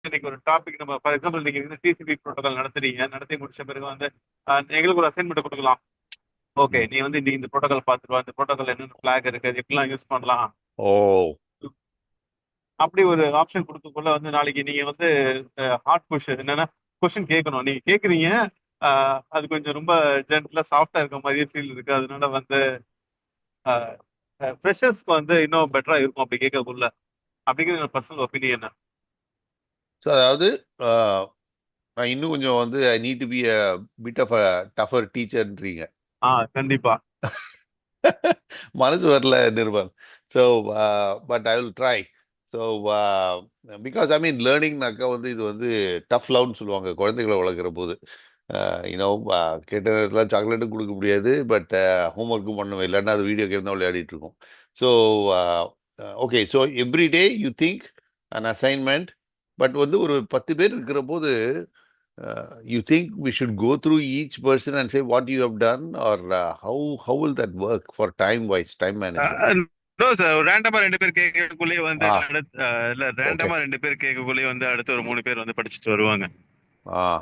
இன்னைக்கு ஒரு டாபிக் நம்ம ஃபார் எக்ஸாம்பிள் நீங்க வந்து டிசிபி ப்ரோட்டோகால் நடத்துறீங்க, நடத்தி முடிச்ச பிறகு வந்து எங்களுக்கு ஒரு அசைன்மெண்ட் கொடுக்கலாம். ஓகே, ம். நீ வந்து இந்த ப்ரோட்டோகால் பார்த்துட்டு வா, இந்த ப்ரோட்டோகால் என்னென்ன ஃபிளாக் இருக்கு, அது எப்படிலாம் யூஸ் பண்ணலாம். ஓ. அப்படி ஒரு ஆப்ஷன் கொடுக்கக்குள்ள வந்து நாளைக்கு நீங்க வந்து ஹார்ட் கொஷின் என்னன்னா கொஸ்டின் கேட்கணும். நீங்க கேட்குறீங்க, அது கொஞ்சம் ரொம்ப ஜென்டலா சாஃப்டா இருக்க மாதிரியே ஃபீல் இருக்கு. அதனால வந்து ஃப்ரெஷர்ஸ்க்கு வந்து இன்னும் பெட்டரா இருக்கும் அப்படி கேட்கக்குள்ள. அப்படிங்கிற பர்சனல் ஒப்பீனியன். ஸோ அதாவது நான் இன்னும் கொஞ்சம் வந்து I need to be a bit of a tougher டீச்சர்ன்றீங்க. கண்டிப்பா. மனசு வரல Nirmal. So but I will try. So because I mean லேர்னிங்னாக்கா வந்து இது வந்து டஃப் லவ்னு சொல்லுவாங்க குழந்தைகளை வளர்க்குற போது. யூனோ கேட்ட நேரத்தில் சாக்லேட்டும் கொடுக்க முடியாது, பட் ஹோம்ஒர்க்கும் பண்ணணும், இல்லைன்னா அது வீடியோ கேம் தான் விளையாடிட்டு இருக்கும். So okay, so every day you think an assignment. But வந்து ஒரு 10 பேர் இருக்கிற போது you think we should go through each person and say what you have done, or how will that work for time wise, time management? No sir, ரேண்டமா ரெண்டு பேர் கேட்கக்குள்ளேயே வந்து Ah, இல்ல okay. ரேண்டமா ரெண்டு பேர் கேட்கக்குள்ளேயே வந்து அடுத்து ஒரு 3 பேர் வந்து படிச்சுட்டு வருவாங்க. Ah,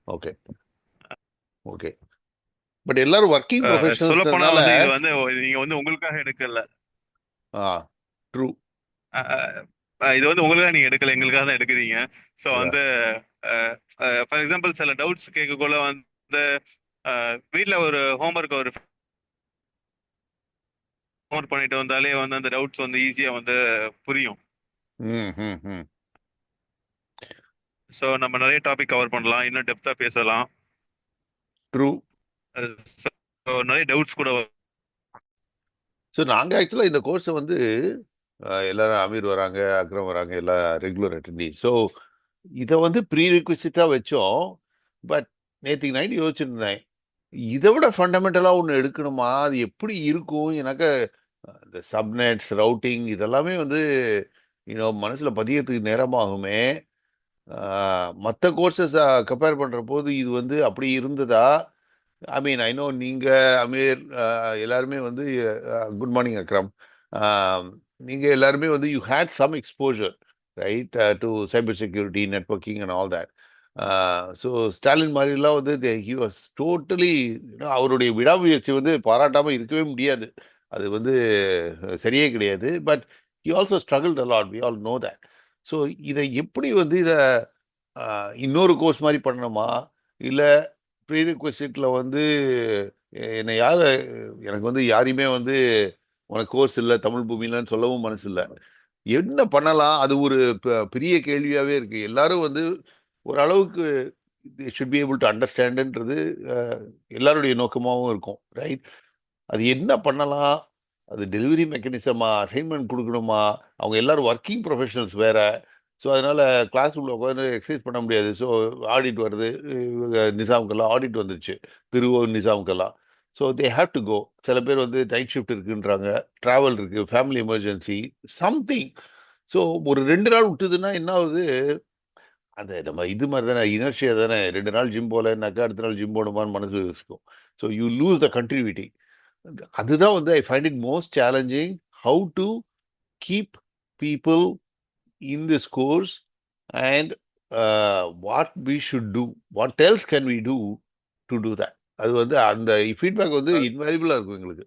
okay. Okay. பட் எல்லாரும் ஒர்க்கிங் சொல்ல போனா ப்ரொஃபஷனல்ஸ்னால. வந்து இது வந்து நீங்க வந்து உங்களுக்காக எடுக்கல. ட்ரூ. இது வந்து உங்களுக்காக நீங்க எடுக்கல, எங்களுக்காக தான் எடுக்கிறீங்க. So Yeah. வந்து ஃபார் எக்ஸாம்பிள் சில டவுட்ஸ் கேட்கக்குள்ள வந்து வீட்ல ஒரு ஹோம்ஒர்க் ஒரு ஹோம்ஒர்க் பண்ணிட்டு வந்தாலே வந்து அந்த டவுட்ஸ் வந்து ஈஸியா வந்து புரியும். ம். ஸோ நம்ம நிறைய டாபிக் கவர் பண்ணலாம், இன்னும் டெப்தா பேசலாம். ட்ரூ. ஸோ நிறைய டவுட்ஸ் கூட ஸோ நாங்கள் ஆக்சுவலாக இந்த கோர்ஸை வந்து எல்லாரும் அமீர் வராங்க, அக்ரம் வராங்க, எல்லாம் ரெகுலர் அட்டெண்டி. ஸோ இதை வந்து ப்ரீ ரிக்வசிட்டாக வச்சோம். பட் நேற்றுக்கு நைட் யோசிச்சுருந்தேன், இதை விட ஃபண்டமெண்டலாக ஒன்று எடுக்கணுமா, அது எப்படி இருக்கும் எனக்கு. இந்த சப்நெட்ஸ் ரவுட்டிங் இதெல்லாமே வந்து மனசில் பதியறதுக்கு நேரமாகுமே. மற்ற கோர்சஸ் கம்பேர் பண்ணுற போது இது வந்து அப்படி இருந்ததா? ஐ மீன் ஐ நோ நீங்க அமீர் எல்லாருமே வந்து குட் மார்னிங் அக்ரம். ஆஹ், நீங்க எல்லாருமே வந்து you had some exposure, right, to cyber security networking and all that. So Stalin மாதிரிலாம் வந்து ஹி வாஸ் டோட்டலி, அவருடைய விடாமுயற்சி வந்து பாராட்டாம இருக்கவே முடியாது. அது வந்து சரியே கிடையாது. But he also struggled a lot, we all know that. So இதை எப்படி வந்து இதை இன்னொரு கோர்ஸ் மாதிரி பண்ணணுமா, இல்லை ப்ரீரிக்வசிட்டில் வந்து என்னை யார், எனக்கு வந்து யாரையுமே வந்து உனக்கு கோர்ஸ் இல்லை தமிழ் பூமியிலன்னு சொல்லவும் மனசு இல்லை. என்ன பண்ணலாம், அது ஒரு பெரிய கேள்வியாகவே இருக்கு. எல்லாரும் வந்து ஓரளவுக்கு ஷுட் பி ஏபிள் டு அண்டர்ஸ்டாண்டுன்றது எல்லாருடைய நோக்கமாகவும் இருக்கும், ரைட்? அது என்ன பண்ணலாம்? அது டெலிவரி மெக்கானிசமா, அசைன்மெண்ட் கொடுக்கணுமா? அவங்க எல்லாரும் ஒர்க்கிங் ப்ரொஃபஷனல்ஸ் வேற. ஸோ அதனால கிளாஸ் உள்ள உட்காந்து எக்ஸசைஸ் பண்ண முடியாது. ஸோ ஆடிட் வருது, நிசாமுக்கெல்லாம் ஆடிட் வந்துருச்சு, திருவூர் நிசாமுக்கெல்லாம். So they have to go. சில பேர் வந்து நைட் ஷிஃப்ட் இருக்குன்றாங்க, ட்ராவல் இருக்கு, ஃபேமிலி எமர்ஜென்சி, சம்திங். ஸோ ஒரு 2 நாள் விட்டுதுன்னா என்ன ஆகுது? அந்த நம்ம இது மாதிரி தானே, இனர்ஷியா தானே. 2 நாள் ஜிம் போகலன்னாக்கா அடுத்த நாள் ஜிம் போகணுமான்னு மனசு யோசிக்கும். So you lose the continuity. அதுதான் வந்து I find it most challenging. How to keep people in this course, and what we should do, what else can we do to do that. அது வந்து அந்த feedback வந்து இன்வேல்யூபிளா இருக்கும் எங்களுக்கு.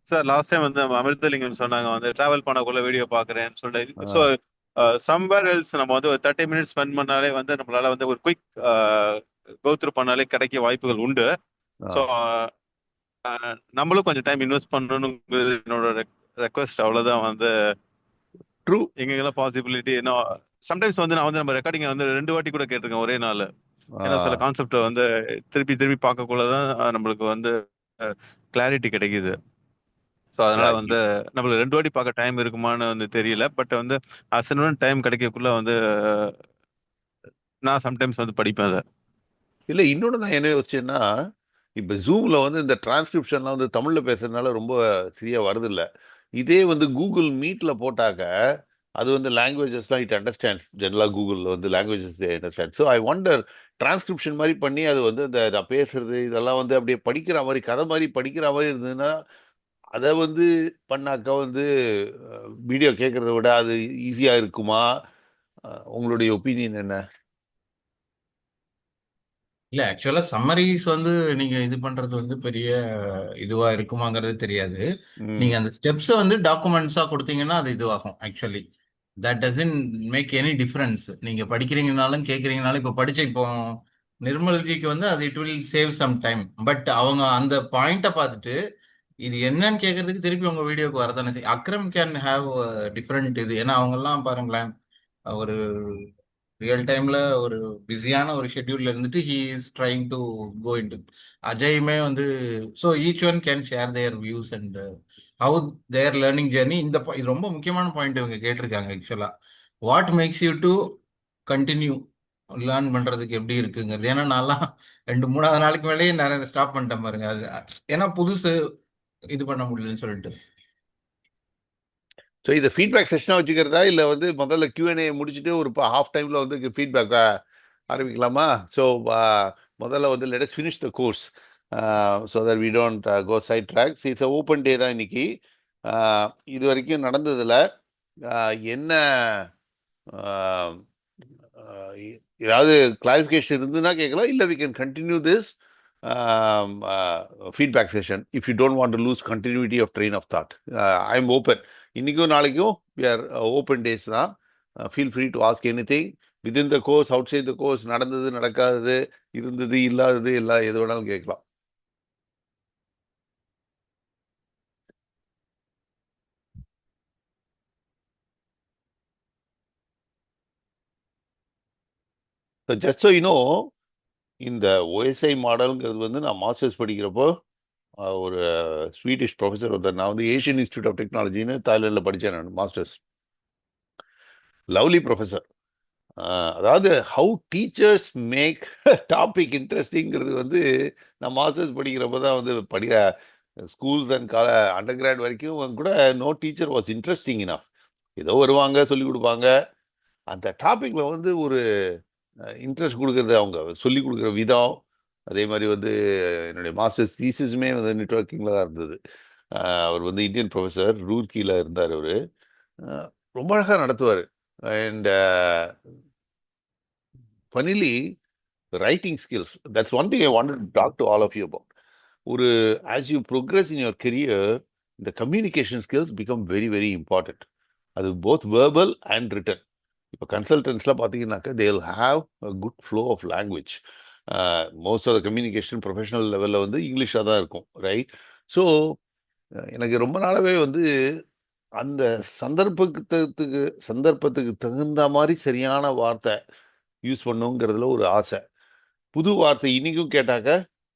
Sir last time வந்து அமிர்தலிங்கம் சொன்னாங்க வந்து டிராவல் பண்ணக்குள்ள வீடியோ பாக்குறேன்னு சொல்லிட்டு. ஸோ ஆ, சம்வேர் எல்ஸ் நம்ம வந்து ஒரு 30 மினிட்ஸ் ஸ்பெண்ட் பண்ணாலே வந்து நம்மளால வந்து ஒரு குயிக் கோத்ரூ பண்ணாலே கிடைக்க வாய்ப்புகள் உண்டு. ஸோ ஆ. நம்மளும் கொஞ்சம் டைம் இன்வெஸ்ட் பண்ணணுங்கிறது என்னோட ரெக்வஸ்ட். அவ்வளவுதான் வந்து ட்ரூ. எங்கெல்லாம் பாசிபிலிட்டி என்ன. சம்டைம்ஸ் வந்து நான் வந்து நம்ம ரெக்கார்டிங் வந்து 2 வாட்டி கூட கேட்டிருக்கேன் ஒரே நாள். ஏன்னா சில ஆ. கான்செப்டை வந்து திருப்பி திருப்பி பார்க்கக்குள்ளதான் நம்மளுக்கு வந்து கிளாரிட்டி கிடைக்குது. ஸோ அதனால வந்து நம்மளுக்கு 2 வாட்டி பார்க்க டைம் இருக்குமான்னு வந்து தெரியல. பட் வந்து அசனுடன் டைம் கிடைக்கக்குள்ள வந்து நான் சம்டைம்ஸ் வந்து படிப்பேன் அதை. இல்லை, இன்னொன்று நான் என்ன யோசிச்சேன்னா, இப்போ ஜூமில் வந்து இந்த டிரான்ஸ்கிரிப்ஷன்லாம் வந்து தமிழில் பேசுறதுனால ரொம்ப சரியாக வருதில்ல. இதே வந்து கூகுள் மீட்டில் போட்டாக்க அது வந்து லாங்குவேஜஸ்லாம் இட் அண்டர்ஸ்டாண்ட்ஸ். ஜென்ரலாக கூகுளில் வந்து languages understand. So I wonder, transcription மாதிரி பண்ணி அது வந்து இந்த நான் பேசுறது இதெல்லாம் வந்து அப்படியே படிக்கிற மாதிரி, கதை மாதிரி படிக்கிற மாதிரி இருந்ததுன்னா, அதை வந்து பண்ணாக்கா வந்து வீடியோ கேட்குறத விட அது ஈஸியாக இருக்குமா? உங்களுடைய ஒப்பீனியன் என்ன? இல்ல ஆக்சுவலா சம்மரிஸ் வந்து நீங்க இது பண்றது வந்து பெரிய இதுவா இருக்குமாங்கிறது தெரியாது. ம். நீங்க அந்த ஸ்டெப்ஸ் வந்து டாக்குமெண்ட்ஸா கொடுத்தீங்கன்னா அது இதுவாகும் actually. That doesn't make any difference. நீங்க படிக்கிறீங்கனாலும் கேட்குறீங்கனாலும் இப்போ படிச்ச இப்போ நிர்மல்ஜிக்கு வந்து அது it will save some time. But அவங்க அந்த பாயிண்ட்டை பார்த்துட்டு இது என்னன்னு கேட்கறதுக்கு திருப்பி உங்க வீடியோக்கு வரதானே செய்யும். அக்ரம் கேன் ஹாவ் டிஃப்ரெண்ட் இது. ஏன்னா அவங்கெல்லாம் பாருங்களேன், ஒரு ரியல் டைம்ல ஒரு பிஸியான ஒரு ஷெட்யூல்ல இருந்துட்டு he is trying to go into. அஜயுமே வந்து so each one can share their views and how their learning journey. இது ரொம்ப முக்கியமான பாயிண்ட் இவங்க கேட்டிருக்காங்க ஆக்சுவலா. What makes you to continue learn பண்றதுக்கு எப்படி இருக்குங்கிறது. ஏன்னா நான்லாம் 2 3 நாளைக்கு மேலேயே நிறைய ஸ்டாப் பண்ணிட்டேன் பாருங்க. அது ஏன்னா புதுசு இது பண்ண முடியலன்னு சொல்லிட்டு. ஸோ இதை ஃபீட்பேக் செஷனாக வச்சுக்கிறதா, இல்லை வந்து முதல்ல Q&A முடிச்சுட்டு ஒரு ஹாஃப் டைமில் வந்து ஃபீட்பேக் ஆரம்பிக்கலாமா? ஸோ முதல்ல வந்து let us finish the course so that we don't go side tracks. It's open day தான் இன்னைக்கு. இது வரைக்கும் நடந்ததில் என்ன ஏதாவது கிளாரிஃபிகேஷன் இருந்ததுன்னா கேட்கலாம், இல்லை we can continue this feedback session if you don't want to lose continuity of train of thought. I am open. இன்னைக்கும் நாளைக்கும் வி ஆர் ஓப்பன் டேஸ் தான். Feel free to ask anything within the course, outside the course, நடந்தது நடக்காதது, இருந்தது இல்லாதது, எல்லாம் எது வேணாலும் கேட்கலாம். ஜஸ்ட் ஸோ யூ நோ, இந்த OSI மாடல்ங்கிறது வந்து நான் மாஸ்டர்ஸ் படிக்கிறப்போ ஒரு ஸ்வீடிஷ் ப்ரொஃபஸர் ஒருத்தர், நான் வந்து ஏஷியன் இன்ஸ்டியூட் ஆஃப் டெக்னாலஜின்னு தாய்லாண்டில் படித்தேன் நான் மாஸ்டர்ஸ். Lovely professor. அதாவது ஹவு டீச்சர்ஸ் மேக் டாபிக் இன்ட்ரெஸ்டிங்கிறது வந்து நான் மாஸ்டர்ஸ் படிக்கிறப்போ தான் வந்து ஸ்கூல்ஸ் அண்ட் அண்டர் கிராட் வரைக்கும் கூட no teacher was interesting enough. ஏதோ வருவாங்க, சொல்லிக் கொடுப்பாங்க. அந்த டாப்பிக்கில் வந்து ஒரு இன்ட்ரெஸ்ட் கொடுக்கறது, அவங்க சொல்லிக் கொடுக்குற விதம். அதே மாதிரி வந்து என்னுடைய மாஸ்டர்ஸ் தீசிஸுமே வந்து நெட்வொர்க்கிங்கில் தான் இருந்தது. அவர் வந்து இந்தியன் ப்ரொஃபஸர், ரூர்க்கியில் இருந்தார். அவர் ரொம்ப அழகாக நடத்துவார். And funnily writing skills, that's one thing I wanted to talk to all of you about. ஒரு as you progress in your career, இந்த communication skills become very very important. அது போத் வேர்பல் அண்ட் ரிட்டன். இப்போ கன்சல்டன்ஸ்லாம் பார்த்தீங்கன்னாக்கா they will have a good flow of language. Most of the communication professional லெவலில் வந்து இங்கிலீஷாக தான் இருக்கும், ரைட்? ஸோ எனக்கு ரொம்ப நாளாவே வந்து அந்த சந்தர்ப்பத்துக்கு தகுந்த மாதிரி சரியான வார்த்தை யூஸ் பண்ணுங்கிறதுல ஒரு ஆசை. புது வார்த்தை இன்னைக்கும் கேட்டாக்க,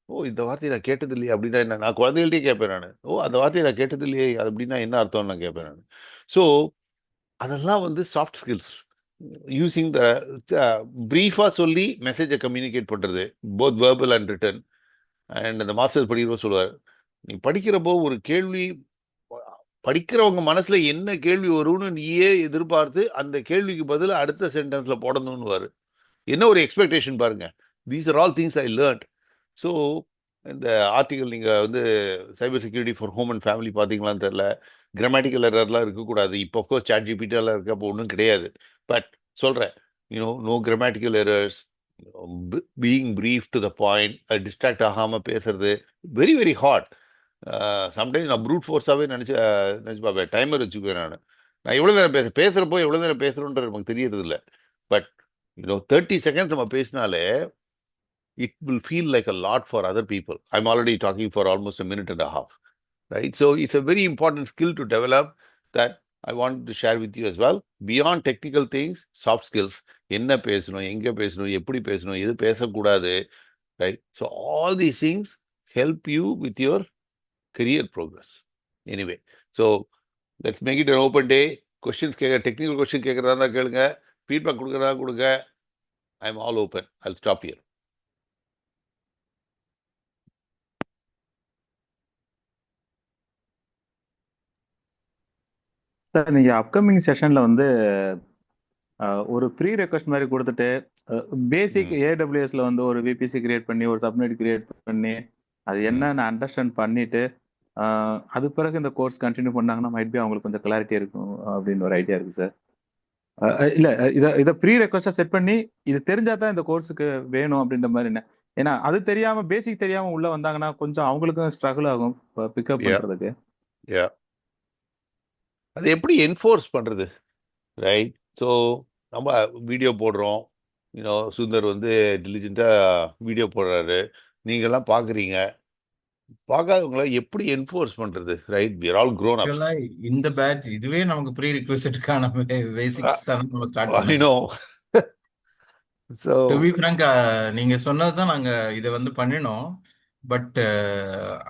ஓ இந்த வார்த்தையை நான் கேட்டது இல்லையே அப்படின்னா என்ன, நான் குழந்தைகள்ட்டே கேட்பேன் நான். ஓ அந்த வார்த்தையை நான் கேட்டது இல்லையே, அது அப்படின்னா என்ன அர்த்தம்னு நான் கேட்பேன் நான். ஸோ அதெல்லாம் வந்து சாஃப்ட் ஸ்கில்ஸ். யூஸிங் த ப்ரீஃபாக சொல்லி மெசேஜை கம்யூனிகேட் பண்ணுறது, both verbal and written. And அந்த மாஸ்டர் படிக்கிறப்போ சொல்லுவார், நீ படிக்கிறப்போ ஒரு கேள்வி, படிக்கிறவங்க மனசுல என்ன கேள்வி வரும்னு நீயே எதிர்பார்த்து அந்த கேள்விக்கு பதில் அடுத்த சென்டென்ஸ்ல போடணும்னு. என்ன ஒரு எக்ஸ்பெக்டேஷன் பாருங்க. These are all things I learnt. So இந்த ஆர்டிகல் நீங்கள் வந்து cyber security for home and family பார்த்தீங்களான்னு தெரில. கிராமட்டிக்கல் எரர்லாம் இருக்கக்கூடாது. இப்போ அஃப்கோர்ஸ் ChatGPT எல்லாம் இருக்கு, அப்போ ஒன்றும் கிடையாது. பட் சொல்கிறேன், no grammatical errors, being brief to the point, distract ஆகாமல் பேசுறது, வெரி வெரி ஹார்ட். சம்டைம்ஸ் நான் ப்ரூட் ஃபோர்ஸாகவே நினச்சி பார்ப்பேன். டைமர் வச்சுக்குவேன் நான் எவ்வளோ நேரம் பேசுகிறப்போ எவ்வளோ நேரம் பேசுகிறோன்றது நமக்கு தெரியறது இல்லை. பட் 30 seconds நம்ம பேசினாலே it will feel like a lot for other people. I'm already talking for almost a minute and a half, right? So it's a very important skill to develop that I want to share with you as well. Beyond technical things, soft skills, என்ன பேசணும், எங்க பேசணும், எப்படி பேசணும், எது பேசக்கூடாது, right? So all these things help you with your career progress. Anyway, so let's make it an open day. Questions technical question கேட்கறதா இருந்தா கேளுங்க, ஃபீட்பேக் கொடுக்கறதா கொடுங்க. I'm all open. I'll stop here. Sir, நீங்க அப்கமிங் செஷன்ல வந்து ஒரு pre request மாதிரி கொடுத்துட்டு பேசிக் AWSல வந்து ஒரு VPC கிரியேட் பண்ணி ஒரு சப்நெட் கிரியேட் பண்ணி அது என்னன்னு அண்டர்ஸ்டாண்ட் பண்ணிட்டு அது பிறகு இந்த கோர்ஸ் கண்டினியூ பண்ணாங்கன்னா மைட் பி அவங்களுக்கு கொஞ்சம் கிளாரிட்டி இருக்கும் அப்படின்னு ஒரு ஐடியா இருக்கு சார். இல்ல இத ப்ரீ ரெக்வஸ்டா செட் பண்ணி இது தெரிஞ்சா தான் இந்த கோர்ஸுக்கு வேணும் அப்படின்ற மாதிரி என்ன. ஏன்னா அது தெரியாம பேசிக் தெரியாம உள்ள வந்தாங்கன்னா கொஞ்சம் அவங்களுக்கும் ஸ்ட்ரகிள் ஆகும் பிக்கப் யா பண்றதுக்கு. யா அது எப்படி என்ஃபோர்ஸ் பண்றது, ரைட்? ஸோ நம்ம வீடியோ போடுறோம், சுந்தர் வந்து டிலிஜென்ட்டா வீடியோ போடுறாரு, நீங்கெல்லாம் பார்க்குறீங்க. பார்க்காதவங்கள எப்படி என்ஃபோர்ஸ் பண்றது, right? we are all grown ups. ஆக்சுவலா இந்த பேட்ச் இதுவே நமக்கு ப்ரீ ரிக்வெஸ்டுக்கான பேசிக்ஸ் தான் நம்ம ஸ்டார்ட் I பண்ணது. know. So to be frank, நீங்க சொன்னது தான் நாங்க இதை வந்து பண்ணினோம். பட்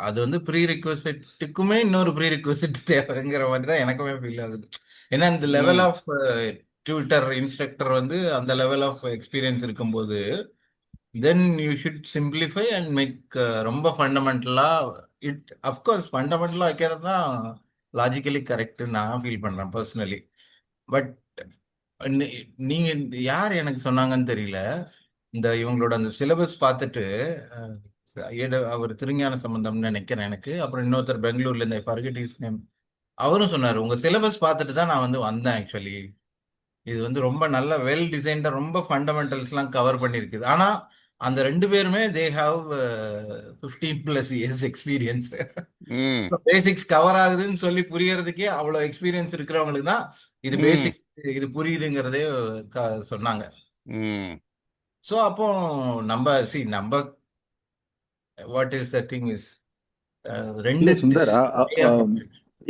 அது வந்து ப்ரீ ரிக்வெஸ்ட்டுக்குமே இன்னொரு ப்ரீ ரிக்வெஸ்ட் தேவைங்கிற மாதிரி தான் எனக்குமே ஃபீல் ஆகுது. ஏன்னா இந்த லெவல் ம், ஆஃப் ட்விட்டர் இன்ஸ்ட்ரக்டர் வந்து அந்த லெவல் ஆஃப் எக்ஸ்பீரியன்ஸ் இருக்கும்போது then you should simplify and make ரொம்ப ஃபண்டமெண்டலா அஃப்கோர்ஸ் ஃபண்டமெண்டலா வைக்கிறது தான் லாஜிக்கலி கரெக்ட் நான் ஃபீல் பண்றேன் பர்சனலி. பட் நீங்க யார் எனக்கு சொன்னாங்கன்னு தெரியல, இந்த இவங்களோட அந்த சிலபஸ் பார்த்துட்டு அவர் திருஞான சம்பந்தம்னு நினைக்கிறேன் எனக்கு, அப்புறம் இன்னொருத்தர் பெங்களூர்ல இந்த ஃபர்கெட் நேம், அவரும் சொன்னாரு உங்க சிலபஸ் பார்த்துட்டு தான் நான் வந்து வந்தேன் ஆக்சுவலி. இது வந்து ரொம்ப நல்ல வெல் டிசைன்டா ரொம்ப ஃபண்டமெண்டல்ஸ்லாம் கவர் பண்ணியிருக்குது. ஆனா அந்த ரெண்டு பேருமே தே ஹாவ் 15+ இயர்ஸ் எக்ஸ்பீரியன்ஸ். ம், பேசிக்ஸ் கவர் ஆகுதுன்னு சொல்லி புரியறதுக்கே அவ்வளோ எக்ஸ்பீரியன்ஸ் இருக்கிறவங்களுக்கு தான் இது ம், பேசிக்ஸ் இது புரியுதுங்கிறதே சொன்னாங்க. ம். ஸோ அப்போ நம்ம what is the thing is இல்ல ரெண்டு சுந்தர் way of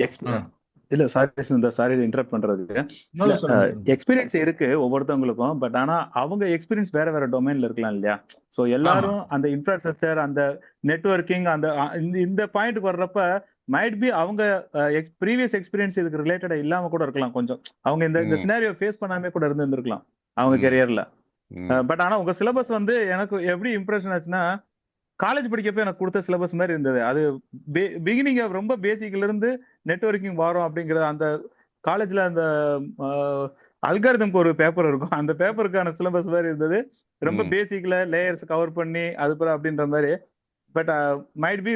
approach. இல்ல சாரி சுந்தர், சாரி இன்டரப்ட் பண்றதுக்கு. இல்ல சொல்லுங்க. எக்ஸ்பீரியன்ஸ் இருக்கு ஒவ்வொருத்தவங்களுக்கும், பட் ஆனா அவங்க எக்ஸ்பீரியன்ஸ் வேற வேற டொமைன்ல இருக்கலாம் இல்லையா? சோ ஆமா எல்லாரும் அந்த இன்ஃப்ராஸ்ட்ரக்சர் அந்த நெட்வொர்க்கிங் அந்த இந்த பாயிண்ட்க்கு வர்றப்ப மைட் பி அவங்க ப்ரீவியஸ் எக்ஸ்பீரியன்ஸ் இதுக்கு ரிலேட்டடா இல்லாம கூட இருக்கலாம். கொஞ்சம் அவங்க இந்த ம், சினாரியோ ஃபேஸ் பண்ணாம கூட இருந்திருக்கலாம் அவங்க ம், கெரியர்ல. ம், பட் ஆனா உங்க சிலபஸ் வந்து எனக்கு எப்படி இம்ப்ரெஷன் ஆச்சுன்னா, காலேஜ் படிக்கப்ப எனக்கு கொடுத்த சிலபஸ் மாதிரி இருந்தது. அது பிகினிங் ரொம்ப பேசிக்ல இருந்து நெட்வொர்க்கிங் வரும் அப்படிங்கிற அந்த காலேஜ்ல அந்த அல்காரிதம்க்கு ஒரு பேப்பர் இருக்கும். அந்த பேப்பருக்கான சிலபஸ் மாதிரி இருந்தது. ரொம்ப ம், பேசிக்ல லேயர்ஸ் கவர் பண்ணி அது போல அப்படின்ற மாதிரி. பட் மைட் பி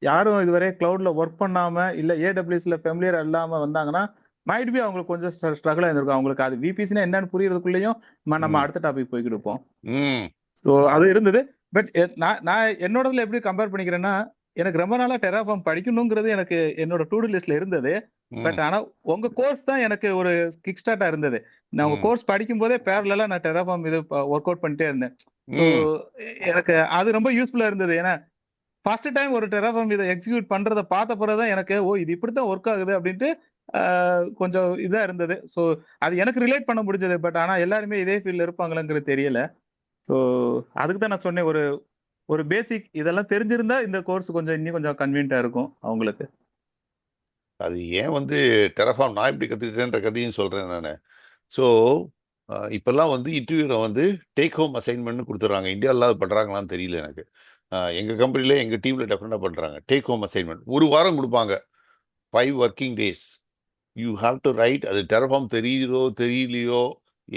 யாரும் இதுவரை கிளவுட்ல ஒர்க் பண்ணாம இல்ல ஏடபிள்யூஎஸ்ல ஃபெமிலியர் இல்லாம வந்தாங்கன்னா மைட் பி அவங்களுக்கு கொஞ்சம் ஸ்ட்ரகிள் ஆயிருக்கும். அவங்களுக்கு அது விபிசினா என்னன்னு புரியறதுக்குள்ளேயும் நம்ம ம், அடுத்த டாபிக் போய்கிட்டு இருப்போம். ம், ஸோ அது இருந்தது. பட் நான் என்னோடதுல எப்படி கம்பேர் பண்ணிக்கிறேன்னா, எனக்கு ரொம்ப நாளா டெராஃபார்ம் படிக்கணுங்கிறது எனக்கு என்னோட டு டூ லிஸ்ட்ல இருந்தது. பட் ம், ஆனா உங்க கோர்ஸ் தான் எனக்கு ஒரு கிக் ஸ்டார்ட்டா இருந்தது. நான் உங்க ம், கோர்ஸ் படிக்கும் போதே பேரலா நான் டெராஃபார்ம் இது ஒர்க் அவுட் பண்ணிட்டே இருந்தேன். ஸோ ம், எனக்கு அது ரொம்ப யூஸ்ஃபுல்லா இருந்தது. ஏன்னா ஃபர்ஸ்ட் டைம் ஒரு டெராஃபார்ம் இதை எக்ஸிக்யூட் பண்றத பார்த்த பிறகுதான் எனக்கு ஓ இது இப்படித்தான் ஒர்க் ஆகுது அப்படின்ட்டு கொஞ்சம் இதா இருந்தது. ஸோ அது எனக்கு ரிலேட் பண்ண முடிஞ்சது. பட் ஆனா எல்லாருமே இதே ஃபீல்ட்ல இருப்பாங்களாங்கிறது தெரியல. ஸோ அதுக்கு தான் நான் சொன்னேன், ஒரு ஒரு பேசிக் இதெல்லாம் தெரிஞ்சிருந்தா இந்த கோர்ஸ் கொஞ்சம் இன்னும் கொஞ்சம் கன்வீனியன்ட்டா இருக்கும் அவங்களுக்கு. அது ஏன் வந்து டெரஃபார்ம் நான் இப்படி கற்றுக்கிட்டேன்ற கதையும் சொல்கிறேன் நான். ஸோ இப்போல்லாம் வந்து இன்டர்வியூவில் வந்து டேக் ஹோம் அசைன்மெண்ட்னு கொடுத்துட்றாங்க. இந்தியாவில் அது பண்ணுறாங்களான்னு தெரியல எனக்கு. எங்கள் கம்பெனியில் எங்கள் டீமில் டெஃபினட்டாக பண்ணுறாங்க. டேக் ஹோம் அசைன்மெண்ட் ஒரு வாரம் கொடுப்பாங்க, 5 working days. You have to right. அது டெரஃபார்ம் தெரியுதோ தெரியலையோ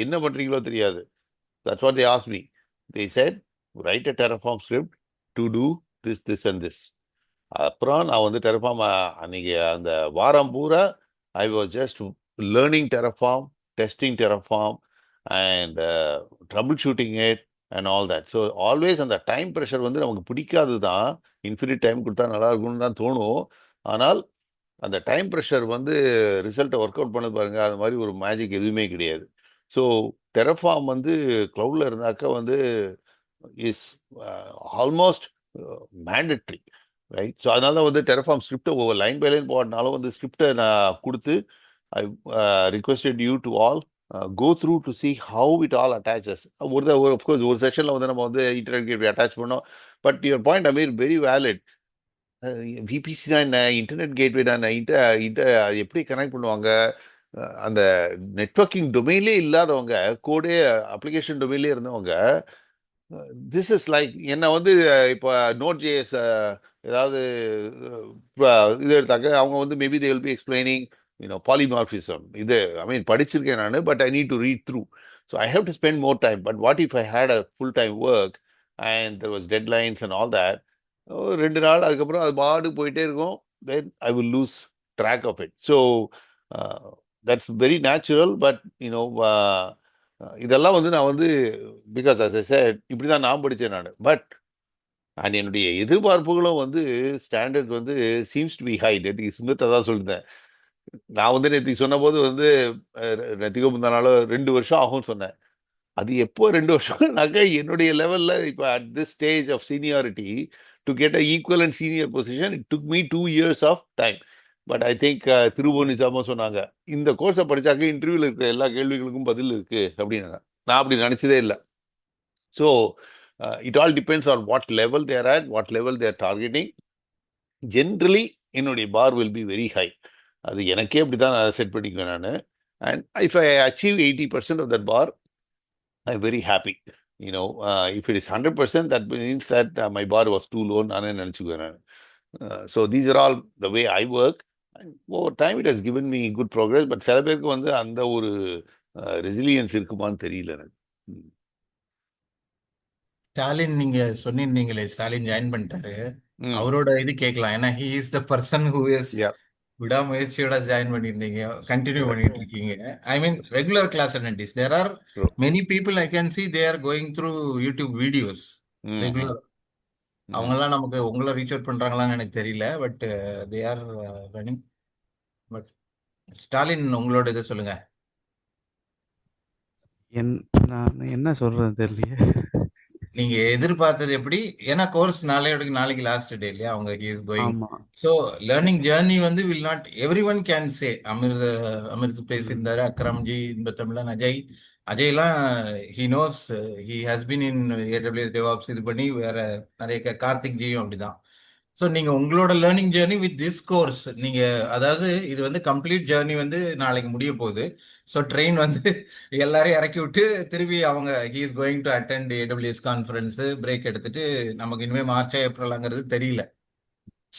என்ன பண்ணுறீங்களோ தெரியாது. That's what they ask me. They said right a டெரஃபார்ம் script to do this this and this. அப்புறம் நான் வந்து டெரஃபார்ம் அன்னைக்கு அந்த வாரம் பூரா ஐ was just learning டெரஃபார்ம், testing டெரஃபார்ம் and trouble shooting it and all that. So always அந்த டைம் ப்ரெஷர் வந்து நமக்கு பிடிக்காது தான். இன்ஃபினிட் டைம் கொடுத்தா நல்லா இருக்கும்னு தான் தோணும். ஆனால் அந்த டைம் ப்ரெஷர் வந்து ரிசல்ட்டை ஒர்க் அவுட் பண்ண பாருங்க, அது மாதிரி ஒரு மேஜிக் எதுவுமே கிடையாது. ஸோ டெரஃபார்ம் வந்து க்ளவுடில் இருந்தாக்கா வந்து is almost mandatory, right? So அதனால தான் வந்து டெரஃபார்ம் ஸ்கிரிப்டை ஒவ்வொரு லைன் பை லைன் போடுறதுனால வந்து ஸ்கிரிப்டை நான் கொடுத்து I requested you to all go through to see how it all attaches. Of course ஒரு செஷனில் வந்து நம்ம வந்து இன்டர்நெட் கேட்வே அட்டாச் பண்ணோம். But your point Amir very valid. VPC தான் என்ன, இன்டர்நெட் கேட்வே தான் என்ன, அது எப்படி கனெக்ட் பண்ணுவாங்க? அந்த நெட்வொர்க்கிங் டொமைன்லே இல்லாதவங்க, கோடே அப்ளிகேஷன் டொமைன்லே இருந்தவங்க, திஸ் இஸ் லைக் என்ன வந்து இப்போ நோட் ஜேஎஸ் ஏதாவது இது எடுத்தாக்க அவங்க வந்து maybe they will be explaining polymorphism. இது ஐ மீன் படிச்சிருக்கேன் நான், but I need to read through. So I have to spend more time. But what if I had a full time work and there was deadlines and all that, 2 நாள் அதுக்கப்புறம் அது பாட்டுக்கு போயிட்டே இருக்கும். Then I will lose track of it. So that's very natural. But இதெல்லாம் வந்து நான் வந்து பிகாஸ் as I said இப்படி தான் நான் படித்தேன் நான். பட் என்னுடைய எதிர்பார்ப்புகளும் வந்து ஸ்டாண்டர்ட் வந்து சீம்ஸ் டு பி ஹை. நேற்றுக்கு சுந்தர்ட்ட தான் சொல்லியிருந்தேன். நான் வந்து நேற்றுக்கு சொன்னபோது வந்து நேற்றுக்கு முந்தா நாள் 2 வருஷம் ஆகும்னு சொன்னேன். அது எப்போ 2 வருஷம்னாக்கா என்னுடைய லெவல்ல இப்போ at this stage of seniority to get a equal and senior position it took me 2 years of time. But I think திருபுவனிசாம சொன்னாங்க, இந்த கோர்ஸை படிச்சாக்க இன்டர்வியூல இருக்கிற எல்லா கேள்விகளுக்கும் பதில் இருக்கு அப்படின்னாங்க. நான் அப்படி நினைச்சதே இல்லை. So it all depends on what level they're at, what level they're targeting. Generally என்னுடைய bar will be very high. அது எனக்கே அப்படி தான் நான் செட் பண்ணிக்குவேன் நான். And if I achieve 80% of that bar, I'm very happy. If it is 100%, that means that my bar was too low. So these are all the way I work. And over time, it has given me good progress. But சில பேருக்கு வந்து அந்த ஒரு resilience இருக்குமான்னு தெரியல எனக்கு. ஸ்டாலின் நீங்க சொன்னீங்களே, ஸ்டாலின் ஜாயின் பண்ணிட்டாரு. ம். அவரோட இது கேட்கலாம். ஏன்னா he is the person who is Yeah. விடாமுயற்சியோட ஜாயின் பண்ணியிருந்தீங்க, கண்டினியூ பண்ணிட்டு இருக்கீங்க. I mean regular class attendees. There are True. Many people I can see they are going through YouTube videos hmm, regular. Hmm. அவங்கெல்லாம் நமக்கு உங்களை reach out பண்றாங்களான்னு எனக்கு தெரியல. But they are running. But Stalin உங்களோட இதை சொல்லுங்க. நான் என்ன சொல்றது தெரியலையே. நீங்க எதிர்பார்த்தது எப்படி? ஏன்னா கோர்ஸ் நாளைக்கு லாஸ்ட் டே இல்லையா? அவங்க இஸ் கோயிங். ஆமா. ஸோ லேர்னிங் ஜேர்னி வந்து will not everyone can say. Amrit பேசியிருந்தாரு, அக்ரம்ஜி, இன்பத்தமிழன், அஜய்லாம் he knows, he has been in AWS DevOps இது பண்ணி வேற நிறைய கார்த்திக் ஜியும் அப்படிதான். ஸோ நீங்க உங்களோட learning journey with this course, நீங்க அதாவது இது வந்து கம்ப்ளீட் ஜேர்னி வந்து நாளைக்கு முடிய போகுது. ஸோ ட்ரெயின் வந்து எல்லாரையும் இறக்கி விட்டு திருப்பி அவங்க he is going to attend AWS conference, break எடுத்துட்டு நமக்கு இனிமேல் மார்ச்சா ஏப்ரலாங்கிறது தெரியல.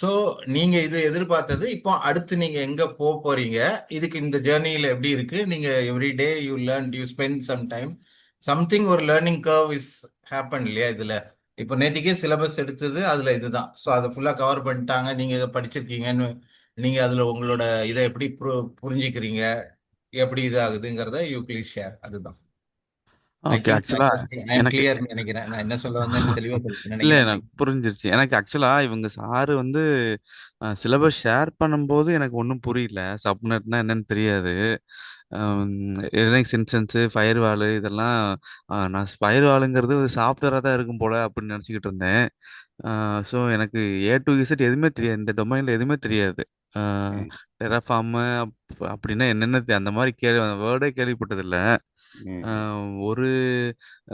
ஸோ நீங்க இது எதிர்பார்த்தது. இப்போ அடுத்து நீங்க எங்க போறீங்க, இதுக்கு இந்த ஜேர்னியில எப்படி இருக்கு? நீங்க every day you learn, you spend some time, something ஒரு லேர்னிங் கர்வ் இஸ் ஹேப்பன் இல்லையா இதுல? இப்போ நேத்திக்கே சிலபஸ் எடுத்தது அதுல இதுதான். ஸோ அதை ஃபுல்லா கவர் பண்ணிட்டாங்க. நீங்க இதை படிச்சிருக்கீங்கன்னு, நீங்க அதுல உங்களோட இதை எப்படி புரிஞ்சுக்கிறீங்க, எப்படி இதாகுதுங்கிறத யூ ப்ளீஸ் ஷேர். அதுதான். ஐ ஓகே. திங்க் ஆக்சுவலா ஐ எம் எனக்கு கிளியர் நினைக்கிறேன். நான் என்ன சொல்ல வந்தேன்னு தெளிவா இல்ல நினைக்கிறேன். எனக்கு புரிஞ்சிருச்சு. எனக்கு ஆக்சுவலா இவங்க சாரு வந்து சிலபஸ் ஷேர் பண்ணும்போது எனக்கு ஒன்றும் புரியல. சப்நெட்னா என்னன்னு தெரியாது. லினக்ஸ் இன்ஸ்டன்ஸ், ஃபயர்வால் இதெல்லாம் நான் ஃபயர்வாலுங்கிறது சாஃப்ட்வேராக தான் இருக்கும் போல அப்படின்னு நினச்சிக்கிட்டு இருந்தேன். ஸோ எனக்கு ஏ டு இசட் எதுவுமே தெரியாது. இந்த டொமைனில் எதுவுமே தெரியாது. ம், டெராஃபார்மு அப்படின்னா என்னென்ன அந்த மாதிரி வேர்டே கேள்விப்பட்டதில்லை. ம், ஒரு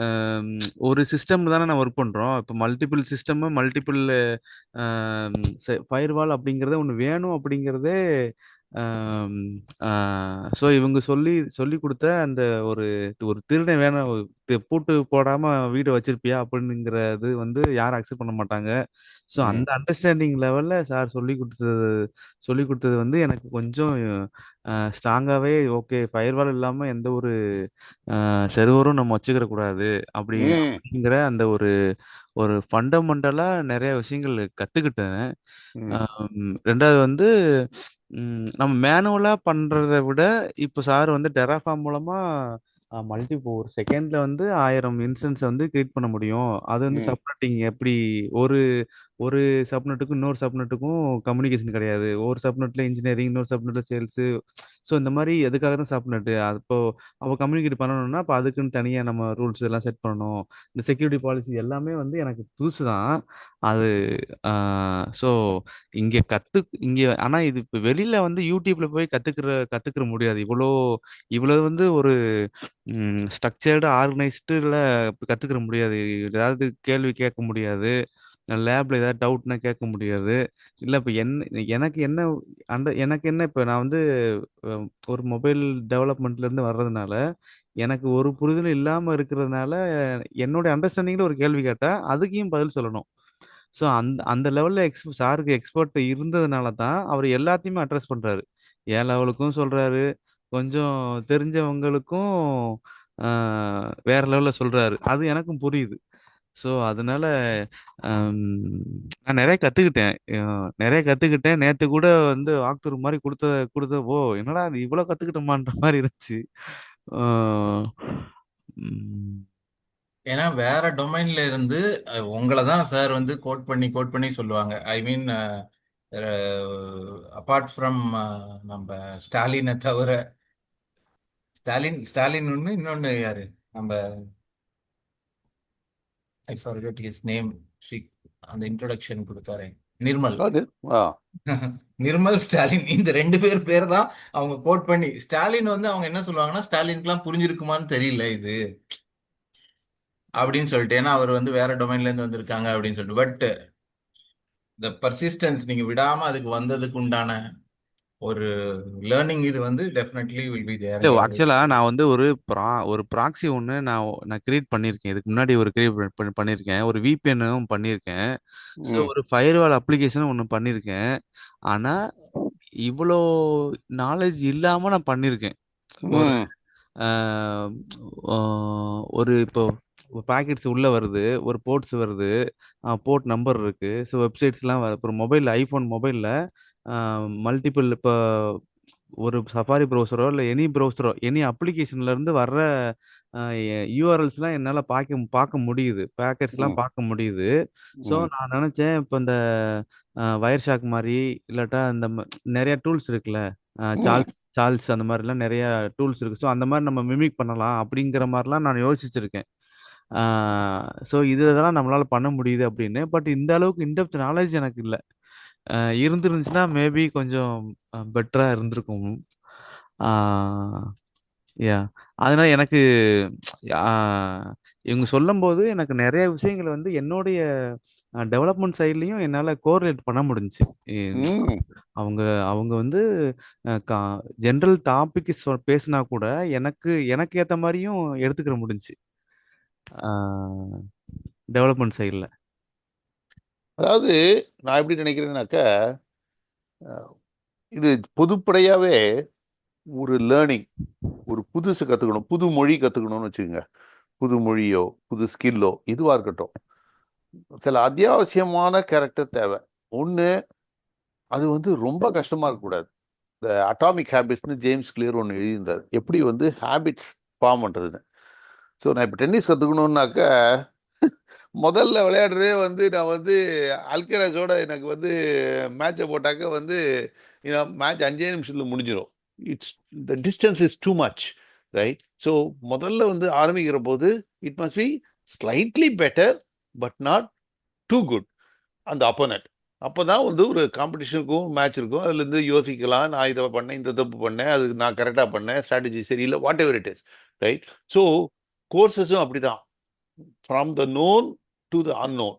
ஆம், ஒரு சிஸ்டம் தானே நான் ஒர்க் பண்ணுறோம். இப்போ மல்டிபிள் சிஸ்டம், மல்டிபிள் ஃபயர்வால் அப்படிங்கிறதே ஒன்று வேணும் அப்படிங்கிறதே. ஸோ இவங்க சொல்லி சொல்லி கொடுத்த அந்த ஒரு ஒரு திருடன் வேணும், பூட்டு போடாம வீடு வச்சிருப்பியா அப்படிங்கிறது வந்து யாரும் அக்செப்ட் பண்ண மாட்டாங்க. ஸோ ம், அந்த அண்டர்ஸ்டாண்டிங் லெவல்ல சார் சொல்லி கொடுத்தது வந்து எனக்கு கொஞ்சம் ஸ்ட்ராங்காகவே ஓகே, ஃபயர்வால் இல்லாமல் எந்த ஒரு செர்வரும் நம்ம வச்சுக்கிற கூடாது ம், அப்படிங்கிற அந்த ஒரு ஒரு ஃபண்டமெண்டலா நிறைய விஷயங்கள் கத்துக்கிட்டேன். ம், ரெண்டாவது வந்து நம்ம மேனுவலா பண்றதை விட இப்போ சார் வந்து டெராஃபார்ம் மூலமா ஒரு செகண்ட்ல வந்து 1000 இன்ஸ்டன்ஸ் வந்து கிரியேட் பண்ண முடியும். அது வந்து ம், சப்நெட்டிங் எப்படி ஒரு ஒரு சப்நெட்டுக்கும் இன்னொரு சப்நெட்டுக்கும் கம்யூனிகேஷன் கிடையாது. ஒரு சப்நெட்ல இன்ஜினியரிங், இன்னொரு சப்நெட்ல சேல்ஸ். ஸோ இந்த மாதிரி எதுக்காக தான் சப்நெட்? அப்போ கம்யூனிகேட் பண்ணணும்னா அப்போ அதுக்குன்னு தனியாக நம்ம ரூல்ஸ் எல்லாம் செட் பண்ணணும். இந்த செக்யூரிட்டி பாலிசி எல்லாமே வந்து எனக்கு புதுசு தான். அது ஸோ இங்கே ஆனால் இது இப்போ வெளியில வந்து யூடியூப்ல போய் கத்துக்கிற முடியாது. இவ்வளோ வந்து ஒரு ஸ்ட்ரக்சர்டு ஆர்கனைஸ்டுல கத்துக்கிற முடியாது. ஏதாவது கேள்வி கேட்க முடியாது. லேப்ல ஏதாவது டவுட்னா கேட்க முடியாது. இல்லை இப்போ எனக்கு என்ன இப்போ நான் வந்து ஒரு மொபைல் டெவலப்மெண்ட்ல இருந்து வர்றதுனால எனக்கு ஒரு புரிதலும் இல்லாம இருக்கிறதுனால என்னோட அண்டர்ஸ்டாண்டிங்ல ஒரு கேள்வி கேட்டா அதுக்கும் பதில் சொல்லணும். ஸோ அந்த அந்த லெவல்ல சாருக்கு எக்ஸ்பர்ட் இருந்ததுனால தான் அவர் எல்லாத்தையுமே அட்ரஸ் பண்றாரு. ஏன் லெவலுக்கும் சொல்றாரு, கொஞ்சம் தெரிஞ்சவங்களுக்கும் வேற லெவல்ல சொல்றாரு. அது எனக்கும் புரியுது. ஸோ அதனால ஆம், நான் நிறைய கற்றுக்கிட்டேன். நிறைய கற்றுக்கிட்டேன். நேற்று கூட வந்து வாக்தூர் மாதிரி கொடுத்த ஓ என்னடா அது இவ்வளோ கற்றுக்கிட்டோமான்ற மாதிரி இருந்துச்சு. ஆஹ் உம் ஏன்னா வேற டொமைன்ல இருந்து உங்களை தான் சார் வந்து கோட் பண்ணி சொல்லுவாங்க. ஐ மீன் அப்பார்ட் ஃப்ரம் நம்ம ஸ்டாலினை தவிர, ஸ்டாலின் ஒன்று, இன்னொன்று யாரு, நம்ம ஐ ஃபர்கெட் ஹிஸ் நேம், அந்த இன்ட்ரோடக்ஷன் கொடுத்தாரு, நிர்மல். அது ஆ நிர்மல், ஸ்டாலின், இந்த ரெண்டு பேர் தான் அவங்க கோட் பண்ணி. ஸ்டாலின் வந்து அவங்க என்ன சொல்லுவாங்கன்னா, ஸ்டாலினுக்குலாம் புரிஞ்சிருக்குமான்னு தெரியல இது அப்படின்னு சொல்லிட்டு, ஏன்னா அவர் வந்து வேற டொமைன்ல இருந்து வந்திருக்காங்க அப்படின்னு சொல்லிட்டு. பட் த பர்சிஸ்டன்ஸ், நீங்க விடாம அதுக்கு வந்ததுக்கு உண்டான ஒரு லேர்னிங் இது வந்து டெஃபினெட்லி வில் பி தேர் இல்லை, இன் யுவர். ஆக்சுவலாக நான் வந்து ஒரு ப்ராக்ஸி ஒன்று நான் கிரியேட் பண்ணியிருக்கேன். இதுக்கு முன்னாடி ஒரு கிரியேட் பண்ணியிருக்கேன். ஒரு விபிஎன்னும் பண்ணியிருக்கேன். ஸோ ம் ஒரு ஃபயர்வால் அப்ளிகேஷனும் ஒன்று பண்ணியிருக்கேன். ஆனால் இவ்வளோ நாலேஜ் இல்லாமல் நான் பண்ணியிருக்கேன். ஒரு ம் ஆஹ், ஒரு இப்போ பேக்கெட்ஸ் உள்ள வருது, ஒரு போர்ட்ஸ் வருது, போர்ட் நம்பர் இருக்கு. ஸோ வெப்சைட்ஸ்லாம் இப்போ மொபைல், ஐஃபோன் மொபைலில் மல்டிபிள், இப்போ ஒரு சஃபாரி ப்ரௌசரோ இல்லை எனி ப்ரௌசரோ எனி அப்ளிகேஷன்ல இருந்து வர்ற யூஆர்எல்ஸ்லாம் என்னால் பார்க்க முடியுது, பேக்கெட்ஸ்லாம் ம் பார்க்க முடியுது. ஸோ ம் நான் நினச்சேன் இப்போ இந்த வயர் ஷாக் மாதிரி இல்லாட்டா இந்த நிறைய டூல்ஸ் இருக்குல்ல, ம் சார்ல்ஸ் அந்த மாதிரிலாம் நிறைய டூல்ஸ் இருக்கு. ஸோ அந்த மாதிரி நம்ம மிமிக் பண்ணலாம் அப்படிங்கிற மாதிரிலாம் நான் யோசிச்சிருக்கேன். ஸோ இதெல்லாம் நம்மளால பண்ண முடியுது அப்படின்னு. பட் இந்த அளவுக்கு இன்டெப்த் நாலேஜ் எனக்கு இல்லை. இருந்துருந்துச்சுன்னா மேபி கொஞ்சம் பெட்டரா இருந்திருக்கும். யா அதனால எனக்கு இவங்க சொல்லும்போது எனக்கு நிறைய விஷயங்கள் வந்து என்னுடைய டெவலப்மெண்ட் சைட்லயும் என்னால் கோரிலேட் பண்ண முடிஞ்சுச்சு. ம் அவங்க அவங்க வந்து ஜென்ரல் டாபிக் பேசினா கூட எனக்கு எனக்கு ஏற்ற மாதிரியும் எடுத்துக்கிற முடிஞ்சுச்சு டெவலப்மெண்ட் சைடில். அதாவது நான் எப்படி நினைக்கிறேன்னாக்கா, இது பொதுப்படையாவே ஒரு லேர்னிங், ஒரு புதுசு கற்றுக்கணும், புது மொழி கற்றுக்கணும்னு வச்சுக்கோங்க. புது மொழியோ புது ஸ்கில்லோ இதுவாக இருக்கட்டும், சில அத்தியாவசியமான கேரக்டர் தேவை. ஒன்று, அது வந்து ரொம்ப கஷ்டமாக இருக்கக்கூடாது. இந்த அட்டாமிக் ஹேபிட்ஸ்னு ஜேம்ஸ் கிளியர் ஒன்று எழுதியிருந்தார், எப்படி வந்து ஹேபிட்ஸ் ஃபார்ம் பண்ணுறதுன்னு. ஸோ நான் இப்போ டென்னிஸ் கற்றுக்கணுன்னாக்கா முதல்ல விளையாடுறதே வந்து நான் வந்து அல்கராஸோட எனக்கு வந்து மேட்சை போட்டாக்க வந்து மேட்ச் 5 நிமிஷத்தில் முடிஞ்சிடும். The distance is too much, right? So முதல்ல வந்து ஆரம்பிக்கிற போது it must be slightly better but not too good அந்த அப்போனட். அப்போ தான் வந்து ஒரு காம்படிஷனுக்கும் மேட்ச் இருக்கும். அதுலேருந்து யோசிக்கலாம், நான் இதை பண்ணேன், இந்த தப்பு பண்ணேன், அது நான் கரெக்டாக பண்ணேன், ஸ்ட்ராட்டஜி சரியில்லை, whatever it is, right? So கோர்சஸும் அப்படி தான், from the known to the unknown.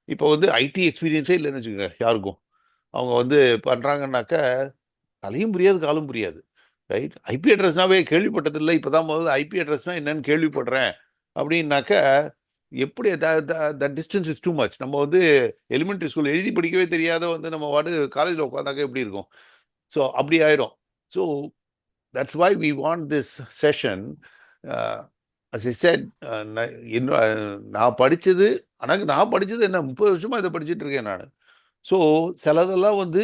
இப்போ வந்து ஐடி எக்ஸ்பீரியன்ஸே இல்லைன்னு வச்சுக்கோங்க யாருக்கும். அவங்க வந்து பண்ணுறாங்கன்னாக்க தலையும் புரியாது காலும் புரியாது, ரைட்? ஐபி அட்ரஸ்னாவே கேள்விப்பட்டதில்லை, இப்போ தான் முதல்ல ஐபி அட்ரஸ்னால் என்னன்னு கேள்விப்படுறேன் அப்படின்னாக்க எப்படி த டிஸ்டன்ஸ் இஸ் டூ மச். நம்ம வந்து எலிமெண்ட்ரி ஸ்கூல் எழுதி படிக்கவே தெரியாத வந்து நம்ம வாட்டு காலேஜில் உட்காந்தாக்க எப்படி இருக்கும்? ஸோ அப்படி ஆயிரும். So that's why we want this session. as I said, நான் படித்தது, ஆனால் நான் படித்தது என்ன 30 வருஷமாக இதை படிச்சுட்டு இருக்கேன் நான். ஸோ சிலதெல்லாம் வந்து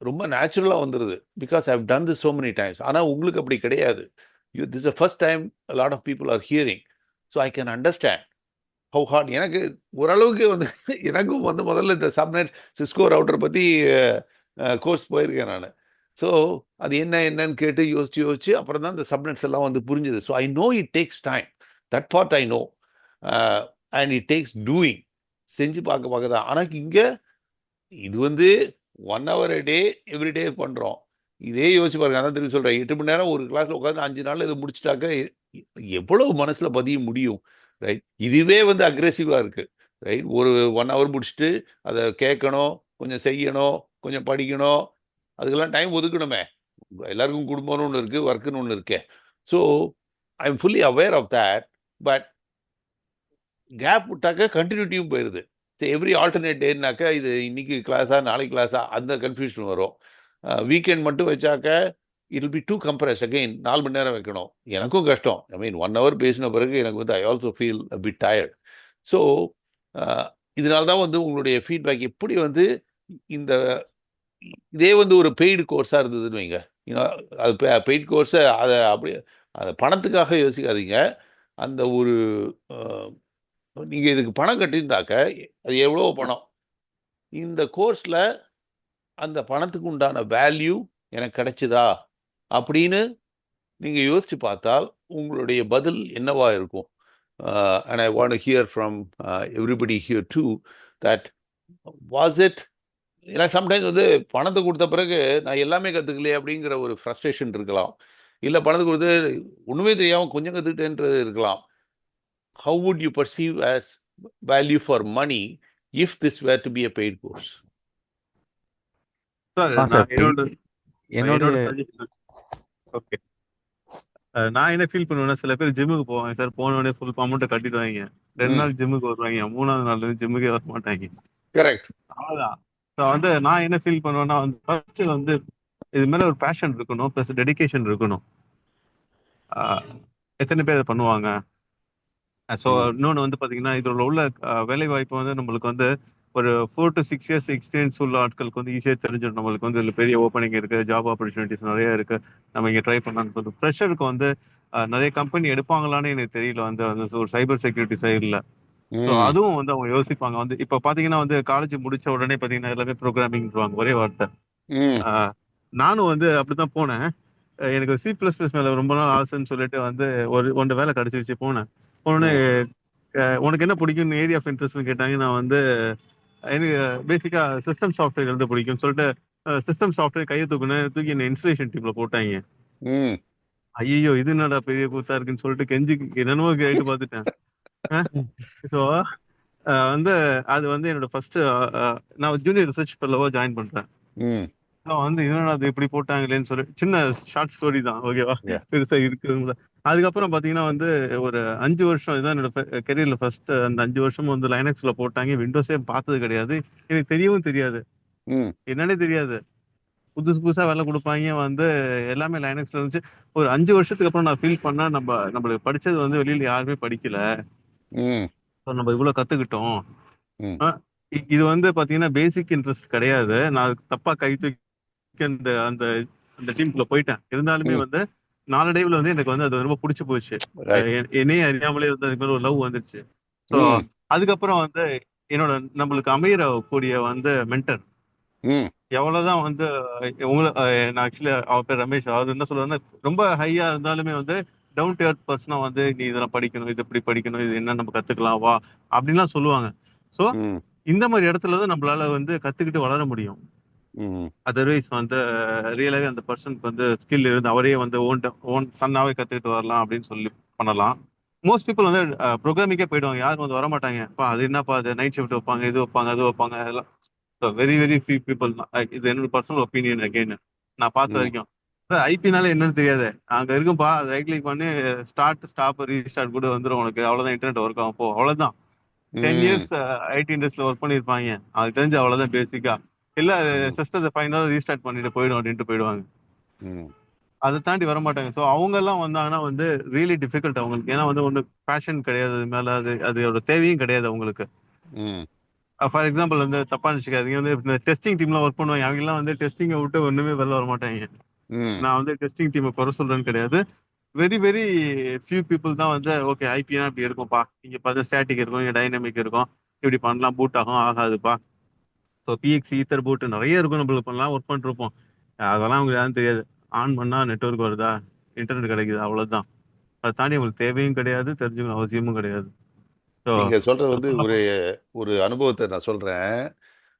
ரொம்ப நேச்சுரலாக வந்துடுது, because I've done this so many times. ஆனால் உங்களுக்கு அப்படி கிடையாது. This is the first time lot of people are hearing. So I can understand how hard. எனக்கு ஓரளவுக்கு வந்து எனக்கும் வந்து முதல்ல இந்த சப்நெட் சிஸ்கோ ரவுட்டர் பற்றி கோர்ஸ் போயிருக்கேன் நான். ஸோ அது என்னன்னு கேட்டு யோசிச்சு அப்புறம் தான் இந்த சப்நெட்ஸ் எல்லாம் வந்து புரிஞ்சுது. So I know it takes time, that part I know, and it takes doing, செஞ்சு பார்க்க தான். ஆனால் இங்கே இது வந்து 1 hour a day எவ்ரிடே பண்ணுறோம். இதே யோசிச்சு பாருங்க. அதான் திரும்பி சொல்கிறேன், 8 மணி நேரம் ஒரு கிளாஸில் உட்காந்து 5 நாளில் இதை முடிச்சுட்டாக்க எவ்வளவு மனசில் பதிய முடியும், ரைட்? இதுவே வந்து அக்ரெசிவாக இருக்குது, ரைட்? ஒரு 1 hour முடிச்சுட்டு அதை கேட்கணும், கொஞ்சம் செய்யணும், கொஞ்சம் படிக்கணும், அதுக்கெல்லாம் டைம் ஒதுக்கணுமே. எல்லாருக்கும் குடும்பம்னு ஒன்று இருக்குது, ஒர்க்குன்னு ஒன்று இருக்கே. So I am fully aware of that. But gap விட்டாக்க கண்டினியூட்டியும் போயிடுது. ஸோ எவ்ரி ஆல்டர்னேட் டேனாக்கா இது இன்னைக்கு கிளாஸா நாளைக்கு கிளாஸா அந்த கன்ஃபியூஷன் வரும். வீக்கெண்ட் மட்டும் வச்சாக்க it will be too compress. Again 4 மணி நேரம் வைக்கணும், எனக்கும் கஷ்டம். ஐ மீன் 1 hour பேசின பிறகு எனக்கு வந்து I also feel a bit tired. So இதனால தான் வந்து உங்களுடைய ஃபீட்பேக் எப்படி வந்து இந்த இதே வந்து ஒரு பெய்டு கோர்ஸாக இருந்ததுன்னு வைங்க, அது பெய்ட் கோர்ஸை அதை அப்படியே அதை பணத்துக்காக யோசிக்காதீங்க. அந்த ஒரு நீங்கள் இதுக்கு பணம் கட்டியிருந்தாக்க அது எவ்வளோ பணம், இந்த கோர்ஸில் அந்த பணத்துக்கு உண்டான வேல்யூ எனக்கு கிடைச்சதா அப்படின்னு நீங்கள் யோசிச்சு பார்த்தால் உங்களுடைய பதில் என்னவா இருக்கும்? And I want to hear from everybody here too that was it. ஏன்னா சம்டைம்ஸ் வந்து பணத்தை கொடுத்த பிறகு நான் எல்லாமே கற்றுக்கலையே அப்படிங்கிற ஒரு ஃப்ரஸ்ட்ரேஷன் இருக்கலாம். இல்லை பணத்தை கொடுத்து ஒன்றுமே தெரியாமல் கொஞ்சம் கற்றுக்கிட்டேன்றது இருக்கலாம். How would you perceive as value for money if this were to be a paid course? Sir ஆ சார் என்னோட என்னோட சஜஷன். ஓகே, நான் என்ன ஃபீல் பண்ணுவேன்னா, சில பேர் ஜிம்முக்கு போவாங்க சார், போன உடனே ஃபுல் அமௌண்ட்டை கட்டிடுவாங்க, 2 நாள் ஜிம்முக்கு வருவாங்க, 3ஆவது நாள்ல இருந்து ஜிம்முக்கே வர மாட்டாங்க. கரெக்ட். அவ்வளவுதான். ஸோ வந்து நான் என்ன ஃபீல் பண்ணுவேன்னா வந்து ஃபர்ஸ்ட் வந்து இது மேல ஒரு பேஷன் இருக்கணும், ப்ளஸ் டெடிகேஷன் இருக்கணும். எத்தனை பேர் அதை பண்ணுவாங்க? ஸோ இன்னொன்று வந்து பார்த்தீங்கன்னா, இதில் உள்ள வேலை வாய்ப்பு வந்து நம்மளுக்கு வந்து ஒரு 4 to 6 years எக்ஸ்பீரியன்ஸ் உள்ள ஆட்களுக்கு வந்து ஈஸியாக தெரிஞ்சிடும். நம்மளுக்கு வந்து இதில் பெரிய ஓப்பனிங் இருக்கு, ஜாப் ஆப்பர்ச்சுனிட்டிஸ் நிறைய இருக்கு, நம்ம இங்கே ட்ரை பண்ணலாம்னு சொல்லிட்டு. ஃப்ரெஷருக்கு வந்து நிறைய கம்பெனி எடுப்பாங்களான்னு எனக்கு தெரியல, வந்து அந்த ஒரு சைபர் செக்யூரிட்டி சைடில். ஸோ அதுவும் வந்து அவங்க யோசிப்பாங்க. வந்து இப்போ பார்த்தீங்கன்னா வந்து காலேஜ் முடிச்ச உடனே பார்த்தீங்கன்னா எல்லாமே ப்ரோக்ராமிங் ஒரே வார்த்தை. நானும் வந்து அப்படிதான் போனேன். எனக்கு C++ மேல ரொம்ப நாள் ஆசைன்னு சொல்லிட்டு வந்து ஒன்று வேலை கிடைச்சிருச்சு. போனேன். போனோடனே உனக்கு என்ன பிடிக்கும்னு ஏரியா ஆஃப் இன்ட்ரெஸ்ட்னு கேட்டாங்க. நான் வந்து எனக்கு பேசிக்கா சிஸ்டம் சாஃப்ட்வேர் எழுத பிடிக்கும்னு சொல்லிட்டு சிஸ்டம் சாஃப்ட்வேர் கையை தூக்கி என்ன இன்ஸ்டலேஷன் டீம்ல போட்டாங்க. ஐயோ இது என்னடா பெரிய கூத்தா இருக்குன்னு சொல்லிட்டு கெஞ்சி என்னென்னமோ கேட்டு பார்த்துட்டேன். ஸோ வந்து அது வந்து என்னோட ஃபர்ஸ்ட் நான் ஜூனியர் ரிசர்ச் ஃபெல்லோவா ஜாயின் பண்றேன். வந்து என்னடா அது இப்படி போட்டாங்களேன்னு சொல்லி சின்ன ஷார்ட் ஸ்டோரி தான், ஓகேவா, பெருசா இருக்குங்களா. அதுக்கப்புறம் பாத்தீங்கன்னா வந்து ஒரு 5 வருஷம் இதான் என்னோட கெரியர்ல ஃபர்ஸ்ட். அந்த 5 வருஷம் வந்து லைனக்ஸ்ல போட்டாங்க. விண்டோஸே பார்த்தது கிடையாது, எனக்கு தெரியவும் தெரியாது, என்னன்னே தெரியாது. புதுசா வேலை கொடுப்பாங்க, வந்து எல்லாமே லைனக்ஸ்ல இருந்துச்சு. ஒரு 5 வருஷத்துக்கு அப்புறம் நான் ஃபீல் பண்ணா நம்மளுக்கு படிச்சது வந்து வெளியில யாருமே படிக்கல, நம்ம இவ்வளவு கத்துக்கிட்டோம். இது வந்து பாத்தீங்கன்னா பேசிக் இன்ட்ரெஸ்ட் கிடையாது. நான் தப்பா கை தூக்கி அந்த அந்த அந்த டீமுக்குள்ள போயிட்டேன். இருந்தாலுமே வந்து நாளடைவுல வந்து எனக்கு வந்து அது ரொம்ப பிடிச்சு போச்சு. என்னையே அறியாமலே வந்து அதுக்கு மேல ஒரு லவ் வந்துருச்சு. ஸோ அதுக்கப்புறம் வந்து என்னோட நம்மளுக்கு அமையிற கூடிய வந்து மென்டர் எவ்வளவுதான் வந்து நான் ஆக்சுவலி அவர் பேர் ரமேஷ். அவர் என்ன சொல்றாருன்னா, ரொம்ப ஹையா இருந்தாலுமே வந்து டவுன் டு எர்த் பர்சனா வந்து நீ இதெல்லாம் படிக்கணும், இது இப்படி படிக்கணும், இது என்ன நம்ம கத்துக்கலாம் வா அப்படின்லாம் சொல்லுவாங்க. ஸோ இந்த மாதிரி இடத்துலதான் நம்மளால வந்து கத்துக்கிட்டு வளர முடியும். அதர்வைஸ் வந்து ரியலாவே அந்த பர்சனுக்கு வந்து ஸ்கில் இருந்து அவரே வந்து ஓன் சன்னாவே கத்துக்கிட்டு வரலாம் அப்படின்னு சொல்லி பண்ணலாம். மோஸ்ட் பீப்புள் வந்து ப்ரோக்ராமிங்கே போயிடுவாங்க, யாரும் வந்து வரமாட்டாங்க. அது என்னப்பா அது நைட் ஷிஃப்ட் வைப்பாங்க, இது வைப்பாங்க, அது வைப்பாங்க, அதெல்லாம் வெரி வெரி ஃபியூ பீப்புள் தான். இது என்னோட பர்சனல் ஒப்பீனியன். அகைன் நான் பார்த்த வரைக்கும் ஐபினால என்னன்னு தெரியாது, அங்க இருக்கும்பா ரைட் கிளிக் பண்ணி ஸ்டார்ட் ஸ்டாப் ரீஸ்டார்ட் கூட வந்துடும் உனக்கு, அவ்வளவுதான் இன்டர்நெட் ஒர்க் ஆகும் போ, அவ்வளவுதான். 10 years ஐடி இண்டஸ்ட்ரியில ஒர்க் பண்ணிருப்பாங்க, அது தெரிஞ்சு அவ்வளவுதான் பேசிக்கா. இல்ல சிஸ்டத்தை ஃபைனலா ரீஸ்டார்ட் பண்ணிட்டு போயிடும் அப்படின்ட்டு போயிடுவாங்க, அதை தாண்டி வர மாட்டாங்க. ஸோ அவங்க எல்லாம் வந்தாங்கன்னா வந்து ரியலி டிஃபிகல்ட் அவங்களுக்கு. ஏன்னா வந்து ஒன்று பேஷன் கிடையாது அது மேல, அதோட தேவையும் கிடையாது அவங்களுக்கு. ஃபார் எக்ஸாம்பிள் வந்து தப்பா நினைச்சுக்காதீங்க, வந்து இந்த டெஸ்டிங் டீம்ல ஒர்க் பண்ணுவாங்க, அவங்க எல்லாம் வந்து டெஸ்டிங்கை விட்டு ஒண்ணுமே வெளில வர மாட்டாங்க. நான் வந்து டெஸ்டிங் டீமை குறை சொல்றேன்னு கிடையாது. வெரி வெரி ஃபியூ பீப்புள் தான் வந்து ஓகே ஐபினா இப்படி இருக்கும்ப்பா, இங்க பார்த்து ஸ்டாட்டிக் இருக்கும், இங்க டைனமிக் இருக்கும், இப்படி பண்ணலாம், பூட் ஆகும் ஆகாதுப்பா. ஸோ பிஎக்ஸ் ஈத்தர் பூட் நிறைய இருக்கும், நம்மளுக்கு பண்ணலாம், ஒர்க் பண்ணிட்டு இருப்போம். அதெல்லாம் அவங்களுக்கு யாரும் தெரியாது. ஆன் பண்ணா நெட்வொர்க் வருதா, இன்டர்நெட் கிடைக்குது, அவ்வளவுதான். அதை தாண்டி உங்களுக்கு தேவையும் கிடையாது, தெரிஞ்சுக்கணும் அவசியமும் கிடையாது. நீங்க சொல்றது வந்து ஒரு அனுபவத்தை நான் சொல்றேன்.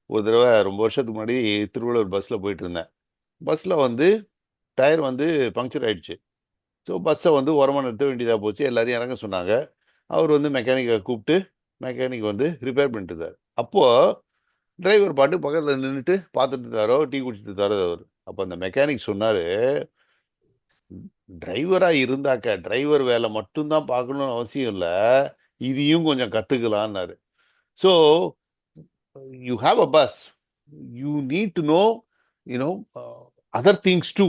ஒரு தடவை ரொம்ப வருஷத்துக்கு முன்னாடி திருவள்ளூர் பஸ்ல போயிட்டு இருந்தேன். பஸ்ல வந்து டயர் வந்து பங்க்சர் ஆயிடுச்சு. ஸோ பஸ்ஸை வந்து ஓரமாக நிறுத்த வேண்டியதாக போச்சு. எல்லாரையும் இறங்க சொன்னாங்க. அவர் வந்து மெக்கானிக்கை கூப்பிட்டு மெக்கானிக் வந்து ரிப்பேர் பண்ணிட்டு இருந்தார். அப்போது டிரைவர் பாட்டு பக்கத்தில் நின்றுட்டு பார்த்துட்டு இருந்தாரோ, டீ குடிச்சிட்டு இருந்தாரோ அவர். அப்போ அந்த மெக்கானிக் சொன்னார், டிரைவராக இருந்தாக்க டிரைவர் வேலை மட்டும்தான் பார்க்கணுன்னு அவசியம் இல்லை, இதையும் கொஞ்சம் கற்றுக்கலான்னாரு. So you have a boss, you need to know you know other things too.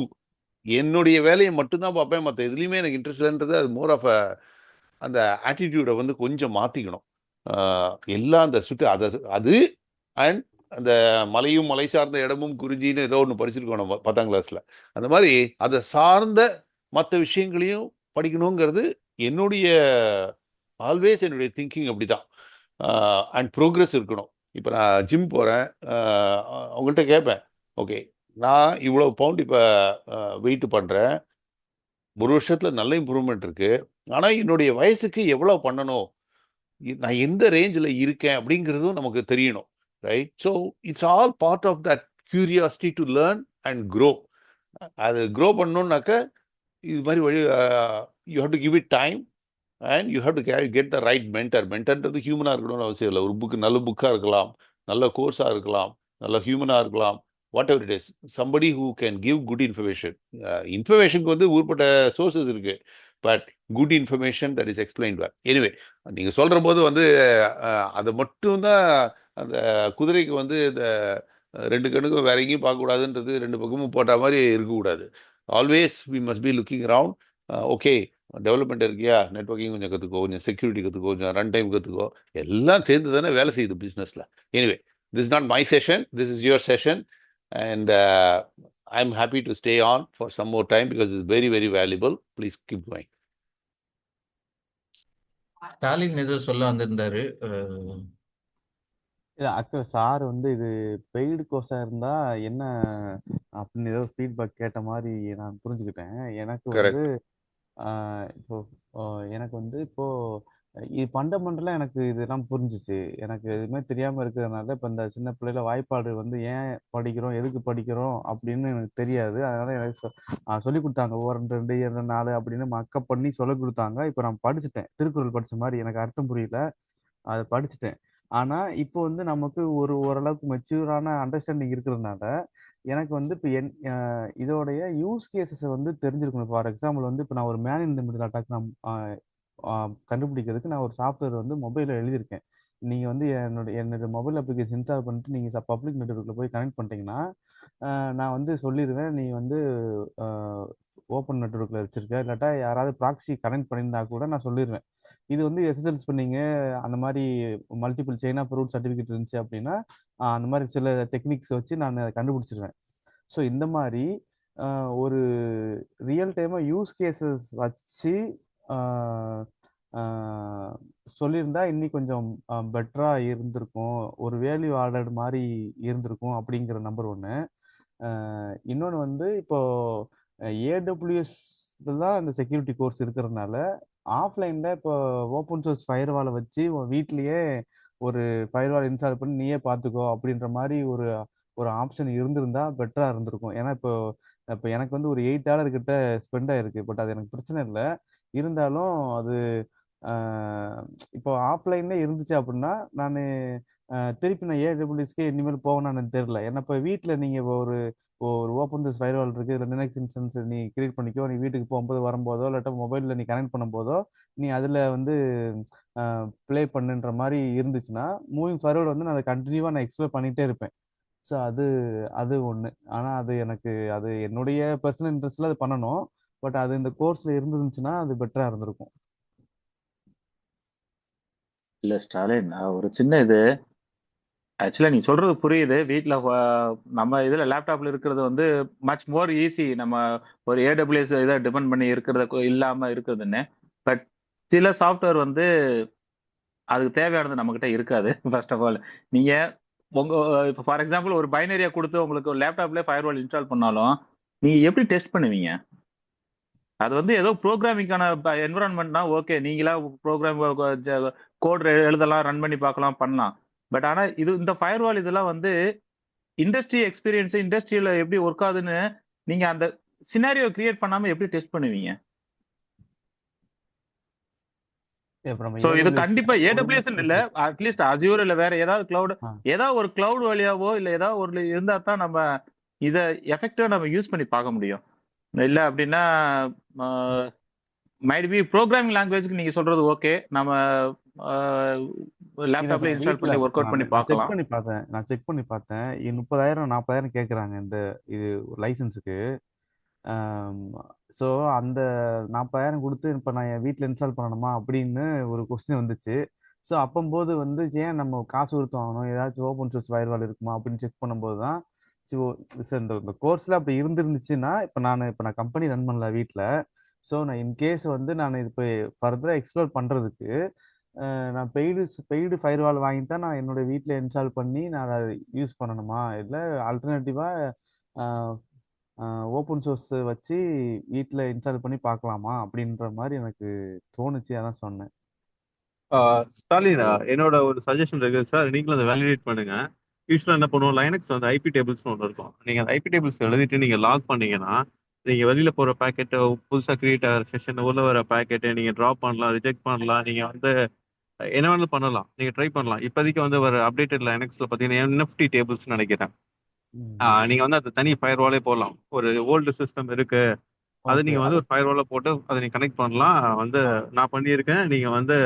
என்னுடைய வேலையை மட்டும்தான் பார்ப்பேன், மற்ற எதுலேயுமே எனக்கு இன்ட்ரெஸ்ட் இல்லைன்றது. அது மோர் ஆஃப் அந்த ஆட்டிடியூடை வந்து கொஞ்சம் மாற்றிக்கணும். எல்லாம் அந்த அது அண்ட் அந்த மலையும் மலை சார்ந்த இடமும் குறிஞ்சின்னு ஏதோ ஒன்று படிச்சிருக்கோம் நம்ம 10ஆம் கிளாஸ்ல. அந்த மாதிரி அதை சார்ந்த மற்ற விஷயங்களையும் படிக்கணுங்கிறது என்னுடைய ஆல்வேஸ் என்னுடைய திங்கிங் அப்படிதான். அண்ட் ப்ரோக்ரஸ் இருக்கணும். இப்போ நான் ஜிம் போகிறேன், அவங்கள்ட்ட கேட்பேன், ஓகே நான் இவ்வளோ பவுண்ட் இப்போ வெயிட் பண்ணுறேன், ஒரு வருஷத்தில் நல்ல இம்ப்ரூவ்மெண்ட் இருக்கு, ஆனால் என்னுடைய வயசுக்கு எவ்வளோ பண்ணணும், நான் எந்த ரேஞ்சில் இருக்கேன் அப்படிங்கிறதும் நமக்கு தெரியணும், right? So it's all part of that curiosity to learn and grow. அது க்ரோ பண்ணணுன்னாக்க இது மாதிரி வழி you have to give it time and you have to get the right mentor. மென்டர்ன்றது ஹியூமனாக இருக்கணும்னு அவசியம் இல்லை. ஒரு புக்கு நல்ல புக்காக இருக்கலாம், நல்ல கோர்ஸாக இருக்கலாம், நல்ல ஹியூமனாக இருக்கலாம், whatever it is, somebody who can give good information. இன்ஃபர்மேஷனுக்கு வந்து ஊர்பட்ட சோர்சஸ் இருக்கு, but good information that is explained well. Anyway, நீங்கள் சொல்கிற போது வந்து அதை மட்டும்தான் அந்த குதிரைக்கு வந்து இந்த 2 கண்ணுக்கும் வேற எங்கேயும் பார்க்கக்கூடாதுன்றது 2 பக்கமும் போட்ட மாதிரி இருக்கக்கூடாது. Always we must be looking around. Okay, development இருக்கியா, நெட்வொர்க்கிங் கொஞ்சம் கற்றுக்கோ, கொஞ்சம் செக்யூரிட்டி கற்றுக்கோ, கொஞ்சம் ரன் டைம் கற்றுக்கோ, எல்லாம் சேர்ந்து தானே வேலை செய்யுது பிஸ்னஸில். Anyway, this is not my session, this is your session, and I am happy to stay on for some more time because it's very very valuable. Please keep going. Stalin ஏதோ சொல்ல வந்திருந்தாரு. இல்ல ஆக்சுவலா சார் வந்து இது பெய்டு கோர்ஸா இருந்தா என்ன அப்படின்னு ஏதோ ஃபீட்பேக் கேட்ட மாதிரி நான் புரிஞ்சுக்கிட்டேன். எனக்கு வந்து கரெக்ட். இப்போ எனக்கு வந்து இப்போ இது ஃபண்டமெண்டலா எனக்கு இதெல்லாம் புரிஞ்சிச்சு. எனக்கு எதுவுமே தெரியாம இருக்கிறதுனால இப்போ இந்த சின்ன பிள்ளைல வாய்ப்பாடு வந்து ஏன் படிக்கிறோம், எதுக்கு படிக்கிறோம் அப்படின்னு எனக்கு தெரியாது. அதனால எனக்கு சொல்லி கொடுத்தாங்க 1 2 2 4 அப்படின்னு மக்கப் பண்ணி சொல்லி கொடுத்தாங்க. இப்போ நான் படிச்சுட்டேன், திருக்குறள் படிச்ச மாதிரி. எனக்கு அர்த்தம் புரியல, அதை படிச்சுட்டேன். ஆனா இப்போ வந்து நமக்கு ஓரளவுக்கு மெச்சூரான அண்டர்ஸ்டாண்டிங் இருக்கிறதுனால எனக்கு வந்து இப்போ இதோடைய யூஸ் கேசஸ் வந்து தெரிஞ்சிருக்கணும். ஃபார் எக்ஸாம்பிள் வந்து இப்போ நான் ஒரு man in the middle attack நான் கண்டுபிடிக்கிறதுக்கு நான் ஒரு சாஃப்ட்வேர் வந்து மொபைலில் எழுதியிருக்கேன். நீங்கள் வந்து என்னோட மொபைல் அப்ளிகேஷன் இன்ஸ்டால் பண்ணிட்டு நீங்கள் பப்ளிக் நெட்வொர்க்கில் போய் கனெக்ட் பண்ணிட்டீங்கன்னா நான் வந்து சொல்லிடுவேன், நீ வந்து ஓப்பன் நெட்வொர்க்கில் வச்சிருக்க, இல்லாட்டா யாராவது ப்ராக்ஸி கனெக்ட் பண்ணியிருந்தா கூட நான் சொல்லிடுவேன். இது வந்து எஸ்எஸ்எல் ஸ்பின்னிங்கு அந்த மாதிரி multiple chain of root certificate இருந்துச்சு அப்படின்னா அந்த மாதிரி சில டெக்னிக்ஸ் வச்சு நான் கண்டுபிடிச்சிருவேன். ஸோ இந்த மாதிரி ஒரு ரியல் டைமாக யூஸ் கேசஸ் வச்சு சொல்லியிருந்தா இன்னி கொஞ்சம் பெட்டராக இருந்திருக்கும், ஒரு வேல்யூ ஆர்டர் மாதிரி இருந்திருக்கும் அப்படிங்கிற நம்பர் 1. இன்னொன்று வந்து இப்போ ஏடபிள்யூஎஸ் தான் இந்த செக்யூரிட்டி கோர்ஸ் இருக்கிறதுனால ஆஃப்லைனில் இப்போ ஓப்பன் சோர்ஸ் ஃபயர்வாலை வச்சு வீட்லேயே ஒரு ஃபயர்வால் இன்ஸ்டால் பண்ணி நீயே பார்த்துக்கோ அப்படின்ற மாதிரி ஒரு ஆப்ஷன் இருந்திருந்தா பெட்டராக இருந்திருக்கும். ஏன்னா இப்போ இப்போ எனக்கு வந்து ஒரு $8 கிட்ட ஸ்பெண்ட் ஆயிருக்கு. பட் அது எனக்கு பிரச்சனை இல்லை. இருந்தாலும் அது இப்போ ஆஃப்லைன்ல இருந்துச்சு அப்படின்னா நான் திருப்பி நான் ஏடபிள்யூஎஸ்கே இனிமேல் போவேன்னு தெரியல. ஏன்னா இப்போ வீட்டில் நீங்கள் ஒரு ஓப்பன் சோர்ஸ் ஃபயர்வால் இருக்கு, இதில் லினக்ஸ் இன்ஸ்டன்ஸ் நீ கிரியேட் பண்ணிக்கோ, நீ வீட்டுக்கு போகும்போது வரும்போதோ இல்லாட்டா மொபைலில் நீ கனெக்ட் பண்ணும்போதோ நீ அதில் வந்து ப்ளே பண்ணுன்ற மாதிரி இருந்துச்சுன்னா மூவிங் ஃபார்வர்டு வந்து நான் அதை கண்டினியூவாக நான் எக்ஸ்ப்ளோர் பண்ணிகிட்டே இருப்பேன். ஸோ அது ஒன்று. ஆனால் அது எனக்கு அது என்னுடைய பர்சனல் இன்ட்ரெஸ்டில் அது பண்ணணும். பட் அது இந்த கோர்ஸில் இருந்துச்சுன்னா அது பெட்டராக இருந்திருக்கும். இல்ல ஸ்டாலின், ஒரு சின்ன இது ஆக்சுவலா நீ சொல்றது புரியுது. வீட்டில் நம்ம இதுல லேப்டாப்ல இருக்கிறது வந்து மச் மோர் ஈஸி. நம்ம ஒரு ஏடபிள்யூஎஸ் இதை டிபெண்ட் பண்ணி இருக்கிறத இல்லாம இருக்குதுன்னு. பட் சில சாஃப்ட்வேர் வந்து அதுக்கு தேவையானது நம்ம கிட்ட இருக்காது. ஃபர்ஸ்ட் ஆஃப் ஆல் நீங்க உங்க இப்போ ஃபார் எக்ஸாம்பிள் ஒரு பைனரியா கொடுத்து உங்களுக்கு லேப்டாப்லேயே ஃபயர்வால் இன்ஸ்டால் பண்ணாலும் நீங்க எப்படி டெஸ்ட் பண்ணுவீங்க? அது வந்து ஏதோ ப்ரோக்ராமிங்கான என்விரான்மெண்ட்னா ஓகே, நீங்களா ப்ரோக்ராம் கோட் எழுதலாம், ரன் பண்ணி பார்க்கலாம், பண்ணலாம். பட் ஆனால் இந்த ஃபயர்வால் இதெல்லாம் வந்து இண்டஸ்ட்ரி எக்ஸ்பீரியன்ஸ், இண்டஸ்ட்ரியில எப்படி ஒர்க் ஆகுதுன்னு நீங்க அந்த சினாரியோ கிரியேட் பண்ணாம எப்படி டெஸ்ட் பண்ணுவீங்க? ஸோ இது கண்டிப்பா ஏடபிள்யூஎஸ் இல்ல, அட்லீஸ்ட் அஸ்யூர் இல்ல வேற ஏதாவது கிளவுட், ஏதாவது ஒரு கிளவுட் வழியாவோ இல்ல ஏதாவது ஒரு இருந்தா தான் நம்ம இதை எஃபெக்டிவா நம்ம யூஸ் பண்ணி பார்க்க முடியும். இல்ல அப்படின்னா மைட் பி ப்ரோக்ராமிங் லாங்குவேஜ்க்கு நீங்க சொல்றது ஓகே, நம்ம லேப்டாப்ல இன்ஸ்டால் பண்ணி ஒர்க் அவுட் பண்ணி பார்க்கலாம். நான் செக் பண்ணி பார்த்தேன் 30,000 40,000 கேட்குறாங்க இந்த இது லைசன்ஸுக்கு. ஸோ அந்த 40,000 கொடுத்து இப்போ நான் என் வீட்டில் இன்ஸ்டால் பண்ணணுமா அப்படின்னு ஒரு கொஸ்டின் வந்துச்சு. ஸோ அப்போம்போது வந்து ஏன் நம்ம காசு கொடுத்து வாங்கணும், ஏதாச்சும் ஓப்பன் சோர்ஸ் ஃபயர்வால் இருக்குமா அப்படின்னு செக் பண்ணும்போது தான் ஸோ சார் இந்த கோர்ஸில் அப்படி இருந்துருந்துச்சுன்னா இப்போ நான் கம்பெனி ரன் பண்ணல வீட்டில். ஸோ நான் இன்கேஸ் வந்து நான் இது போய் ஃபர்தராக எக்ஸ்ப்ளோர் பண்ணுறதுக்கு நான் பெய்டு ஃபயர்வால் வாங்கி தான் நான் என்னோட வீட்டில் இன்ஸ்டால் பண்ணி நான் அதை யூஸ் பண்ணணுமா, இல்லை ஆல்டர்னேட்டிவாக ஓப்பன் சோர்ஸ் வச்சு வீட்டில் இன்ஸ்டால் பண்ணி பார்க்கலாமா அப்படின்ற மாதிரி எனக்கு தோணுச்சு, அதான் சொன்னேன். ஸ்டாலின், என்னோட ஒரு சஜஷன் இருக்கு சார். நீங்களும் அதை வேலிடேட் பண்ணுங்க. யூஸ்வலாக என்ன பண்ணுவோம், லைனக்ஸ் வந்து ஐபி டேபிள்ஸ்னு ஒன்று இருக்கும். நீங்கள் அந்த ஐபி டேபிள்ஸ் எழுதிட்டு நீங்கள் லாக் பண்ணீங்கன்னா, நீங்கள் வெளியில் போகிற பேக்கெட்டை, புதுசாக கிரியேட் ஆகிற செஷன் உள்ள வர பேக்கெட்டை நீங்கள் ட்ராப் பண்ணலாம், ரிஜெக்ட் பண்ணலாம். நீங்கள் வந்து என்ன வேணாலும் பண்ணலாம், நீங்கள் ட்ரை பண்ணலாம். இப்போதைக்கு வந்து வர அப்டேட்டட் லைனக்ஸில் பார்த்தீங்கன்னா என்எஃப்டி டேபிள்ஸ் நினைக்கிறேன். நீங்கள் வந்து அது தனி ஃபயர்வாலே போடலாம். ஒரு ஓல்டு சிஸ்டம் இருக்கு, அது ஓகே. நீங்கள் வந்து ஒரு ஃபயர்வாலை போட்டு அதை நீங்கள் கனெக்ட் பண்ணலாம். வந்து நான் பண்ணியிருக்கேன். நீங்கள் வந்து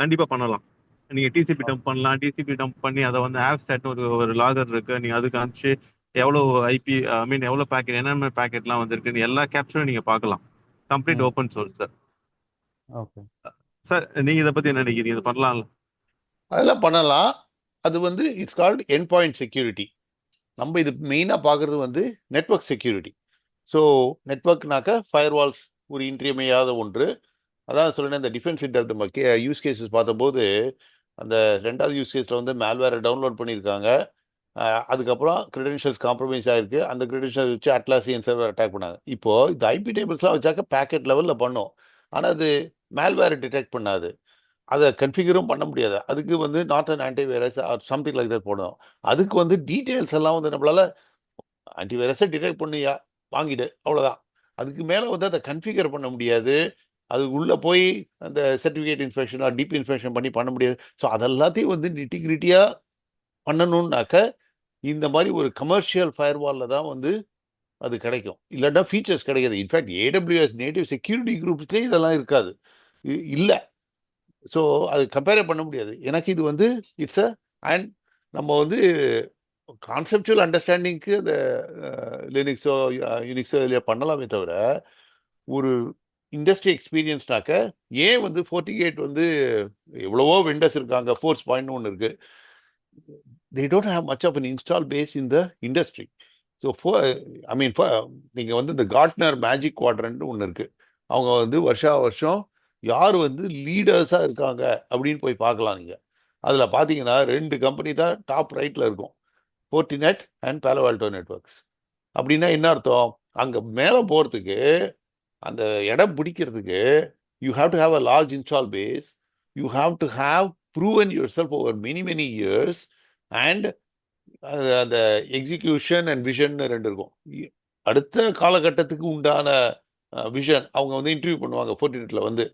கண்டிப்பா பண்ணலாம். நீங்க டிசிபி டம்ப் பண்ணலாம். டிசிபி டம்ப் பண்ணி அதை வந்து ஆப்ஸ்டாட்னு ஒரு லாகர் இருக்கு. நீங்க அதுக்கு அனுப்பிச்சு எவ்வளவு ஐபி எவ்வளவு பேக்கெட், என்னென்ன பேக்கெட்லாம் வந்திருக்குன்னு எல்லா கேப்சரும் நீங்க பார்க்கலாம். கம்ப்ளீட் ம் open source sir. Okay. Sir நீங்க இதை பத்தி என்ன நினைக்கிறீங்க? இது பண்ணலாம்ல? அதெல்லாம் பண்ணலாம். அது வந்து it's called N point security. நம்ம இது மெயினாக பார்க்குறது வந்து நெட்வொர்க் செக்யூரிட்டி. ஸோ நெட்வொர்க்னாக்க ஃபயர்வால்ஸ் ஒரு இன்றியமையாத ஒன்று. அதான் சொல்லினேன், இந்த டிஃபென்ஸ் இன்டர் நம்ம யூஸ் கேசஸ் பார்த்தபோது அந்த ரெண்டாவது யூஸ் கேஸில் வந்து மேல்வேரை டவுன்லோட் பண்ணியிருக்காங்க. அதுக்கப்புறம் கிரெடென்ஷியல்ஸ் காம்ப்ரமைஸ் ஆகிருக்கு. அந்த கிரெடென்ஷியல் வச்சு அட்லாசியன் சர்வர் அட்டாக் பண்ணாங்க. இப்போது இந்த ஐபி டேபிள்ஸ்லாம் வச்சாக்க பேக்கெட் லெவலில் பண்ணும். ஆனால் அது மேல்வேரை டிடெக்ட் பண்ணாது. அதை கன்ஃபிகரும் பண்ண முடியாது. அதுக்கு வந்து not an antivirus or something like that போடணும். அதுக்கு வந்து டீட்டெயில்ஸ் எல்லாம் வந்து நம்மளால ஆன்டிவைரஸை டிடெக்ட் பண்ணியா வாங்கிடு, அவ்வளோதான். அதுக்கு மேலே வந்து அதை கன்ஃபிகர் பண்ண முடியாது. அது உள்ளே போய் அந்த certificate inspection R deep inspection பண்ண முடியாது. ஸோ அதெல்லாத்தையும் வந்து நிட்டிகிரிட்டியாக பண்ணணும்னாக்க இந்த மாதிரி ஒரு கமர்ஷியல் ஃபயர்வாலில் தான் வந்து அது கிடைக்கும். இல்லைன்னா ஃபீச்சர்ஸ் கிடைக்காது. இன்ஃபேக்ட் ஏடபிள்யூஎஸ் நேட்டிவ் செக்யூரிட்டி குரூப்ஸ்லேயே இதெல்லாம் இருக்காது, இல்லை. ஸோ அது கம்பேரே பண்ண முடியாது. எனக்கு இது வந்து இட்ஸ் அண்ட் நம்ம வந்து கான்செப்டுவல் அண்டர்ஸ்டாண்டிங்க்கு அந்த லினிக்ஸோ யூனிக்ஸோ இல்லையா பண்ணலாமே தவிர, ஒரு இண்டஸ்ட்ரி எக்ஸ்பீரியன்ஸ்னாக்க ஏன் வந்து FortiGate வந்து எவ்வளவோ வெண்டர்ஸ் இருக்காங்க, ஃபோர்ஸ் பாயிண்ட் ஒன்று இருக்கு, they don't have much of an install base in the industry. So நீங்கள் வந்து இந்த கார்ட்னர் மேஜிக் குவாட்ரண்ட் ஒன்று இருக்கு. அவங்க வந்து வருஷம் யார் வந்து லீடர்ஸாக இருக்காங்க அப்படின்னு போய் பார்க்கலாம். நீங்கள் அதில் பார்த்தீங்கன்னா 2 கம்பெனி தான் டாப் ரைட்டில் இருக்கும், Fortinet and Palo Alto Networks. அப்படின்னா என்ன அர்த்தம்? அங்கே மேலே போகிறதுக்கு, அந்த இடம் பிடிக்கிறதுக்கு, you have to have a large install base, you have to have proven yourself over many years, and அந்த எக்ஸிக்யூஷன் அண்ட் விஷன் 2 இருக்கும். அடுத்த காலகட்டத்துக்கு உண்டான விஷன் அவங்க வந்து இன்டர்வியூ பண்ணுவாங்க. Fortinetல வந்து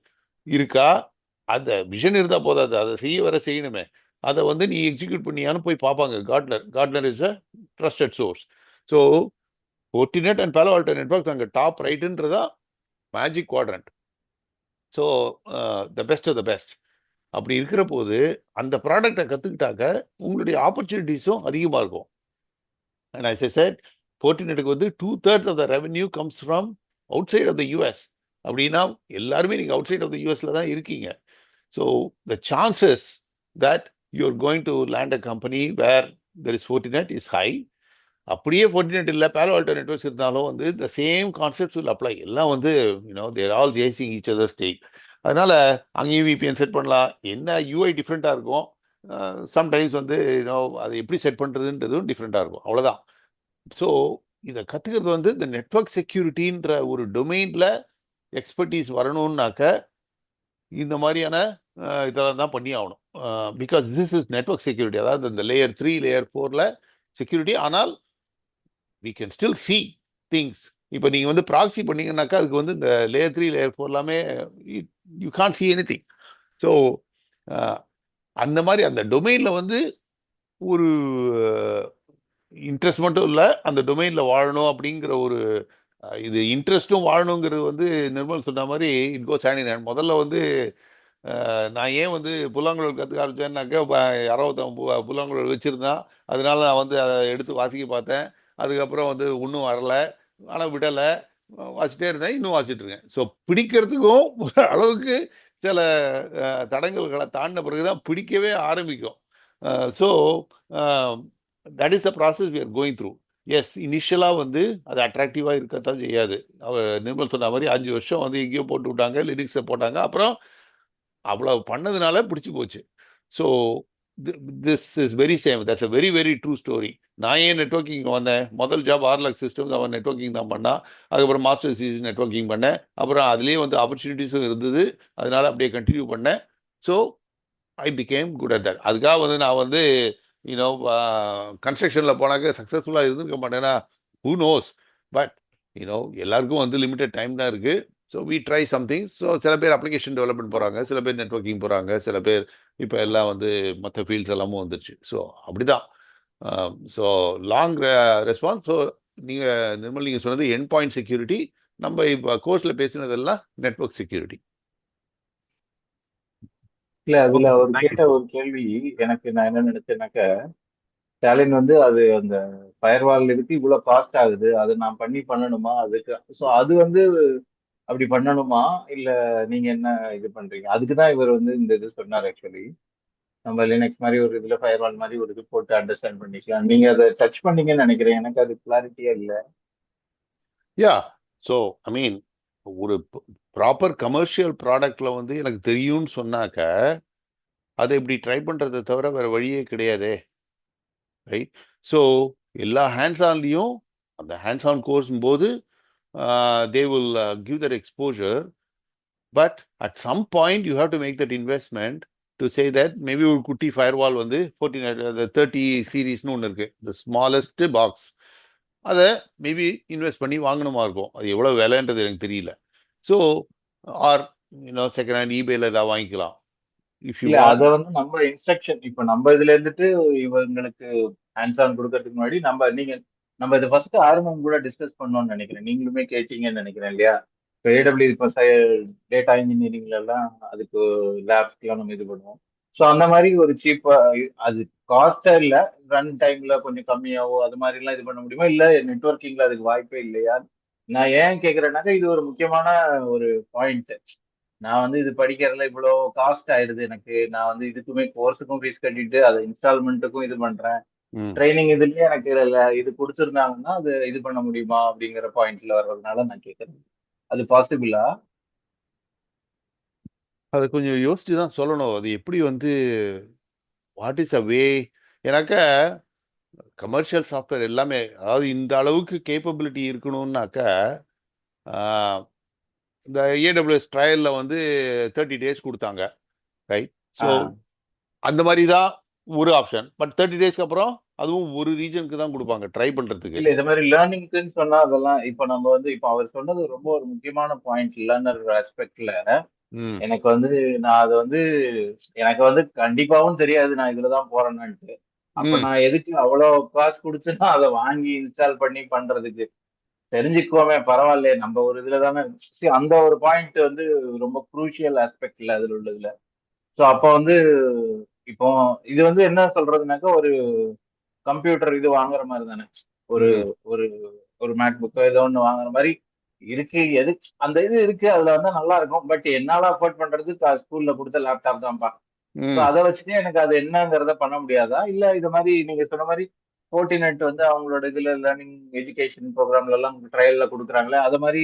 இருக்கா, அந்த விஷன் இருந்தால் போதாது, அதை செய்யணுமே. அதை வந்து நீ எக்ஸிக்யூட் பண்ணியான்னு போய் பார்ப்பாங்க. Gartner is a trusted source. So Fortinet and Palo Alto Networks அங்கே டாப் ரைட்டுன்றதா magic quadrant. So the best of the best. அப்படி இருக்கிற போது அந்த ப்ராடக்டை கற்றுக்கிட்டாக்க உங்களுடைய ஆப்பர்ச்சுனிட்டிஸும் அதிகமாக இருக்கும். அண்ட் as I said, Fortinetக்கு வந்து 2/3 of the revenue comes from outside of the US. அப்படின்னா எல்லாருமே நீங்கள் அவுட் சைட் ஆஃப் த யூஎஸ்ல தான் இருக்கீங்க. So the chances that you're going to land a company where there is Fortinet is high. அப்படியே Fortinet இல்லை, Palo Alto Networks இருந்தாலும் வந்து the same concepts will apply. எல்லாம் வந்து they're all chasing each other stack. அதனால அங்கேயும் VPN set பண்ணலாம். என்ன UI டிஃப்ரெண்ட்டாக இருக்கும், சம்டைம்ஸ் வந்து அதை எப்படி செட் பண்ணுறதுன்றதும் டிஃப்ரெண்ட்டாக இருக்கும், அவ்வளோதான். ஸோ இதை கற்றுக்கிறது வந்து இந்த நெட்வொர்க் செக்யூரிட்டின்ற ஒரு டொமைனில் எக்ஸ்பர்டீஸ் வரணும்னாக்க இந்த மாதிரியான இதெல்லாம் தான் பண்ணி ஆகணும். Because this is network security, அதாவது இந்த லேயர் 3 லேயர் 4ல் செக்யூரிட்டி. ஆனால் we can still see things. இப்போ நீங்கள் வந்து ப்ராக்ஸி பண்ணீங்கன்னாக்கா அதுக்கு வந்து இந்த லேயர் 3 லேயர் 4 எல்லாமே you can't see anything. So அந்த மாதிரி அந்த டொமைனில் வந்து ஒரு இன்ட்ரெஸ்ட் மட்டும் இல்லை, அந்த டொமைனில் வாழணும் அப்படிங்கிற ஒரு இது இன்ட்ரெஸ்ட்டும் வாழணுங்கிறது வந்து நிர்மல் சொன்ன மாதிரி it goes hand in hand. முதல்ல வந்து நான் ஏன் வந்து புல்லாங்குழல் கற்றுக்க ஆரம்பிச்சேன்னாக்கா, யாரோ புல்லாங்குழல் வச்சுருந்தான், அதனால நான் வந்து அதை எடுத்து வாசிக்க பார்த்தேன். அதுக்கப்புறம் வந்து இன்னும் வரலை, ஆனால் விடலை, வாசிட்டே இருந்தேன், இன்னும் வாசிட்டு இருக்கேன். ஸோ பிடிக்கிறதுக்கும் ஒரு அளவுக்கு சில தடங்கல்களை தாண்டின பிறகு தான் பிடிக்கவே ஆரம்பிக்கும். So that is the process we are going through. Yes, இனிஷியலாக வந்து அது அட்ராக்டிவாக இருக்கத்தான் செய்யாது. நிர்மல் சொன்ன மாதிரி 5 வருஷம் வந்து எங்கேயோ போட்டு விட்டாங்க, லிரிக்ஸை போட்டாங்க, அப்புறம் அவ்வளோ பண்ணதுனால பிடிச்சி போச்சு. So this is very same. That's a very very true story. நான் ஏன் நெட்ஒர்க்கிங் வந்தேன், முதல் ஜாப் ஆர்லக் சிஸ்டம்ஸ், அவன் நெட்ஒர்க்கிங் தான் பண்ணான். அதுக்கப்புறம் மாஸ்டர் சீஸ் நெட்ஒர்க்கிங் பண்ணேன். அப்புறம் அதுலேயே வந்து ஆப்பர்ச்சுனிட்டிஸும் இருந்தது, அதனால அப்படியே கண்டினியூ பண்ணேன். So I became good at that. அதுக்காக வந்து நான் வந்து யூனோ கன்ஸ்ட்ரக்ஷனில் போனாக்க சக்ஸஸ்ஃபுல்லாக இருந்திருக்க மாட்டேன்னா, ஹூ நோஸ். பட் எல்லாருக்கும் வந்து லிமிட்டட் டைம் தான் இருக்குது. So we try something. So சில பேர் அப்ளிகேஷன் டெவலப்மெண்ட் போகிறாங்க, சில பேர் நெட்ஒர்க்கிங் போகிறாங்க, சில பேர் இப்போ எல்லாம் வந்து மற்ற ஃபீல்ட்ஸ் எல்லாமும் வந்துருச்சு. ஸோ அப்படிதான். So long response. So Nirmal நீங்கள் சொன்னது எண்ட் பாயிண்ட் செக்யூரிட்டி, நம்ம இப்போ கோர்ஸில் பேசினதெல்லாம் நெட்ஒர்க் செக்யூரிட்டி. இல்ல அதுல ஓகே சார், அவர் தேங்க்யூ கேட்ட ஒரு கேள்வி எனக்கு நான் என்ன நினைச்சேன்னாக்க, ஸ்டாலின் வந்து அது அந்த ஃபயர்வால் இருக்கு இவ்வளவு காஸ்ட் ஆகுது, அதை நான் பண்ணணுமா அதுக்கு? ஸோ அது வந்து அப்படி பண்ணணுமா இல்ல நீங்க என்ன இது பண்றீங்க? அதுக்குதான் இவர் வந்து இந்த இது சொன்னார் ஆக்சுவலி. நம்ம லினக்ஸ் மாதிரி ஒரு இதுல ஃபயர்வால் மாதிரி ஒரு இது போட்டு அண்டர்ஸ்டாண்ட் பண்ணிக்கலாம். நீங்க அதை டச் பண்ணீங்கன்னு நினைக்கிறேன், எனக்கு அது கிளாரிட்டியா இல்ல. யா, ஸோ ஐ மீன் ஒரு ப்ராப்பர் கமர்ஷியல் ப்ராடக்ட்ல வந்து எனக்கு தெரியும்னு சொன்னாக்க அதை இப்படி ட்ரை பண்ணுறதை தவிர வேறு வழியே கிடையாதே, ரைட்? ஸோ எல்லா ஹேண்ட்ஸ் ஆன்லேயும் அந்த ஹேண்ட்ஸ் ஆன் கோர்ஸ் போது they will give that exposure. But at some point you have to make that investment to say that maybe ஒரு குட்டி ஃபயர்வால் வந்து 30 சீரீஸ்னு ஒன்று இருக்குது, த ஸ்மாலஸ்ட் பாக்ஸ். அதை மேபி இன்வெஸ்ட் பண்ணி வாங்கணுமா இருக்கும். அது எவ்வளோ விலைன்றது எனக்கு தெரியல. ஸோ ஆர் செகண்ட் ஹேண்ட் ஈபேல ஏதாவது வாங்கிக்கலாம் இஃப் யூ இல்ல வாண்ட். அத வந்து நம்ம இன்ஸ்ட்ரக்ஷன் இப்ப நம்ம இதுல இருந்துட்டு இவங்களுக்கு ஹேண்ட்ஸ் ஆன் கொடுக்கறதுக்கு முன்னாடி நம்ம இதை ஃபர்ஸ்ட் ஆரம்பம் கூட டிஸ்கஸ் பண்ணோம்னு நினைக்கிறேன். நீங்களுமே கேட்டீங்கன்னு நினைக்கிறேன் இல்லையா? இப்போ ஏடபிள்யூ இப்போ டேட்டா இன்ஜினியரிங்ல எல்லாம் அதுக்கு லேப்ஸ்க்குலாம் நம்ம இது பண்ணுவோம். ஸோ அந்த மாதிரி ஒரு சீப்பா அது காஸ்டா இல்ல, ரன் டைம்ல கொஞ்சம் கம்மியாவோ அது மாதிரி எல்லாம் இது பண்ண முடியுமா, இல்ல நெட்வொர்க்கிங்ல அதுக்கு வாய்ப்பே இல்லையா? நான் ஏன் கேக்குறேன்னாக்கா இது ஒரு முக்கியமான ஒரு பாயிண்ட். நான் வந்து இது படிக்கிறதுல இவ்வளோ காஸ்ட் ஆயிடுது எனக்கு, நான் வந்து இதுக்குமே கோர்ஸுக்கும் ஃபீஸ் கட்டிட்டு அதை இன்ஸ்டால்மெண்ட்டுக்கும் இது பண்றேன், ட்ரைனிங் இதுலயே எனக்கு இது கொடுத்துருந்தாங்கன்னா அது இது பண்ண முடியுமா அப்படிங்கிற பாயிண்ட்ல வர்றதுனால நான் கேட்கறேன். அது பாசிபிளா? அதை கொஞ்சம் யோசிச்சு தான் சொல்லணும். அது எப்படி வந்து வாட் இஸ் அ வே. ஏன்னாக்க கமர்ஷியல் சாஃப்ட்வேர் எல்லாமே, அதாவது இந்த அளவுக்கு கேப்பபிலிட்டி இருக்கணும்னாக்க இந்த ஏடபிள்யூஎஸ் ட்ரையலில் வந்து 30 days கொடுத்தாங்க, ரைட்? ஸோ அந்த மாதிரி தான் ஒரு ஆப்ஷன். பட் 30 daysக்கு அப்புறம் அதுவும் ஒரு ரீஜனுக்கு தான் கொடுப்பாங்க ட்ரை பண்ணுறதுக்கு. இல்ல இது மாதிரி லேர்னிங்க்குன்னு சொன்னா அதெல்லாம் இப்ப நம்ம வந்து இப்ப அவர் சொன்னது ரொம்ப ஒரு முக்கியமான பாயிண்ட் லேர்னர் ஆஸ்பெக்ட்ல. எனக்கு வந்து நான் அதை வந்து எனக்கு வந்து கண்டிப்பாவும் தெரியாது நான் இதுலதான் போறேன்னான்ட்டு. அப்ப நான் எதுக்கு அவ்வளவு காசு கொடுத்து நான் அதை வாங்கி இன்ஸ்டால் பண்ணி பண்றதுக்கு? தெரிஞ்சுக்கோமே பரவாயில்லையே, நம்ம ஒரு இதுல தானே. அந்த ஒரு பாயிண்ட் வந்து ரொம்ப குரூஷியல் ஆஸ்பெக்ட்ல அதுல உள்ளதுல. ஸோ அப்ப வந்து இப்போ இது வந்து என்ன சொல்றதுனாக்கா ஒரு கம்ப்யூட்டர் இது வாங்குற மாதிரி தானே, ஒரு ஒரு ஒரு மேக் புக்கோ ஏதோ ஒண்ணு வாங்குற மாதிரி இருக்கு. எது அந்த இது இருக்கு அதுல வந்து நல்லா இருக்கும். பட் என்னால அஃபோர்ட் பண்றது ஸ்கூல்ல கொடுத்த லேப்டாப் தான்ப்பா. ஸோ அதை வச்சுட்டு எனக்கு அது என்னங்கிறத பண்ண முடியாதா? இல்ல இது மாதிரி நீங்க சொன்ன மாதிரி ஃபோர்டினெட் வந்து அவங்களோட இதுல லேர்னிங் எஜுகேஷன் ப்ரோக்ராம்ல எல்லாம் ட்ரையல்ல கொடுக்குறாங்களே, அது மாதிரி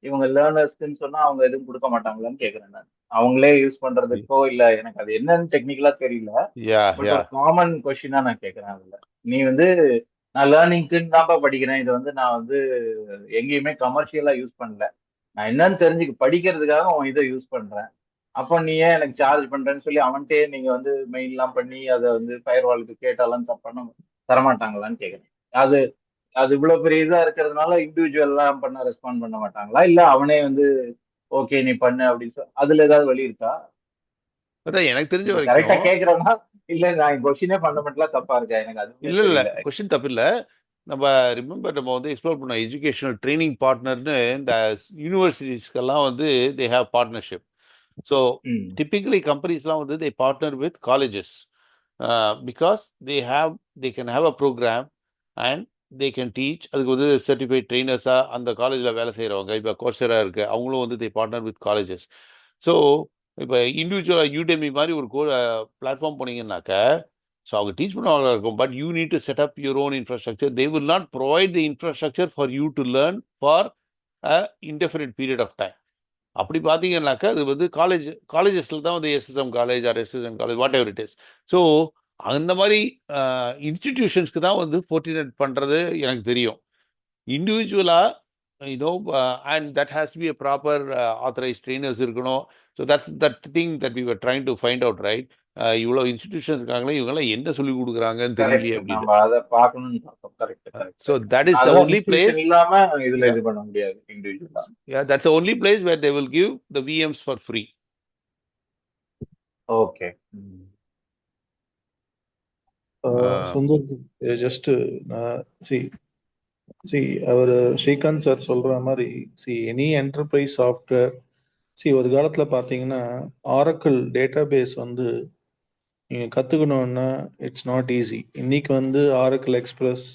இவங்க லேர்னர்ஸ்க்குன்னு சொன்னா அவங்க எதுவும் கொடுக்க மாட்டாங்களான்னு கேக்குறேன் நான். அவங்களே யூஸ் பண்றதுக்கோ இல்ல, எனக்கு அது என்னன்னு டெக்னிக்கலா தெரியல. பட் ஒரு காமன் கொஸ்டினா நான் கேக்குறேன். அதுல நீ வந்து நான் லேர்னிங்க்குன்னு தான்ப்பா படிக்கிறேன், இது வந்து நான் வந்து எங்கேயுமே கமர்ஷியலா யூஸ் பண்ணல, நான் என்னன்னு தெரிஞ்சுக்க படிக்கிறதுக்காக அவன் இதை யூஸ் பண்றேன். அப்போ நீ ஏன் எனக்கு சார்ஜ் பண்றேன்னு சொல்லி அவன்கிட்டே நீங்க வந்து மெயின்லாம் பண்ணி அதை வந்து ஃபயர்வாலுக்கு கேட்டாலும் தப்பான தரமாட்டாங்களான்னு கேக்குறேன். அது அது இவ்வளவு பெரிய இதா இருக்கிறதுனால இண்டிவிஜுவல்லாம் பண்ண ரெஸ்பாண்ட் பண்ண மாட்டாங்களா, இல்ல அவனே வந்து ஓகே நீ பண்ணு அப்படின்னு சொல்லி அதுல ஏதாவது வழி இருக்கா? அதான் எனக்கு தெரிஞ்ச கரெக்டா வரைக்கும். கேக்குறேன்னா இல்ல நான் கொஸ்டினே பண்ண மட்டும் தப்பா இருக்கா, எனக்கு அதுவுமே இல்லை இல்லை, தெரியல. கொஸ்டின் தப்பு இல்லை. நம்ம ரிமெம்பர் நம்ம வந்து எக்ஸ்ப்ளோர் பண்ண எஜுகேஷனல் ட்ரைனிங் பார்ட்னர்னு இந்த யூனிவர்சிட்டிஸ்க்கெல்லாம் வந்து they have partnership. So typically கம்பெனிஸ்லாம் வந்து they partner with colleges because they can have a program and they can teach. அதுக்கு வந்து சர்டிஃபைட் ட்ரெயினர்ஸாக அந்த காலேஜில் வேலை செய்கிறவங்க இப்போ கோர்சரா இருக்குது, அவங்களும் வந்து they partner with colleges. So இப்போ இண்டிவிஜுவலாக யூடெமி மாதிரி ஒரு பிளாட்ஃபார்ம் போனீங்கன்னாக்க, ஸோ அவங்க டீச் பண்ணுவாங்க இருக்கும், but you need to set up your own infrastructure. They will not provide the infrastructure for you to learn for a indefinite period of time. அப்படி பார்த்தீங்கன்னாக்கா அது வந்து காலேஜஸில் தான் வந்து SSM college or SSM college whatever it is. So அந்த மாதிரி இன்ஸ்டிடியூஷன்ஸ்க்கு தான் வந்து ஃபோர்டினேட் பண்ணுறது எனக்கு தெரியும். இண்டிவிஜுவலாக and that has to be a proper authorized trainers இருக்கணும். So that thing that we were trying to find out, right? இவ்வளோ இன்ஸ்டிடியூஷன் இருக்காங்களே, இவங்கெல்லாம் என்ன சொல்லி கொடுக்குறாங்கன்னு தெரியலையே அப்படின்னு. நம்ம அதை பார்க்கணும்னு பார்த்தோம். Correct. So that is the அதான் only place. இன்ஸ்டிடியூஷன் இல்லாம இதுல Yeah. இது பண்ண முடியாது இண்டிவிஜுவலா. Yeah, that's the only place where they will give the VMs for free. Okay. Sundarji just அவர் ஸ்ரீகாந்த் சார் சொல்ற மாதிரி எனி என்டர்பிரைஸ் சாஃப்ட்வேர் ஒரு காலத்துல பாத்தீங்கன்னா ஆரக்கிள் டேட்டாபேஸ் வந்து நீங்க கத்துக்கணும்னா இட்ஸ் நாட் ஈஸி. இன்னைக்கு வந்து ஆரக்கிள் எக்ஸ்பிரஸ்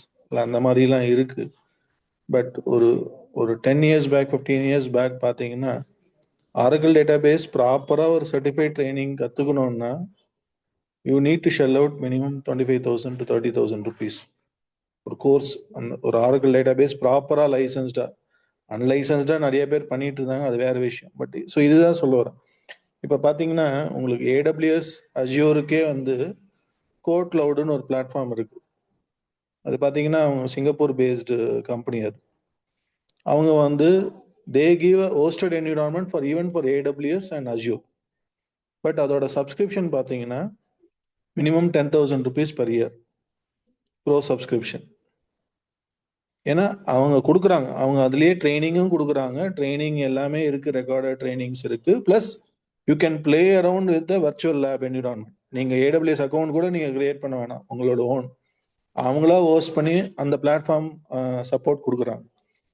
அந்த மாதிரிலாம் இருக்கு. பட் ஒரு 10 இயர்ஸ் பேக் 15 இயர்ஸ் பேக் பாத்தீங்கன்னா ஆரக்கிள் டேட்டாபேஸ் ப்ராப்பரா ஒரு சர்டிஃபைட் ட்ரைனிங் கத்துக்கணும்னா you need to shell out minimum 25,000 to 30,000 rupees ஒரு கோர்ஸ். அந்த ஒரு ஆரக்கிள் டேட்டாபேஸ் ப்ராப்பரா லைசன்ஸ்டா, அன்லைசன்ஸ்டா நிறைய பேர் பண்ணிட்டு இருந்தாங்க, அது வேற விஷயம். பட் இதுதான் சொல்ல வரேன். இப்ப பாத்தீங்கன்னா உங்களுக்கு ஏடபிள்யூஎஸ் அஜியோருக்கே வந்து கோட் கிளவுடுன்னு ஒரு பிளாட்ஃபார்ம் இருக்கு. அது பாத்தீங்கன்னா அவங்க சிங்கப்பூர் பேஸ்டு கம்பெனி. அது அவங்க வந்து they give a hosted environment for even for AWS and Azure. But அதோட சப்ஸ்கிரிப்ஷன் பாத்தீங்கன்னா minimum 10,000 rupees per year pro subscription. ஏன்னா அவங்க கொடுக்குறாங்க, அவங்க அதுலயே ட்ரைனிங்கும் கொடுக்குறாங்க, ட்ரைனிங் எல்லாமே இருக்கு, ரெக்கார்டட் ட்ரைனிங்ஸ் இருக்கு. Bless you can play around with the virtual lab environment. நீங்க ஏடபிள்யூஎஸ் அக்கௌண்ட் கூட நீங்க கிரியேட் பண்ண வேணாம், உங்களோட ஓன் அவங்களா ஹோஸ்ட் பண்ணி அந்த பிளாட்ஃபார்ம் சப்போர்ட் கொடுக்குறாங்க.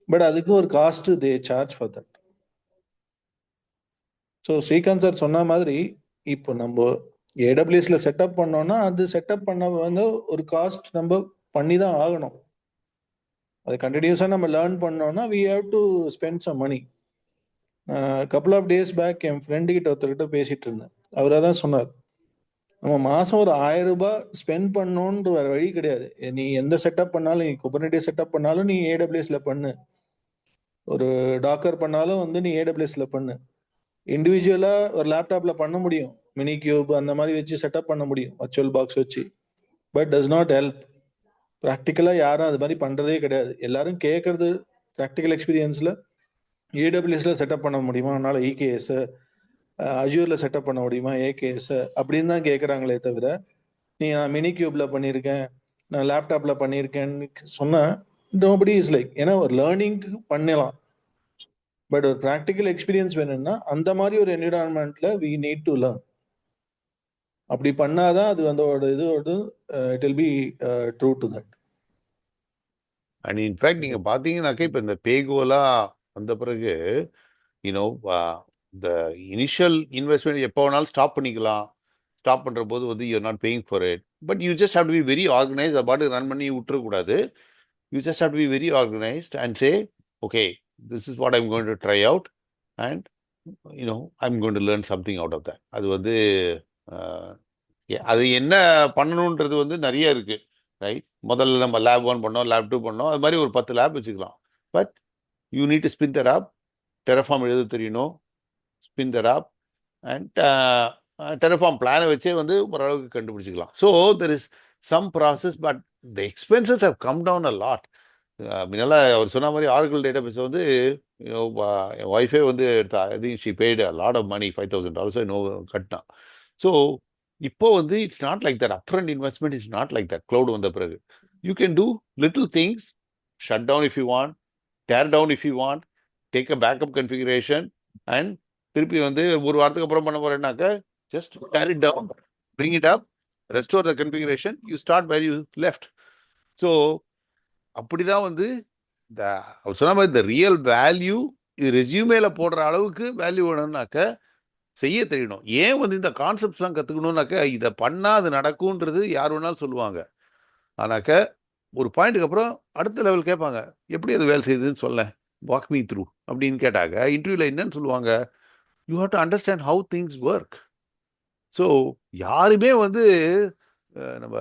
பட் அதுக்கு ஒரு cost they charge for that. So Srikanth sir சொன்ன மாதிரி இப்போ நம்ம ஏடபிள்யூஎஸ்ல செட்டப் பண்ணோம்னா அது செட்டப் பண்ண வந்து ஒரு காஸ்ட் நம்ம பண்ணி தான் ஆகணும். அது கண்டினியூஸா நம்ம லேர்ன் பண்ணோம்னா we have to spend some money. Couple of days back என் ஃப்ரெண்டு கிட்ட ஒருத்தர்கிட்ட பேசிட்டு இருந்தேன். அவராக தான் சொன்னார், நம்ம மாசம் ஒரு 1000 ரூபாய் ஸ்பெண்ட் பண்ணணுன்ற வேற வழி கிடையாது. நீ எந்த செட்டப் பண்ணாலும், நீ குபர்நெட்டிஸ் செட்டப் பண்ணாலும் நீ ஏடபிள்யூஎஸ்ல பண்ணு, ஒரு டாக்கர் பண்ணாலும் வந்து நீ ஏடபிள்யூஎஸ்ல பண்ணு. இண்டிவிஜுவலா ஒரு லேப்டாப்ல பண்ண முடியும், மினி கியூப் அந்த மாதிரி வச்சு செட்டப் பண்ண முடியும் வர்ச்சுவல் பாக்ஸ் வச்சு. But does not help. ப்ராக்டிக்கலா யாரும் அது மாதிரி பண்றதே கிடையாது. எல்லாரும் கேட்கறது ப்ராக்டிக்கல் எக்ஸ்பீரியன்ஸ்ல ஏடபிள்யூஎஸ்ல செட்டப் பண்ண முடியுமா, அதனால இகேஎஸ், அஜூர்ல செட்டப் பண்ண முடியுமா ஏகேஎஸ் அப்படின்னு தான் கேட்கறாங்களே தவிர, நான் மினி கியூப்ல பண்ணியிருக்கேன், நான் லேப்டாப்ல பண்ணியிருக்கேன்னு சொன்னா நோபடி இஸ் லைக். ஏன்னா ஒரு லேர்னிங்க்கு பண்ணலாம், பட் ஒரு ப்ராக்டிக்கல் எக்ஸ்பீரியன்ஸ் வேணும்னா அந்த மாதிரி ஒரு என்விரான்மெண்ட்ல வி நீட் டு லேர்ன். அப்படி பண்ணாதான் அது வந்து it will be true to that. And in fact நீங்க பாத்தீங்கன்னாக்கா இப்ப இந்த பேகோலா வந்த பிறகு யூனோ இந்த இனிஷியல் இன்வெஸ்ட்மெண்ட் எப்போ வேணாலும் ஸ்டாப் பண்ணிக்கலாம். ஸ்டாப் பண்ற போது வந்து you're not paying for it. But you just have to be very organised. அது பாட்டு ரன் பண்ணி விட்டுறக்கூடாது. You just have to be very organised and say okay this is what I'm going to try out and I'm going to learn something out of that. அது வந்து அது என்ன பண்ணணுன்றது வந்து நிறைய இருக்கு, ரைட்? முதல்ல நம்ம லேப் 1 பண்ணோம், லேப் 2 பண்ணோம், அது மாதிரி ஒரு 10 லேப் வச்சுக்கலாம். But you need to spin that up. Terraform எழுத தெரியணும், spin that up and Terraform பிளானை வச்சே வந்து ஓரளவுக்கு கண்டுபிடிச்சிக்கலாம். So there is some process, but the expenses have come down a lot. முன்னெல்லாம் அவர் சொன்ன மாதிரி ஆரக்கிள் டேட்டாபேஸ் வந்து என் ஒய்ஃபே வந்து எடுத்தா, I think she paid a lot of money, $5,000 கட்டினா. ஸோ இப்போ வந்து it's not like that. Upfront investment is not like that. Cloud வந்த பிறகு you can do little things, shut down if you want, tear down if you want, take a backup configuration and திருப்பி வந்து ஒரு வாரத்துக்கு அப்புறம் பண்ண போறேன்னாக்க just tear it down, bring it up, restore the configuration, you start where you left. So அப்படிதான் வந்து அவர் சொன்ன மாதிரி இந்த ரியல் வேல்யூ இது ரெஸ்யூமேல போடுற அளவுக்கு வேல்யூ வேணும்னாக்க செய்ய தெரியணும். ஏன் வந்து இந்த கான்செப்ட்ஸ்லாம் கற்றுக்கணும்னாக்க இதை பண்ணால் அது நடக்கும்ன்றது யார் வேணாலும் சொல்லுவாங்க. ஆனாக்க ஒரு பாயிண்ட்டுக்கு அப்புறம் அடுத்த லெவல் கேட்பாங்க, எப்படி அது வேலை செய்யுதுன்னு சொல்ல, வாக் மீ த்ரூ அப்படின்னு கேட்டாங்க. இன்டர்வியூவில் என்னன்னு சொல்லுவாங்க, you have to understand how things work. So யாருமே வந்து நம்ம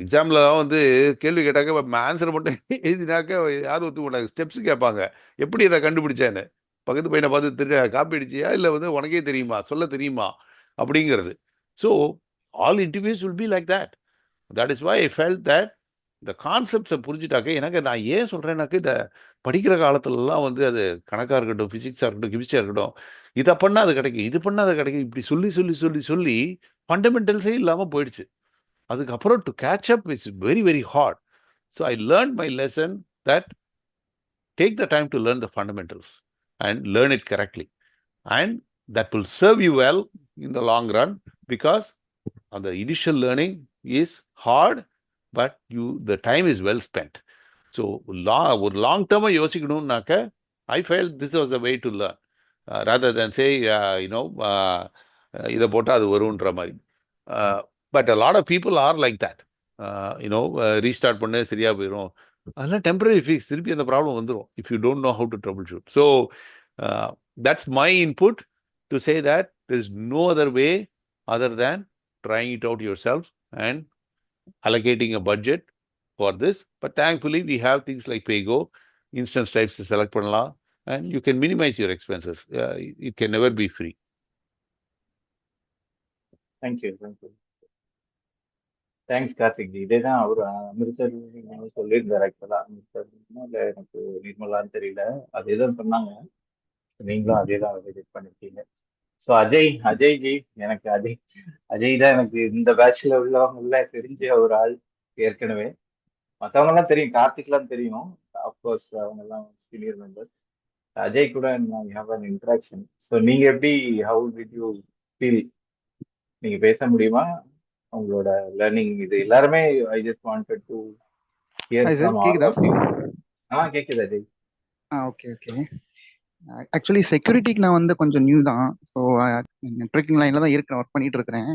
எக்ஸாம்லலாம் வந்து கேள்வி கேட்டாக்க ஆன்சரை மட்டும் எழுதினாக்க யாரும் ஒத்துக்க மாட்டாங்க. ஸ்டெப்ஸ் கேட்பாங்க, எப்படி இதை கண்டுபிடிச்சேன்னு. பக்கத்து பையனை பார்த்து காப்பி அடிச்சியா இல்லை வந்து உனக்கே தெரியுமா, சொல்ல தெரியுமா அப்படிங்கிறது. So all interviews will be like that. That is why I felt that இந்த கான்செப்ட்ஸை புரிஞ்சுட்டாக்க எனக்கு நான் ஏன் சொல்கிறேன்னாக்க இதை படிக்கிற காலத்துலலாம் வந்து அது கணக்காக இருக்கட்டும், ஃபிசிக்ஸாக இருக்கட்டும், கெமிஸ்ட்ரியாக இருக்கட்டும், இதை பண்ணால் அது கிடைக்கும், இது பண்ணால் அது கிடைக்கும், இப்படி சொல்லி சொல்லி சொல்லி சொல்லி ஃபண்டமெண்டல்ஸே இல்லாமல் போயிடுச்சு. அதுக்கப்புறம் to catch up it's very very heart. So I learn my lesson that take the time to learn the fundamentals and learn it correctly, and that will serve you well in the long run, because the initial learning is hard, but the time is well spent. So long term யோசிக்கணும்னாக்க I felt this was the way to learn, rather than say இதை போட்டால் அது வரும்ன்ற மாதிரி. But a lot of people are like that. Restart பண்ண சரியா போயிடும், அதெல்லாம் temporary fix, திருப்பி அந்த ப்ராப்ளம் வந்துடும் if you don't know how to troubleshoot. So that's my input to say that there is no other way other than trying it out yourself and allocating a budget for this. But thankfully we have things like Paygo, instance types select பண்ணலாம், and you can minimize your expenses. It can never be free. Thank you. Thanks Karthik. இதே தான் அவர் அமிர்தர் சொல்லியிருந்தார் ஆக்சுவலா. அமிர்தர் இல்லை எனக்கு நிர்மலான்னு தெரியல, அதே தான் சொன்னாங்க. நீங்களும் அதே தான் விசிட் பண்ணிருக்கீங்க. ஸோ அஜய் ஜி, எனக்கு அஜய் தான் எனக்கு இந்த பேட்ச்ல உள்ளவங்கள தெரிஞ்ச ஒரு ஆள் ஏற்கனவே. மற்றவங்க எல்லாம் தெரியும், கார்த்திக்லாம் தெரியும், அப்கோர்ஸ் அவங்க எல்லாம் சீனியர் மெம்பர்ஸ். அஜய் கூட ஹேவ் அன் இன்ட்ராக்ஷன். ஸோ நீங்க எப்படி, ஹவு டிட் யூ ஃபீல், நீங்க பேச முடியுமா உங்களோட லேர்னிங்? இது எல்லாருமே I just wanted to hear from all of you. கேக்குது அஜய்? ஓகே. ஆக்சுவலி செக்யூரிட்டிக்கு நான் வந்து கொஞ்சம் நியூ தான். ஸோ நெட்வொர்க்கிங் லைனில் தான் இருக்கிறேன், ஒர்க் பண்ணிட்டு இருக்கிறேன்.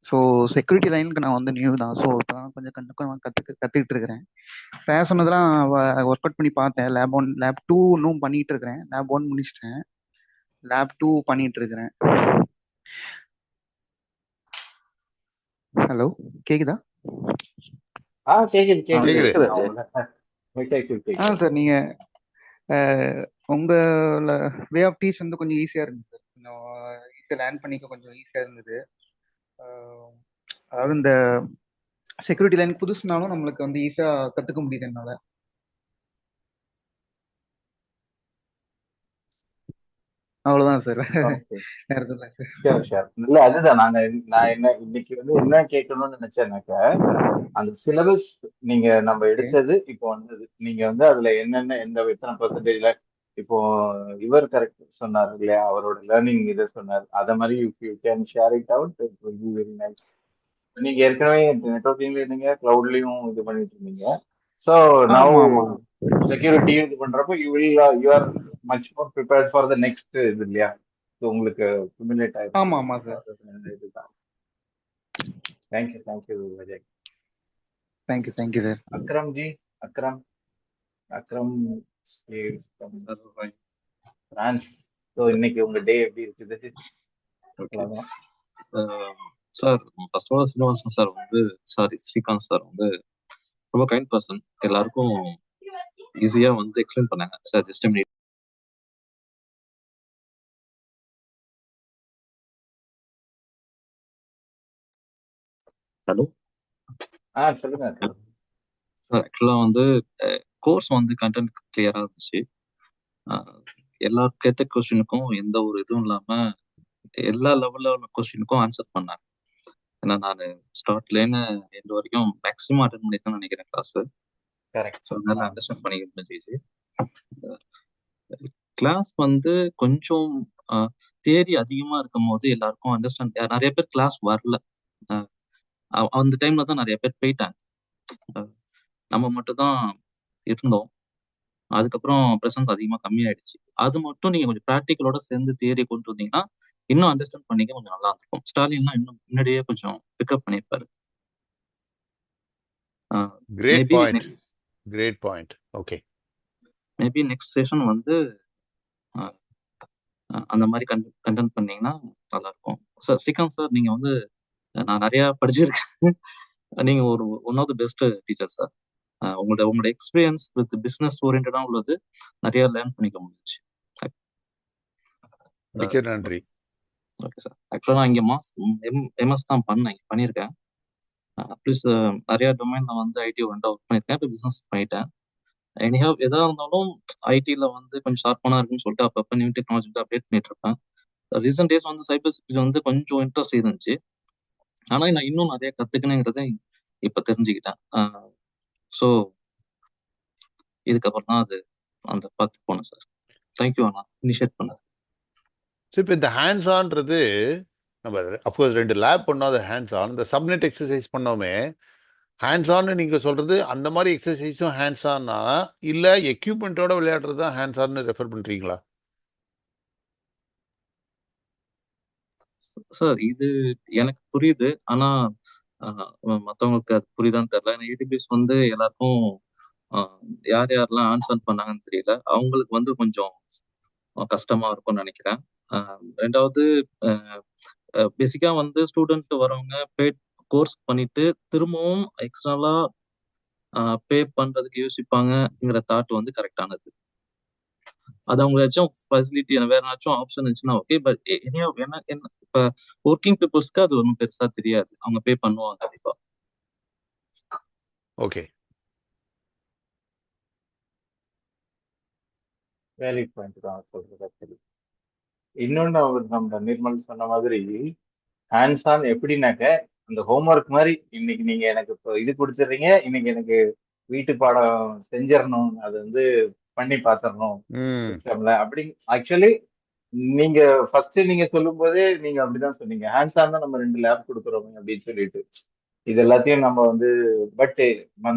ஸோ செக்யூரிட்டி லைனுக்கு நான் வந்து நியூ தான். ஸோ இப்போ தான் கொஞ்சம் கற்றுக்கிட்டு இருக்கிறேன். சார் சொன்னதெல்லாம் ஒர்க் அவுட் பண்ணி பார்த்தேன். லேப் 2 இன்னும் பண்ணிட்டு இருக்கிறேன். லேப் 1 முடிச்சிட்டேன், லேப் 2 பண்ணிட்டு இருக்கிறேன். ஹலோ, கேக்குதா? கேக்குது. சார் நீங்க உங்கள வே ஆஃப் டீச் வந்து கொஞ்சம் ஈஸியா இருந்தது, கொஞ்சம் ஈஸியா லேர்ன் பண்ணிக்க கொஞ்சம் ஈஸியா இருந்தது. அதாவது இந்த செக்யூரிட்டி லைன் புதுசுனாலும் நம்மளுக்கு வந்து ஈஸியா கத்துக்க முடியுது என்னால. அவ்வளவுதான் சார். இல்ல அதுதான் நான் இன்னைக்கு வந்து என்ன கேட்கணும்னு நினைச்சேன்னாக்க, அந்த சிலபஸ் நீங்க நம்ம எடுத்தது இப்போ வந்தது, நீங்க வந்து அதுல என்னென்ன எத்தனை பெர்சன்டேஜ்ல இப்போ இவர் கரெக்ட் சொன்னார் இல்லையா, அவரோட லேர்னிங் இதை சொன்னார், அத மாதிரி you can share it out, it will be very nice. நீங்க ஏற்கனவே நெட்வொர்க்கிங்ல இருந்தீங்க, கிளவுட்லயும் இது பண்ணிட்டு இருந்தீங்க. ஸோ நவ் செக்யூரிட்டி இது பண்றப்போ you are much more prepared for the next இது இல்லையா, உங்களுக்கு குமிலேட் ஆயிடும். ஆமா சார். இதுதான். Thank you Ajay. Thank you sir. Akram ji, Akram பிரான்ஸ். ஸோ இன்னைக்கு உங்க டே எப்படி இருக்குது? Sir first of all Srinivasan sir வந்து ஸ்ரீகாந்த் சார் வந்து ரொம்ப கைண்ட் பர்சன், எல்லாருக்கும் ஈஸியா வந்து எக்ஸ்பிளைன் பண்ணாங்க. Sir just minute. ஹலோ சொல்லுங்க சார். ஆக்சுவலா வந்து கோர்ஸ் வந்து கண்டென்ட் கிளியரா இருந்துச்சு. எல்லாரும் கேட்ட கொஸ்டினுக்கும் எந்த ஒரு இதுவும் இல்லாம எல்லா லெவல்ல உள்ள கொஸ்டினுக்கும் ஆன்சர் பண்ணாங்க. ஏன்னா நான் ஸ்டார்ட்லேன்னு எண்ட் வரைக்கும் மேக்ஸிமம் அட்டென்ட் பண்ணிருக்கேன்னு நினைக்கிறேன் கிளாஸ். ஸோ அதனால அண்டர்ஸ்டாண்ட் பண்ணிக்க முடிஞ்சிச்சு. கிளாஸ் வந்து கொஞ்சம் தியரி அதிகமா இருக்கும் போது எல்லாருக்கும் அண்டர்ஸ்டாண்ட், நிறைய பேர் கிளாஸ் வரல. அந்த டைம்ல தான் நிறைய பேர் போயிட்டாங்க, நம்ம மட்டும் தான் இருந்தோம். அதுக்கப்புறம் ப்ரெசன்ஸ் அதிகமாக கம்மியாயிடுச்சு. அது மட்டும் நீங்க கொஞ்சம் ப்ராக்டிக்கலோட சேர்ந்து தியரி கொண்டு வந்தீங்கன்னா இன்னும் அண்டர்ஸ்டாண்ட் பண்ணிக்க கொஞ்சம் நல்லா இருக்கும். ஸ்டாலின்லாம் இன்னும் முன்னாடியே கொஞ்சம் பிக்கப் பண்ணியிருப்பாரு. Great point. Okay. Maybe next session வந்து அந்த மாதிரி கண்டென்ட் பண்ணீங்கன்னா நல்லா இருக்கும். சார் ஸ்ரீகாந்த் சார், நீங்க வந்து நான் நிறைய படிச்சிருக்கேன். நீங்க ஒரு one of the best teacher sir. உங்களோட எக்ஸ்பீரியன்ஸ் வித் பிசினஸ் ஓரியன்டா உள்ளது நிறைய லேர்ன் பண்ணிக்க முடிஞ்சிச்சு. மிக்க நன்றி. Okay sir. ஆக்சுவலாக நான் இங்கே எம்எஸ் தான் பண்ணியிருக்கேன். ப்ளஸ் நிறைய டொமைன்ல வந்து ஐடி ஒர்க் பண்ணியிருக்கேன். இப்போ பிஸ்னஸ் பண்ணிட்டேன். எனிஹவ் எதாக இருந்தாலும் ஐடியில் வந்து கொஞ்சம் ஷார்ப்பானா இருக்குன்னு சொல்லிட்டு அப்பப்போ நியூ டெக்னாலஜி வந்து அப்டேட் பண்ணிட்டு இருப்பேன். ரீசெண்ட் டேஸ் வந்து சைபர் செக்யூரிட்டி வந்து கொஞ்சம் இன்ட்ரெஸ்ட் இருந்துச்சு. ஆனால் நான் இன்னும் நிறைய கற்றுக்கணுங்கிறத இப்போ தெரிஞ்சுக்கிட்டேன். ஸோ இதுக்கப்புறம் தான் அது அந்த பார்த்து போனேன் சார். தேங்க்யூ அண்ணா இனிஷியேட் பண்ணது. ஸோ இப்போ இந்த ஹேண்ட்ஸ் ஆன்றது நம்ம அஃப்கோர்ஸ் 2 லேப் பண்ணோம். அது ஹேண்ட்ஸ் ஆன். இந்த சப்நெட் எக்ஸசைஸ் பண்ணோமே, ஹேண்ட்ஸ் ஆன் நீங்கள் சொல்கிறது அந்த மாதிரி எக்ஸசைஸும் ஹேண்ட்ஸ் ஆனா இல்லை எக்யூப்மெண்ட்டோட விளையாடுறது தான் ஹேண்ட்ஸ் ஆன்னு ரெஃபர் பண்ணுறீங்களா? சார் இது எனக்கு புரியுது. ஆனா மற்றவங்களுக்கு அது புரியுதான்னு தெரியல. ஏன்னா ஏடிபிஎஸ் வந்து எல்லாருக்கும் யார் யாரெல்லாம் ஆன்சர் பண்ணாங்கன்னு தெரியல. அவங்களுக்கு வந்து கொஞ்சம் கஷ்டமா இருக்கும்னு நினைக்கிறேன். ரெண்டாவது பேசிக்கா வந்து ஸ்டூடெண்ட் வரவங்க பேட் கோர்ஸ் பண்ணிட்டு திரும்பவும் எக்ஸ்ட்ரலா பே பண்றதுக்கு யோசிப்பாங்கங்கிற தாட் வந்து கரெக்டானது. அது அவங்க ஏதாச்சும் ஃபெசிலிட்டி வேற ஏதாச்சும் ஆப்ஷன் இருந்துச்சுன்னா ஓகே. பட் என்ன இப்ப ஒர்க்கிங் பீப்புள்ஸ்க்கு அது ஒன்றும் பெருசா தெரியாது. அவங்க பே பண்ணுவாங்க கண்டிப்பா. ஓகே, வேலிட் பாயிண்ட் தான் சொல்றது ஆக்சுவலி. இன்னொன்னு அவர் நம்ம நிர்மல் சொன்ன மாதிரி ஹேண்ட்ஸ் ஆன் எப்படின்னாக்க அந்த ஹோம்ஒர்க் மாதிரி இன்னைக்கு நீங்க எனக்கு இப்போ இது கொடுத்துட்றீங்க, இன்னைக்கு எனக்கு வீட்டு பாடம் செஞ்சிடணும், அது வந்து பண்ணி பார்த்துடணும் சிஸ்டம்ல அப்படி. ஆக்சுவலி நீங்க ஃபர்ஸ்ட் நீங்க சொல்லும் போதே நீங்க அப்படிதான் சொன்னீங்க, ஹேண்ட்ஸ் ஆன் தான் நம்ம 2 லேப் கொடுக்குறோம் அப்படின்னு சொல்லிட்டு. இது எல்லாத்தையும் நம்ம வந்து பட்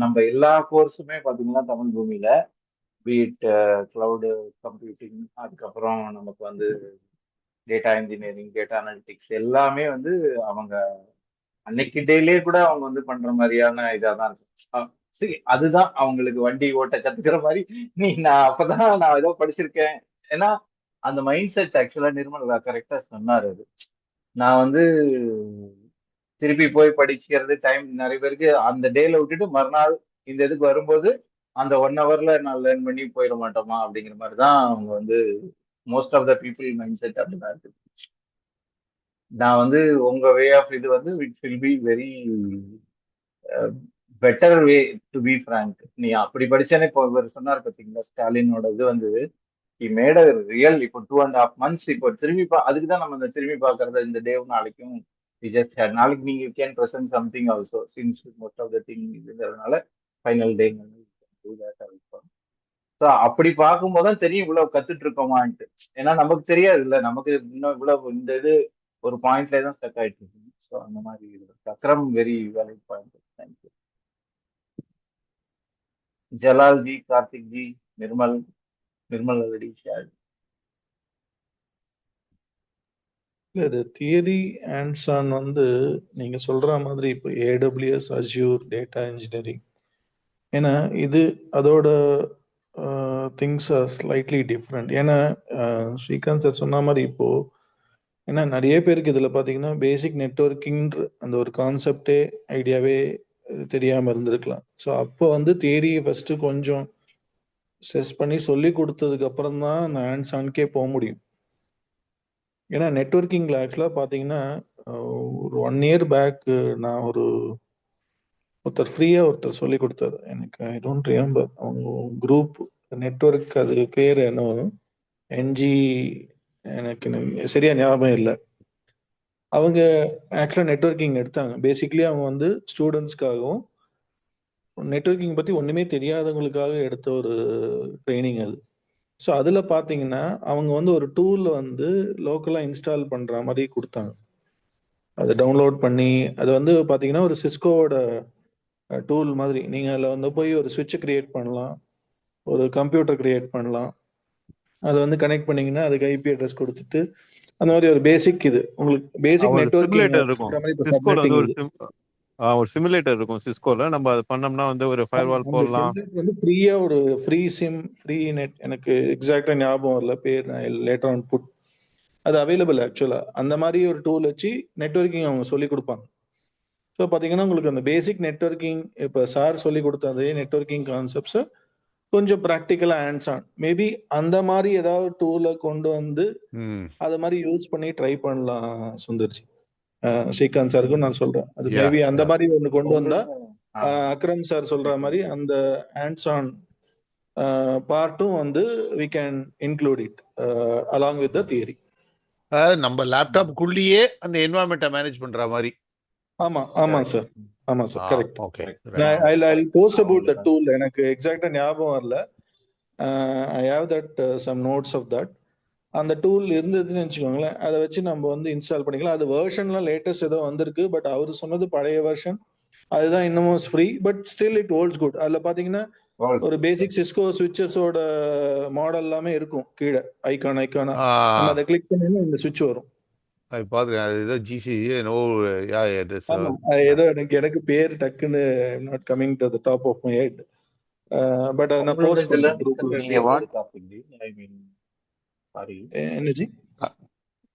நம்ம எல்லா கோர்ஸுமே பாத்தீங்கன்னா தமிழ் பூமியில பீட் கிளவுடு கம்ப்யூட்டிங், அதுக்கப்புறம் நமக்கு வந்து டேட்டா இன்ஜினியரிங், டேட்டா அனாலிட்டிக்ஸ் எல்லாமே வந்து அவங்க அன்னைக்கு டேலே கூட அவங்க வந்து பண்ற மாதிரியான இதா தான் இருக்கும். சரி, அதுதான் அவங்களுக்கு வண்டி ஓட்ட கத்துக்கிற மாதிரி. நான் அப்பதான் நான் ஏதோ படிச்சிருக்கேன். ஏன்னா அந்த மைண்ட் செட் ஆக்சுவலா நிர்மல் கரெக்டா சொன்னாரு. அது நான் வந்து திருப்பி போய் படிக்கிறது டைம் நிறைய பேருக்கு அந்த டேல விட்டுட்டு மறுநாள் இந்த இதுக்கு வரும்போது அந்த 1 ஹவர்ல நான் லேர்ன் பண்ணி போயிட மாட்டோமா அப்படிங்கிற மாதிரி தான் அவங்க வந்து most of the people mindset அப்படிதான் இருக்கு. நான் வந்து உங்க வே ஆஃப் இது வந்து it will be very better way to be frank. நீ அப்படி படிச்சேனே இப்போ இவர் சொன்னார் பார்த்தீங்களா, ஸ்டாலினோட இது வந்து மேட் அ ரியல் இப்போ 2.5 months இப்போ திரும்பி அதுக்கு தான் நம்ம இந்த திரும்பி பார்க்கறது இந்த டே நாளைக்கும் நாளைக்கு நீங்க can present something also since most of the thing இதுங்கிறதுனால ஃபைனல் டே. ஸோ அப்படி பார்க்கும்போது தான் தெரியும் இவ்வளவு கத்துட்டு இருக்கோமான்ட்டு. ஏன்னா நமக்கு தெரியாது இல்லை, நமக்கு இன்னும் இவ்வளவு இந்த இது ஒரு பாயிண்ட்ல தான் ஸ்டக் ஆயிட்டு இருக்கு. ஸோ அந்த மாதிரி Akram very valid point. Thank you. Jalal G, Karthik G, Nirmal already shared. இல்லை, இது தியரி ஹேண்ட்ஸ் ஆன் வந்து நீங்க சொல்ற மாதிரி இப்போ AWS, அஸ்யூர், டேட்டா இன்ஜினியரிங், ஏன்னா இது அதோட திங்ஸ் ஆர் ஸ்லைட்லி டிஃப்ரெண்ட். ஏன்னா ஸ்ரீகாந்த் சார் சொன்ன மாதிரி இப்போ ஏன்னா நிறைய பேருக்கு இதில் பார்த்தீங்கன்னா பேசிக் நெட்வொர்க்கிங்ன்ற அந்த ஒரு கான்செப்டே ஐடியாவே தெரியாமல் இருந்திருக்கலாம். ஸோ அப்போ வந்து தியரியை ஃபஸ்ட்டு கொஞ்சம் ஸ்ட்ரெஸ் பண்ணி சொல்லி கொடுத்ததுக்கு அப்புறம் தான் அந்த ஹேண்ட்ஸ் ஆன்கே போக முடியும். ஏன்னா நெட்வொர்க்கிங்கில் ஆக்சுவலாக பார்த்தீங்கன்னா ஒரு 1 year பேக் நான் ஒருத்தர் ஃப்ரீயாக ஒருத்தர் சொல்லி கொடுத்தாரு எனக்கு. ஐ டோன்ட் ரிமெம்பர் அவங்க குரூப் நெட்வொர்க், அது பேர் என்ன என்ஜி, எனக்கு சரியா ஞாபகம் இல்லை. அவங்க ஆக்சுவலாக நெட்வொர்க்கிங் எடுத்தாங்க. பேசிக்லி அவங்க வந்து ஸ்டூடெண்ட்ஸ்க்காகவும் நெட்வொர்க்கிங் பற்றி ஒன்றுமே தெரியாதவங்களுக்காக எடுத்த ஒரு ட்ரைனிங் அது. ஸோ அதில் பார்த்தீங்கன்னா அவங்க வந்து ஒரு டூல் வந்து லோக்கலாக இன்ஸ்டால் பண்ணுற மாதிரி கொடுத்தாங்க. அதை டவுன்லோட் பண்ணி அது வந்து பார்த்தீங்கன்னா ஒரு சிஸ்கோவோட டூல் மாதிரி. நீங்கள் அதில் வந்து போய் ஒரு சுவிட்ச் கிரியேட் பண்ணலாம், ஒரு கம்ப்யூட்டர் கிரியேட் பண்ணலாம். அதை வந்து கனெக்ட் பண்ணீங்கன்னா அதுக்கு ஐபி அட்ரஸ் கொடுத்துட்டு அந்த மாதிரி ஒரு பேசிக் இது உங்களுக்கு பேசிக் நெட்வொர்க்கிங் இருக்கும். ஒரு சிமுலேட்டர் இருக்கும் சிஸ்கோல. நம்ம அது பண்ணோம்னா வந்து ஒரு ஃபயர்வால் போடலாம். வந்து ஃப்ரீயா ஒரு ஃப்ரீ சிம், ஃப்ரீ நெட், எனக்கு எக்ஸாக்ட்டா ஞாபகம் இல்ல பேர், நான் லேட்டர் ஆன் புட் அது அவைலபிள் ஆக்சுவலா. அந்த மாதிரி ஒரு டூல் வச்சு நெட்வொர்க்கிங் அவங்க சொல்லி கொடுப்பாங்க. ஸோ பார்த்தீங்கன்னா உங்களுக்கு அந்த பேசிக் நெட்வொர்க்கிங் இப்போ சார் சொல்லி கொடுத்த அதே நெட்வொர்க்கிங் கான்செப்ட்ஸை கொஞ்சம் ப்ராக்டிக்கலாக ஹேண்ட்ஸ் ஆன் மேபி அந்த மாதிரி ஏதாவது டூலை கொண்டு வந்து அது மாதிரி யூஸ் பண்ணி ட்ரை பண்ணலாம் சுந்தர்ஜி. ஸ்ரீகாந்த் சாருக்கும் நான் சொல்றேன், அது யா மேபி அந்த யா மாதிரி ஒன்று கொண்டு வந்தா உங்களோட அக்ரம் சார் சொல்ற மாதிரி அந்த ஹேண்ட்ஸ் ஆன் பார்ட்டும் வந்து we can include it along with the theory. அதாவது நம்ம லேப்டாப்புக்குள்ளேயே அந்த என்வாயன்மெண்ட்டை மேனேஜ் பண்ற மாதிரி. ஆமா ஆமா கரெக்ட். சார், ஆமா sir, correct. Okay correct. I post about the அவங்களுக்கு டூல். எனக்கு எக்ஸாக்டா ஞாபகம் வரல. I have that some notes of that. அந்த டூல் இருந்ததுன்னு வச்சுக்கோங்களேன், அதை வச்சு நம்ம வந்து இன்ஸ்டால் பண்ணிக்கலாம். அது வெர்ஷன்லாம் லேட்டஸ்ட் ஏதோ வந்திருக்கு, பட் அவர் சொன்னது பழைய வெர்ஷன், அதுதான் இன்னமும் free, but still it holds good. அதில் பார்த்தீங்கன்னா ஒரு பேசிக் சிஸ்கோ சுவிட்சஸோட மாடல் எல்லாமே இருக்கும் கீழே, ஐக்கானா நம்ம அதை கிளிக் பண்ணி இந்த சுவிட்ச் வரும். அது பார்த்துக்கேன். அது ஏதோ ஜிசி நோ யா ஆமா, ஏதோ எனக்கு பேர் டக்குன்னு not coming to the top of my head, but அதை நான் உங்களோட போஸ்ட் இதுல பண்றேன். நீங்க what topic I mean sorry என்னஜி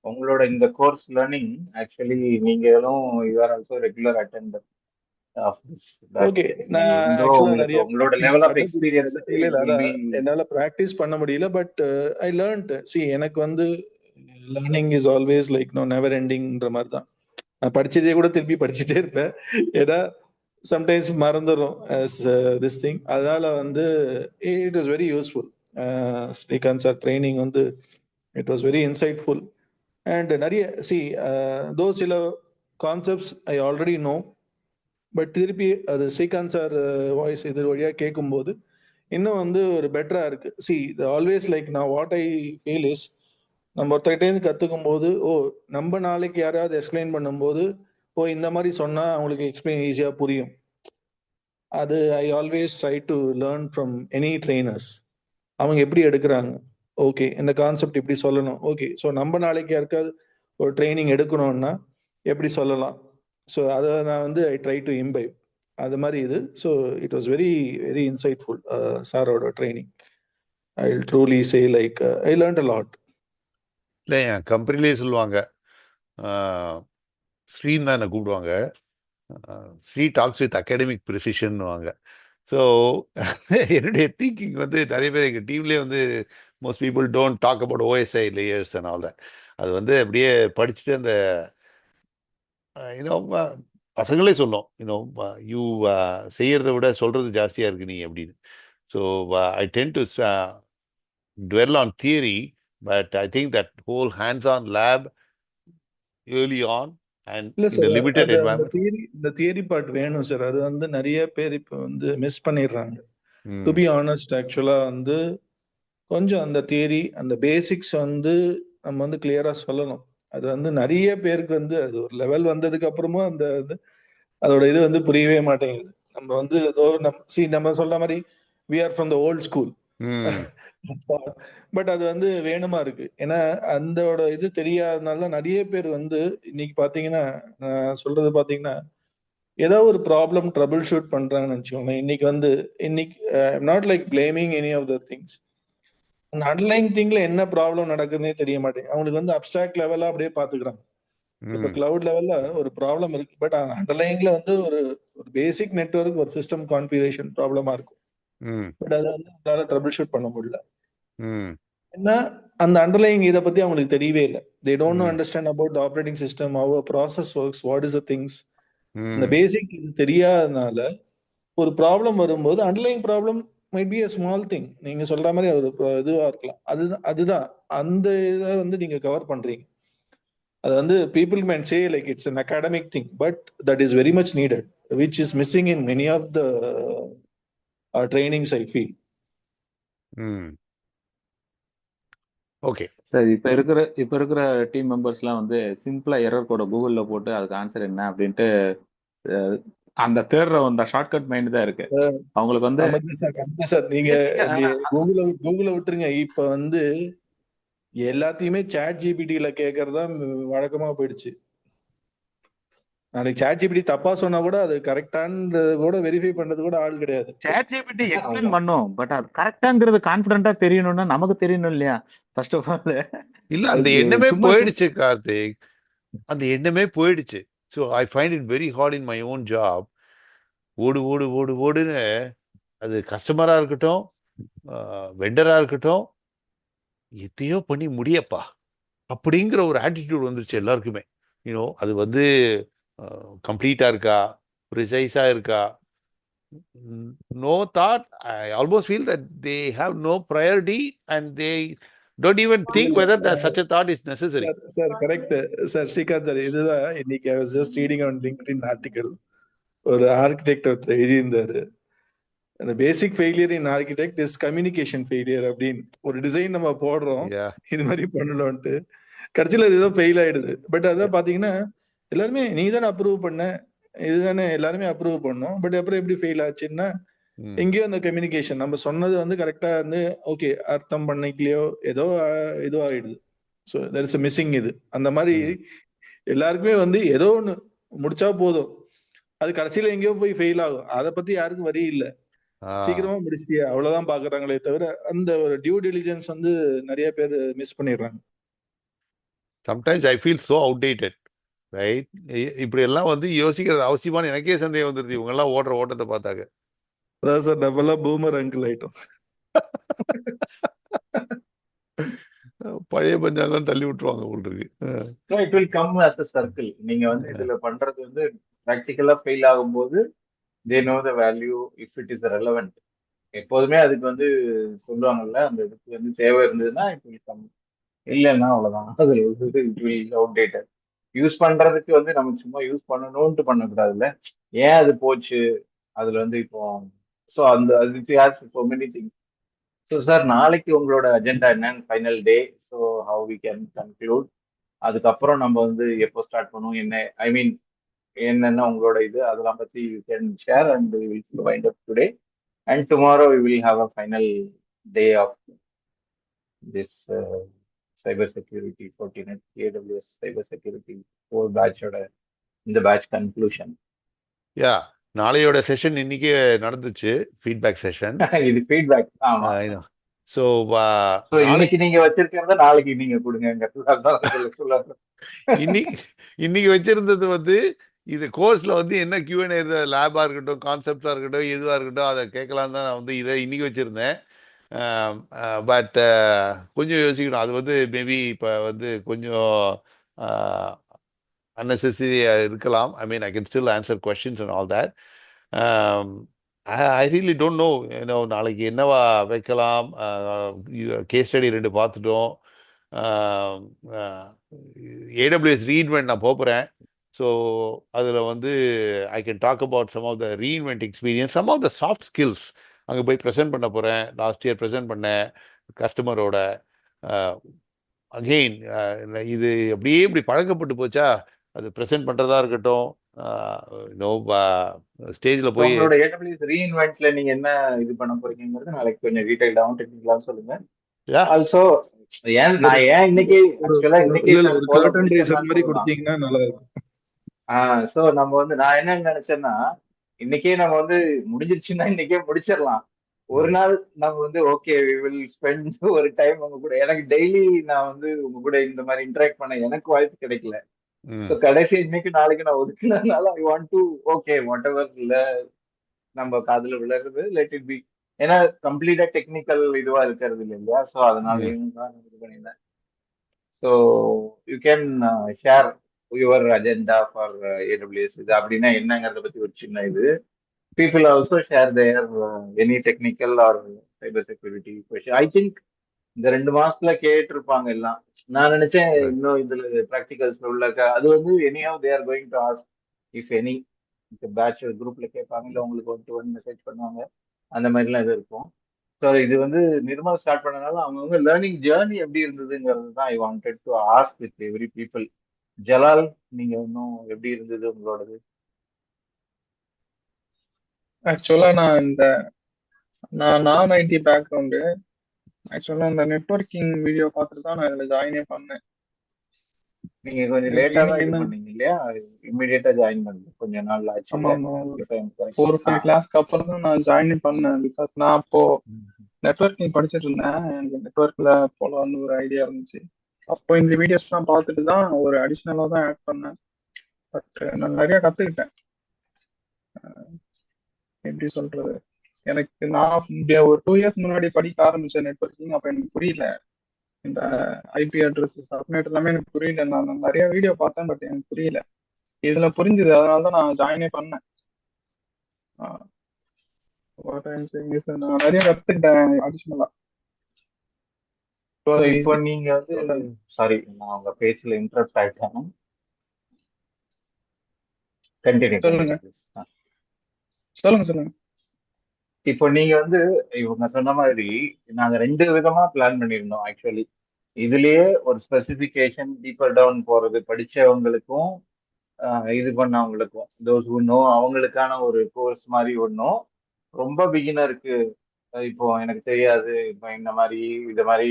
உங்களோட இந்த கோர்ஸ் லேர்னிங் ஆக்சுவலி நீங்களும் you are also regular attender of this. Okay, நான் ஆக்சுவலா உங்களுக்கு நிறைய உங்களோட practice லெவல் ஆஃப் பண்ண எக்ஸ்பீரியன்ஸ் முடியல. இல்ல அதான் என்னால பிராக்டிஸ் பண்ண முடியல, பட் ஐ லேர்ன்ட். சி எனக்கு வந்து learning is always like no never எண்டிங்ன்ற மாதிரி தான். நான் படிச்சதே கூட திருப்பி படிச்சுட்டே இருப்பேன், ஏன்னா சம்டைம்ஸ் மறந்துடும் திஸ் திங். அதனால வந்து it was very useful. Srikanth sir training வந்து it was very insightful. And நிறைய தோ சில concepts I already know, but திருப்பி அது ஸ்ரீகாந்த் சார் வாய்ஸ் இது வழியாக கேட்கும்போது இன்னும் வந்து ஒரு பெட்டராக இருக்கு. ஆல்வேஸ் லைக் நான் வாட் ஐ ஃபீல் இஸ், நம்ம ஒருத்தர்கிட்டேருந்து கற்றுக்கும் போது நம்ம நாளைக்கு யாராவது எக்ஸ்பிளைன் பண்ணும்போது இந்த மாதிரி சொன்னால் அவங்களுக்கு எக்ஸ்பிளைன் ஈஸியாக புரியும். அது I always try to learn from any trainers. அவங்க எப்படி எடுக்கிறாங்க, ஓகே இந்த கான்செப்ட் இப்படி சொல்லணும், ஓகே ஸோ நம்ம நாளைக்கு யாருக்காவது ஒரு ட்ரைனிங் எடுக்கணும்னா எப்படி சொல்லலாம், ஸோ அதை நான் வந்து ஐ ட்ரை டு இம்பைப் அது மாதிரி இது. So it was very very insightful சாரோட training. I will truly say like I learnt a lot. இல்லை என் கம்பெனிலேயே சொல்லுவாங்க, ஸ்ரீன்னு தான் என்னை கூப்பிடுவாங்க, ஸ்ரீ டாக்ஸ் வித் அகாடமிக் ப்ரிசிஷன்னுவாங்க. ஸோ என்னுடைய திங்கிங் வந்து நிறைய பேர் எங்கள் டீம்லேயே வந்து most people don't talk about OSI layers and all that. அது வந்து அப்படியே படிச்சுட்டு அந்த பசங்களே சொல்லும், யூ செய்யறதை விட சொல்றது ஜாஸ்தியாக இருக்கு நீ அப்படின்னு. So I tend to dwell on theory, but I think that whole hands-on lab early on and இல்ல in the சார், limited அந்த environment. தியரி பார்ட் வேணும் சார். அது வந்து நிறைய பேர் இப்போ வந்து மிஸ் பண்ணிடுறாங்க. டு பி ஆனஸ்ட், ஆக்சுவலா வந்து கொஞ்சம் அந்த தியரி அந்த பேசிக்ஸ் வந்து நம்ம வந்து கிளியரா சொல்லணும். அது வந்து நிறைய பேருக்கு வந்து அது ஒரு லெவல் வந்ததுக்கு அப்புறமும் அந்த அதோட இது வந்து புரியவே மாட்டேங்குது. நம்ம வந்து ஏதோ நம்ம சொல்ற மாதிரி we are from the old school, but அது வந்து வேணுமா இருக்கு. ஏன்னா அந்தோட இது தெரியாதனால நிறைய பேர் வந்து இன்னைக்கு பாத்தீங்கன்னா சொல்றது பாத்தீங்கன்னா ஏதோ ஒரு ப்ராப்ளம் ட்ரபிள் ஷூட் பண்றாங்கன்னு வச்சுக்கோங்க. இன்னைக்கு not like blaming any of the things, அந்த அண்டர்லைங் திங்ல என்ன ப்ராப்ளம் நடக்குதுன்னே தெரிய மாட்டேங்குது. அவங்களுக்கு வந்து அப்டிராக்ட் லெவலா அப்படியே பாத்துக்கிறாங்க. இப்ப கிளவுட் லெவல்ல ஒரு ப்ராப்ளம் இருக்கு, பட் அண்டர்லைங்ல வந்து ஒரு பேசிக் நெட்வொர்க் ஒரு சிஸ்டம் கான்ஃபிகரேஷன் ப்ராப்ளமா இருக்கும், பட் அதை வந்து அவங்களால ட்ரபிள் ஷூட் பண்ண முடியல. ஏன்னா அந்த அண்டர்லைங் இதை பத்தி அவங்களுக்கு தெரியவே இல்லை. They don't know understand about operating system, how process works, what is the things. இந்த பேசிக் இது தெரியாதனால ஒரு ப்ராப்ளம் வரும்போது underlying problem might be a small thing, நீங்க சொல்ற மாதிரி ஒரு இதுவா இருக்கலாம். அதுதான் அந்த இதை வந்து நீங்க கவர் பண்றீங்க. அது வந்து people might say like it's an academic thing, but that is very much needed, which is missing in many of the trainings I feel. Okay sir, இப்ப இருக்கிற டீம் மெம்பர்ஸ்லாம் வந்து சிம்பிளா எரர் கோட கூகுள்ல போட்டு அதுக்கு ஆன்சர் என்ன அப்படின்ட்டு அந்த தேடுற அந்த ஷார்ட்கட் மைண்ட் தான் இருக்கு அவங்களுக்கு வந்து. சார் நீங்க கூகுள விட்டுருங்க, இப்ப வந்து எல்லாத்தையுமே சாட் ஜிபிடில கேட்கறதா வழக்கமா போயிடுச்சு. நாளைக்கு சாட் ஜிபிடி தப்பா சொன்னா கூட அது கரெக்டான்றது கூட வெரிஃபை பண்றது கூட ஆள் கிடையாது. சாட் ஜிபிடி எக்ஸ்பிளைன் பண்ணும், பட் அது கரெக்டாங்கிறது கான்ஃபிடென்ட்டா தெரியணும்னா நமக்கு தெரியணும் இல்லையா? ஃபர்ஸ்ட் ஆஃப் ஆல் இல்ல அந்த அதுக்கு எண்ணமே சும்மா போயிடுச்சு கார்த்திக், அந்த எண்ணமே போயிடுச்சு. So I find it very hard in my own job. ஓடு ஓடு ஓடு ஓடுன்னு, அது கஸ்டமரா இருக்கட்டும், வெண்டரா இருக்கட்டும், எத்தையோ பண்ணி முடியப்பா அப்படிங்கிற ஒரு ஆட்டிடியூட் வந்துருச்சு எல்லாருக்குமே. யூனோ அது வந்து கம்ப்ளீட்டா இருக்கா, ப்ரிசைஸா இருக்கா, no thought. I almost feel that they have no priority and they don't even think whether that such a thought is necessary. Sir correct sir. Srikanth sir, இதுதான் இன்னைக்கு I was just reading on LinkedIn article. ஒரு architect ஒருத்தர் எழுதியிருந்தாரு, அந்த basic failure in architect is communication failure அப்படின்னு. ஒரு design நம்ம போடுறோம் Yeah. இது மாதிரி பண்ணணும்ட்டு, கடைசியில் இது ஏதோ ஃபெயில் ஆயிடுது. பட் அதான் பாத்தீங்கன்னா எல்லாருமே நீ தானே அப்ரூவ் பண்ண, இதுதானே எல்லாருமே அப்ரூவ் பண்ணோம், பட் அப்புறம் எப்படி ஃபெயில் ஆச்சுன்னா எங்கேயோ அந்த கம்யூனிகேஷன் நம்ம சொன்னது வந்து கரெக்டா வந்து ஓகே அர்த்தம் பண்ணிக்கலையோ ஏதோ இது ஆயிடுது. So that is missing. இது அந்த மாதிரி எல்லாருக்குமே வந்து ஏதோ ஒன்று முடிச்சா போதும், அது கடைசியில எங்கேயோ போய் ஃபெயில் ஆகும். அதை பத்தி யாருக்கும் வரி இல்லை, சீக்கிரமா முடிச்சிட்டியா அவ்வளவுதான் பாக்குறாங்களே தவிர அந்த ஒரு டியூ டெலிஜென்ஸ் வந்து நிறைய பேர் மிஸ் பண்ணிடுறாங்க. Sometimes I feel so outdated, right? இப்படி எல்லாம் வந்து யோசிக்கிறது அவசியமான எனக்கே சந்தேகம் வந்துருது இவங்க எல்லாம் ஓடுற ஓட்டத்தை பார்த்தாங்க. அதான் சார் நம்மளாம் பூமர் அங்கிள் ஆயிட்டோம். பழைய பஞ்சாங்கம் தள்ளி விட்டுருவாங்க உங்களுக்கு. It will come as a circle. நீங்க வந்து இதுல பண்றது வந்து ப்ராக்டிக்கலா ஃபெயில் ஆகும்போது they know the value if it is relevant. எப்போதுமே அதுக்கு வந்து சொல்லுவாங்கல்ல, அந்த இதுக்கு வந்து தேவை இருந்ததுன்னா it will come, இல்லைன்னா அவ்வளவுதான், அது it will outdated. யூஸ் பண்றதுக்கு வந்து நம்ம சும்மா யூஸ் பண்ணணும்ட்டு பண்ணக்கூடாதுல்ல, ஏன் அது போச்சு அதுல வந்து இப்போ. ஸோ அந்த அது has so many things. So sir நாளைக்கு உங்களோட அஜெண்டா என்னன்னு final day, so how we can conclude. அதுக்கப்புறம் நம்ம வந்து எப்போ ஸ்டார்ட் பண்ணுவோம், என்ன ஐ மீன் என்னென்ன உங்களோட இது அதெல்லாம் பத்தி you can share and we will wind up today and tomorrow we will have a final day of this cyber security 14 AWS cyber security 4 பேட்சோட இந்த பேட்ச் கன்க்ளூஷன். யா, நாளையோட செஷன் இன்னைக்கு நடந்துச்சு, ஃபீட்பேக் செஷன். இது ஃபீட்பேக். ஆமா. So இன்னைக்கு நீங்க வச்சிருக்கிறத நாளைக்கு நீங்க கொடுங்க. இன்னைக்கு வச்சிருந்தது வந்து இது கோர்ஸ்ல வந்து என்ன Q&A லேபா இருக்கட்டும், கான்செப்டா இருக்கட்டும், எதுவா இருக்கட்டும் அதை கேட்கலாம் தான் நான் வந்து இதை இன்னைக்கு வச்சிருந்தேன். பட் கொஞ்சம் யோசிக்கணும், அது வந்து மேபி இப்போ வந்து கொஞ்சம் unnecessary இருக்கலாம். I mean, I can still answer questions and all that. I really don't know, நாளைக்கு என்னவா வைக்கலாம். கேஸ் ஸ்டடி 2 பார்த்துட்டோம். AWS ரீஇன்வென்ட் நான் போகிறேன். ஸோ அதில் வந்து I can talk about some of the reinvent experience, some of the soft skills. அங்கே போய் ப்ரெசென்ட் பண்ண போகிறேன். லாஸ்ட் இயர் ப்ரெசென்ட் பண்ணேன் கஸ்டமரோட. அகெயின் இது அப்படியே இப்படி பழக்கப்பட்டு போச்சா, அது ப்ரெசென்ட் பண்ணுறதா இருக்கட்டும், ஸ்டேஜில் போய் உங்களோட AWS ரீஇன்வென்ட்ல நீங்க என்ன இது பண்ண போறீங்கிறது நாளைக்கு கொஞ்சம் டீடைல்டாவும் டெக்னிக்கலா சொல்லுங்க. ஆல்சோ நான் ஏன் இன்னைக்கு ஆக்சுவலா இன்னைக்கு ஒரு கர்டன் ரேசர் மாதிரி கொடுத்தீங்கன்னா நல்லா இருக்கும். சோ நம்ம வந்து நான் என்ன நினைச்சேன்னா, இன்னைக்கே நம்ம வந்து முடிஞ்சிருச்சுன்னா இன்னைக்கே முடிச்சிடலாம். ஒரு நாள் நம்ம வந்து ஓகே வி வில் ஸ்பெண்ட் ஒரு டைம் உங்க கூட. எனக்கு டெய்லி நான் வந்து உங்க கூட இந்த மாதிரி இன்டராக்ட் பண்ண எனக்கு வாய்ப்பு கிடைக்கல. கடைசி இன்னைக்கு நாளைக்கு நான் ஒதுக்கினதுனால I want to okay whatever இல்ல நம்ம காதுல விளையாடுறது லெட் இட் பி. ஏன்னா கம்ப்ளீட்டா டெக்னிக்கல் இதுவா இருக்கிறது இல்லையா, ஸோ அதனாலயும் தான் இது பண்ணியிருந்தேன். So you can share your agenda for AWS இது அப்படின்னா என்னங்கிறத பத்தி ஒரு சின்ன இது. People also share their any technical or cyber security question. I think இந்த 2 மாசத்துல கேட்டிருப்பாங்க எல்லாம். நான் நினைச்சேன் இன்னும் இதுல ப்ராக்டிகல்ஸ்ல உள்ள அது வந்து anyhow they are going to ask if any batch குரூப்ல கேட்பாங்க, இல்லை உங்களுக்கு 1-to-1 மெசேஜ் பண்ணுவாங்க, அந்த மாதிரிலாம் இது இருக்கும். ஸோ இது வந்து நிர்மல் ஸ்டார்ட் பண்ணனால அவங்கவுங்க லேர்னிங் ஜேர்னி எப்படி இருந்ததுங்கிறது தான் ஐ wanted to ask with every people. Jalal, நீங்க இன்னும் எப்படி இருந்தது உங்களோடது? ஆக்சுவலா நான் ஐடி பேக்ரவுண்டு. ஆக்சுவலா இந்த நெட்வொர்க்கிங் வீடியோ பார்த்துட்டு தான் நான் இதில் ஜாயினே பண்ணேன். நீங்க கொஞ்சம் லேட்டா தான் இது பண்ணீங்க இல்லையா? இமிடியேட்டா ஜாயின் பண்ணீங்க, கொஞ்ச நாள் ஆச்சு. ஆமா 4-5 கிளாஸ்க்கு அப்புறம் தான் நான் ஜாயின் பண்ணேன். பிகாஸ் நான் அப்போ நெட்வொர்க்கிங் படிச்சுட்டு இருந்தேன். எனக்கு நெட்வொர்க்ல போல வந்து ஒரு ஐடியா இருந்துச்சு. அப்போ இந்த வீடியோஸ்லாம் பார்த்துட்டு தான் ஒரு அடிஷ்னலாக தான் ஆட் பண்ணேன். பட் நான் நிறைய கற்றுக்கிட்டேன். எப்படி சொல்றது, எனக்கு நான் ஒரு 2 இயர்ஸ் முன்னாடி படிக்க ஆரம்பிச்சேன் நெட்வொர்க்கிங். அப்போ எனக்கு புரியல இந்த ஐபி அட்ரஸ் சப்நெட் எல்லாமே எனக்கு புரியல. நான் நிறைய வீடியோ பார்த்தேன், பட் எனக்கு புரியல. இதுல புரிஞ்சுது, அதனால தான் நான் ஜாயினே பண்ணேன். நான் நிறைய கத்துக்கிட்டேன் அடிஷ்னலா. இப்போ நீங்க வந்து சாரி, நான் உங்க பேஜ்ல இன்ட்ரெஸ்ட் ஆயிட்டேன். கண்டினியூ சொல்லுங்க சொல்லுங்க. இப்போ நீங்க வந்து இவங்க சொன்ன மாதிரி நாங்க 2 விதமா பிளான் பண்ணியிருந்தோம் ஆக்சுவலி. இதுலயே ஒரு ஸ்பெசிபிகேஷன் டீப்பர் டவுன் போறது படிச்சவங்களுக்கும் இது பண்ணவங்களுக்கும் தோஸ் ஒன்றும் அவங்களுக்கான ஒரு கோர்ஸ் மாதிரி ஒன்றும், ரொம்ப பிகினருக்கு இப்போ எனக்கு தெரியாது, இப்போ இந்த மாதிரி இந்த மாதிரி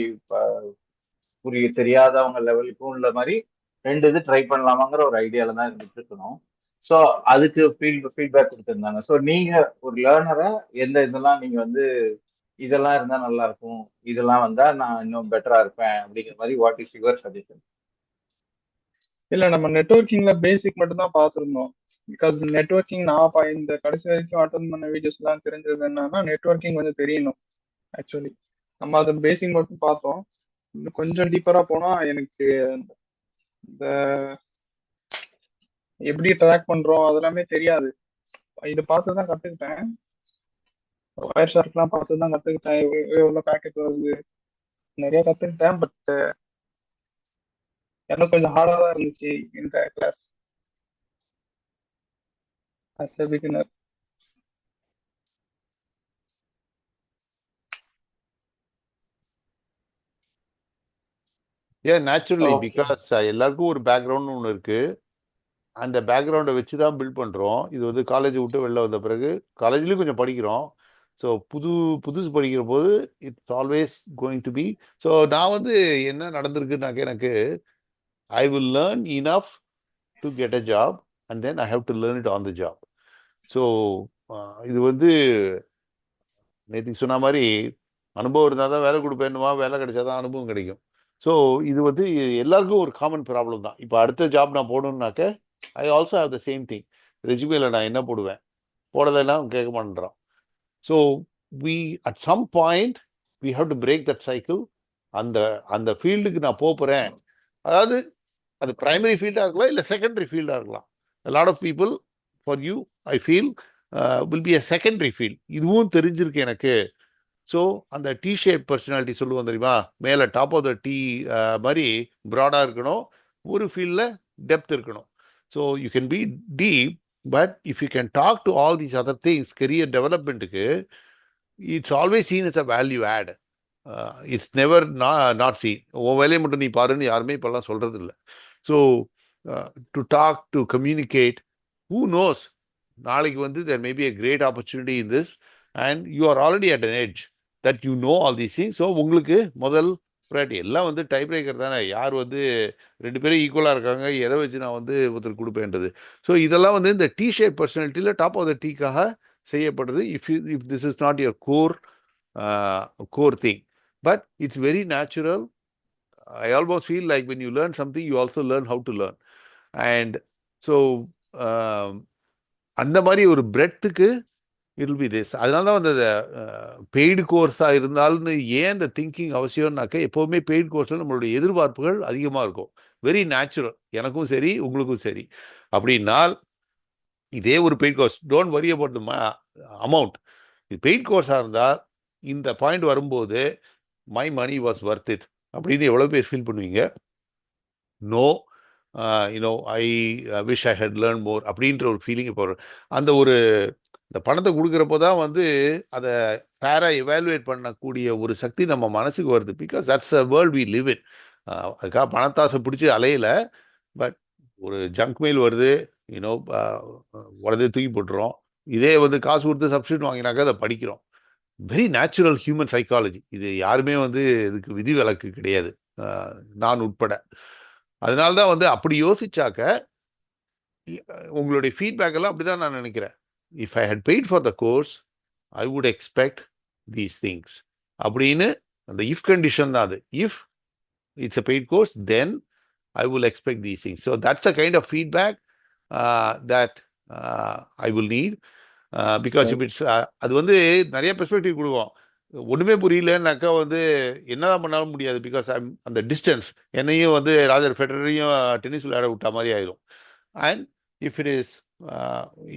புரிய தெரியாதவங்க லெவலுக்கும் உள்ள மாதிரி 2 இது ட்ரை பண்ணலாமாங்கிற ஒரு ஐடியால தான் இருந்துட்டு இருக்கணும். ஸோ அதுக்கு ஃபீட்பேக் கொடுத்துருந்தாங்க. ஸோ நீங்க ஒரு லேர்னரா எந்த இதெல்லாம் நீங்க வந்து இதெல்லாம் இருந்தா நல்லா இருக்கும், இதெல்லாம் வந்தா நான் இன்னும் பெட்டரா இருப்பேன் அப்படிங்கிற மாதிரி வாட் இஸ் யுவர் சஜஷன்? இல்ல, நம்ம நெட்வொர்க்கிங்ல பேசிக் மட்டும் தான் பார்த்துருந்தோம். பிகாஸ் நெட்வொர்க்கிங் நான் இந்த கடைசி வரைக்கும் அட்டன் பண்ண வீடியோஸ் எல்லாம் தெரிஞ்சது என்னன்னா நெட்வொர்க்கிங் கொஞ்சம் தெரியணும். ஆக்சுவலி நம்ம அதை பேசிக் மட்டும் பார்த்தோம். இன்னும் கொஞ்சம் டீப்பரா போனா எனக்கு இந்த எப்படி ட்ராக் பண்றோம் அதெல்லாமே தெரியாது. இதை பார்த்து தான் கத்துக்கிட்டேன். வயர் ஷார்க்லாம் பார்த்து தான் கத்துக்கிட்டேன். எவ்வளவு பேக்கெட் வருது நிறைய கத்துக்கிட்டேன். பட் எனக்கு கொஞ்சம் ஹார்டா தான் இருந்துச்சு இந்த கிளாஸ் as a beginner. ஏன் நேச்சுரலி Okay. பிகாஸ் எல்லாருக்கும் ஒரு பேக்ரவுண்ட் ஒன்று இருக்கு. அந்த பேக்ரவுண்டை வச்சு தான் பில்ட் பண்ணுறோம். இது வந்து காலேஜ் விட்டு வெளில வந்த பிறகு காலேஜ்லேயும் கொஞ்சம் படிக்கிறோம். ஸோ புதுசு படிக்கிற போது it's always going to be. So நான் வந்து என்ன நடந்திருக்குனாக்க எனக்கு I will learn enough to get a job and then I have to learn it on the job. So இது வந்து நேற்றுக்கு சொன்ன மாதிரி அனுபவம் இருந்தால் தான் வேலை கொடுப்பேன்னுவா, வேலை கிடைச்சாதான் அனுபவம் கிடைக்கும். ஸோ இது வந்து எல்லாருக்கும் ஒரு காமன் ப்ராப்ளம் தான். இப்போ அடுத்த ஜாப் நான் போகணுன்னாக்க I also have the same thing. ரெஜியூமேல நான் என்ன போடுவேன், போடலைன்னா அவன் கேட்க மாட்டேன்றான். So we at some point we have to break that cycle. அந்த அந்த ஃபீல்டுக்கு நான் போகிறேன், அதாவது அது பிரைமரி ஃபீல்டாக இருக்கலாம், இல்லை செகண்டரி ஃபீல்டாக இருக்கலாம். Lot of people for you I feel will be a secondary field. இதுவும் தெரிஞ்சிருக்கு எனக்கு. ஸோ அந்த டி ஷேப் பர்சனாலிட்டி சொல்லுவோம் தெரியுமா, மேலே டாப் ஆஃப் த டீ மாதிரி ப்ராடாக இருக்கணும், ஒரு ஃபீல்டில் டெப்த் இருக்கணும். So you can be deep, but if you can talk to all these other things, career டெவலப்மெண்ட்டுக்கு it's always seen is a value add. It's never not seen. உன் வேலையை மட்டும் நீ பாருன்னு யாருமே இப்போல்லாம் சொல்கிறது இல்லை. So to talk, to communicate, who knows, நாளைக்கு வந்து there may be a great opportunity in this and you are already at an edge that you know all these things. So உங்களுக்கு முதல் ப்ரையாரிட்டி எல்லாம் வந்து டைப் பிரேக்கர் தானே. யார் வந்து 2 பேரும் ஈக்குவலாக இருக்காங்க, எதை வச்சு நான் வந்து ஒருத்தர் கொடுப்பேன்றது. ஸோ இதெல்லாம் வந்து இந்த டி ஷேப் பர்சனாலிட்டியில் டாப் ஆஃப் த டீக்காக செய்யப்படுது. If this is not your core thing, but it's very natural. I almost feel like when you learn something, you also learn how to learn. And so அந்த மாதிரி ஒரு பிரெத்துக்கு it will B this. அதனால தான் வந்து paid கோர்ஸாக இருந்தாலும் ஏன் இந்த thinking அவசியம்னாக்க, எப்போவுமே பெய்டு கோர்ஸில் நம்மளுடைய எதிர்பார்ப்புகள் அதிகமாக இருக்கும். வெரி நேச்சுரல், எனக்கும் சரி உங்களுக்கும் சரி. அப்படின்னால் இதே ஒரு paid course, don't worry about the amount. இது பெய்ட் கோர்ஸாக இருந்தால் இந்த பாயிண்ட் வரும்போது my money was worth it அப்படின்னு எவ்வளோ பேர் ஃபீல் பண்ணுவீங்க? No, you know I wish I had learn more அப்படின்ற ஒரு ஃபீலிங் இப்போ அந்த ஒரு இந்த பணத்தை கொடுக்குறப்போ தான் வந்து அதை ஃபேராக எவாலுவேட் பண்ணக்கூடிய ஒரு சக்தி நம்ம மனசுக்கு வருது. Because that's a world we live in. அதுக்காக பணத்தாசை பிடிச்சி அலையில, பட் ஒரு ஜங்க் மெயில் வருது, யூனோ உடனே தூக்கி போட்டுறோம். இதே வந்து காசு கொடுத்து சப்ஸ்டியூட் வாங்கினாக்கா அதை படிக்கிறோம். Very natural human psychology. இது யாருமே வந்து இதுக்கு விதிவிலக்கு கிடையாது, நான் உட்பட. அதனால்தான் வந்து அப்படி யோசிச்சாக்க உங்களுடைய ஃபீட்பேக் எல்லாம் அப்படிதான் நான் நினைக்கிறேன். If I had paid for the course I would expect these things அப்படின்னு அந்த இஃப் கண்டிஷன் தான் அது. If it's a paid course, then I will expect these things. So that's the kind of feedback that I will need. Because if it's அது வந்து நிறைய perspective கொடுக்கும். ஒன்றுமே புரியலன்னாக்கா வந்து என்னதான் பண்ணாலும் முடியாது. பிகாஸ் அந்த டிஸ்டன்ஸ் என்னையும் வந்து ராஜர் ஃபெடரரையும் டென்னிஸ் விளையாட விட்டா மாதிரி ஆயிடும். And if it is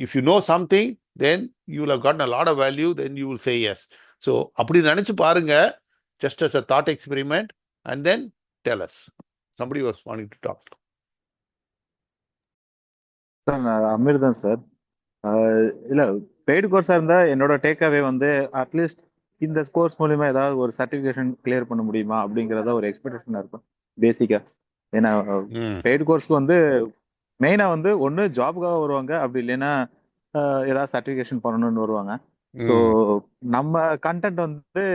if you know something then you will have gotten a lot of value, then you will say yes. So அப்படி நினச்சி பாருங்க, just as a thought experiment, and then tell us. Somebody was wanting to talk. Sir நான் அமீர் தான் sir. இல்லை, paid கோர்ஸாக இருந்தால் என்னோட takeaway வந்து at least இந்த கோர்ஸ் மூலிமா ஏதாவது ஒரு சர்டிஃபிகேஷன் கிளியர் பண்ண முடியுமா அப்படிங்கிறத ஒரு எக்ஸ்பெக்டேஷனாக இருக்கும் பேசிக்காக. ஏன்னா பெய்டு கோர்ஸ்க்கு வந்து மெயினாக வந்து ஒன்று ஜாபுக்காக வருவாங்க, அப்படி இல்லைன்னா ஏதாவது சர்டிஃபிகேஷன் பண்ணணும்னு வருவாங்க. ஸோ நம்ம கண்டென்ட் வந்து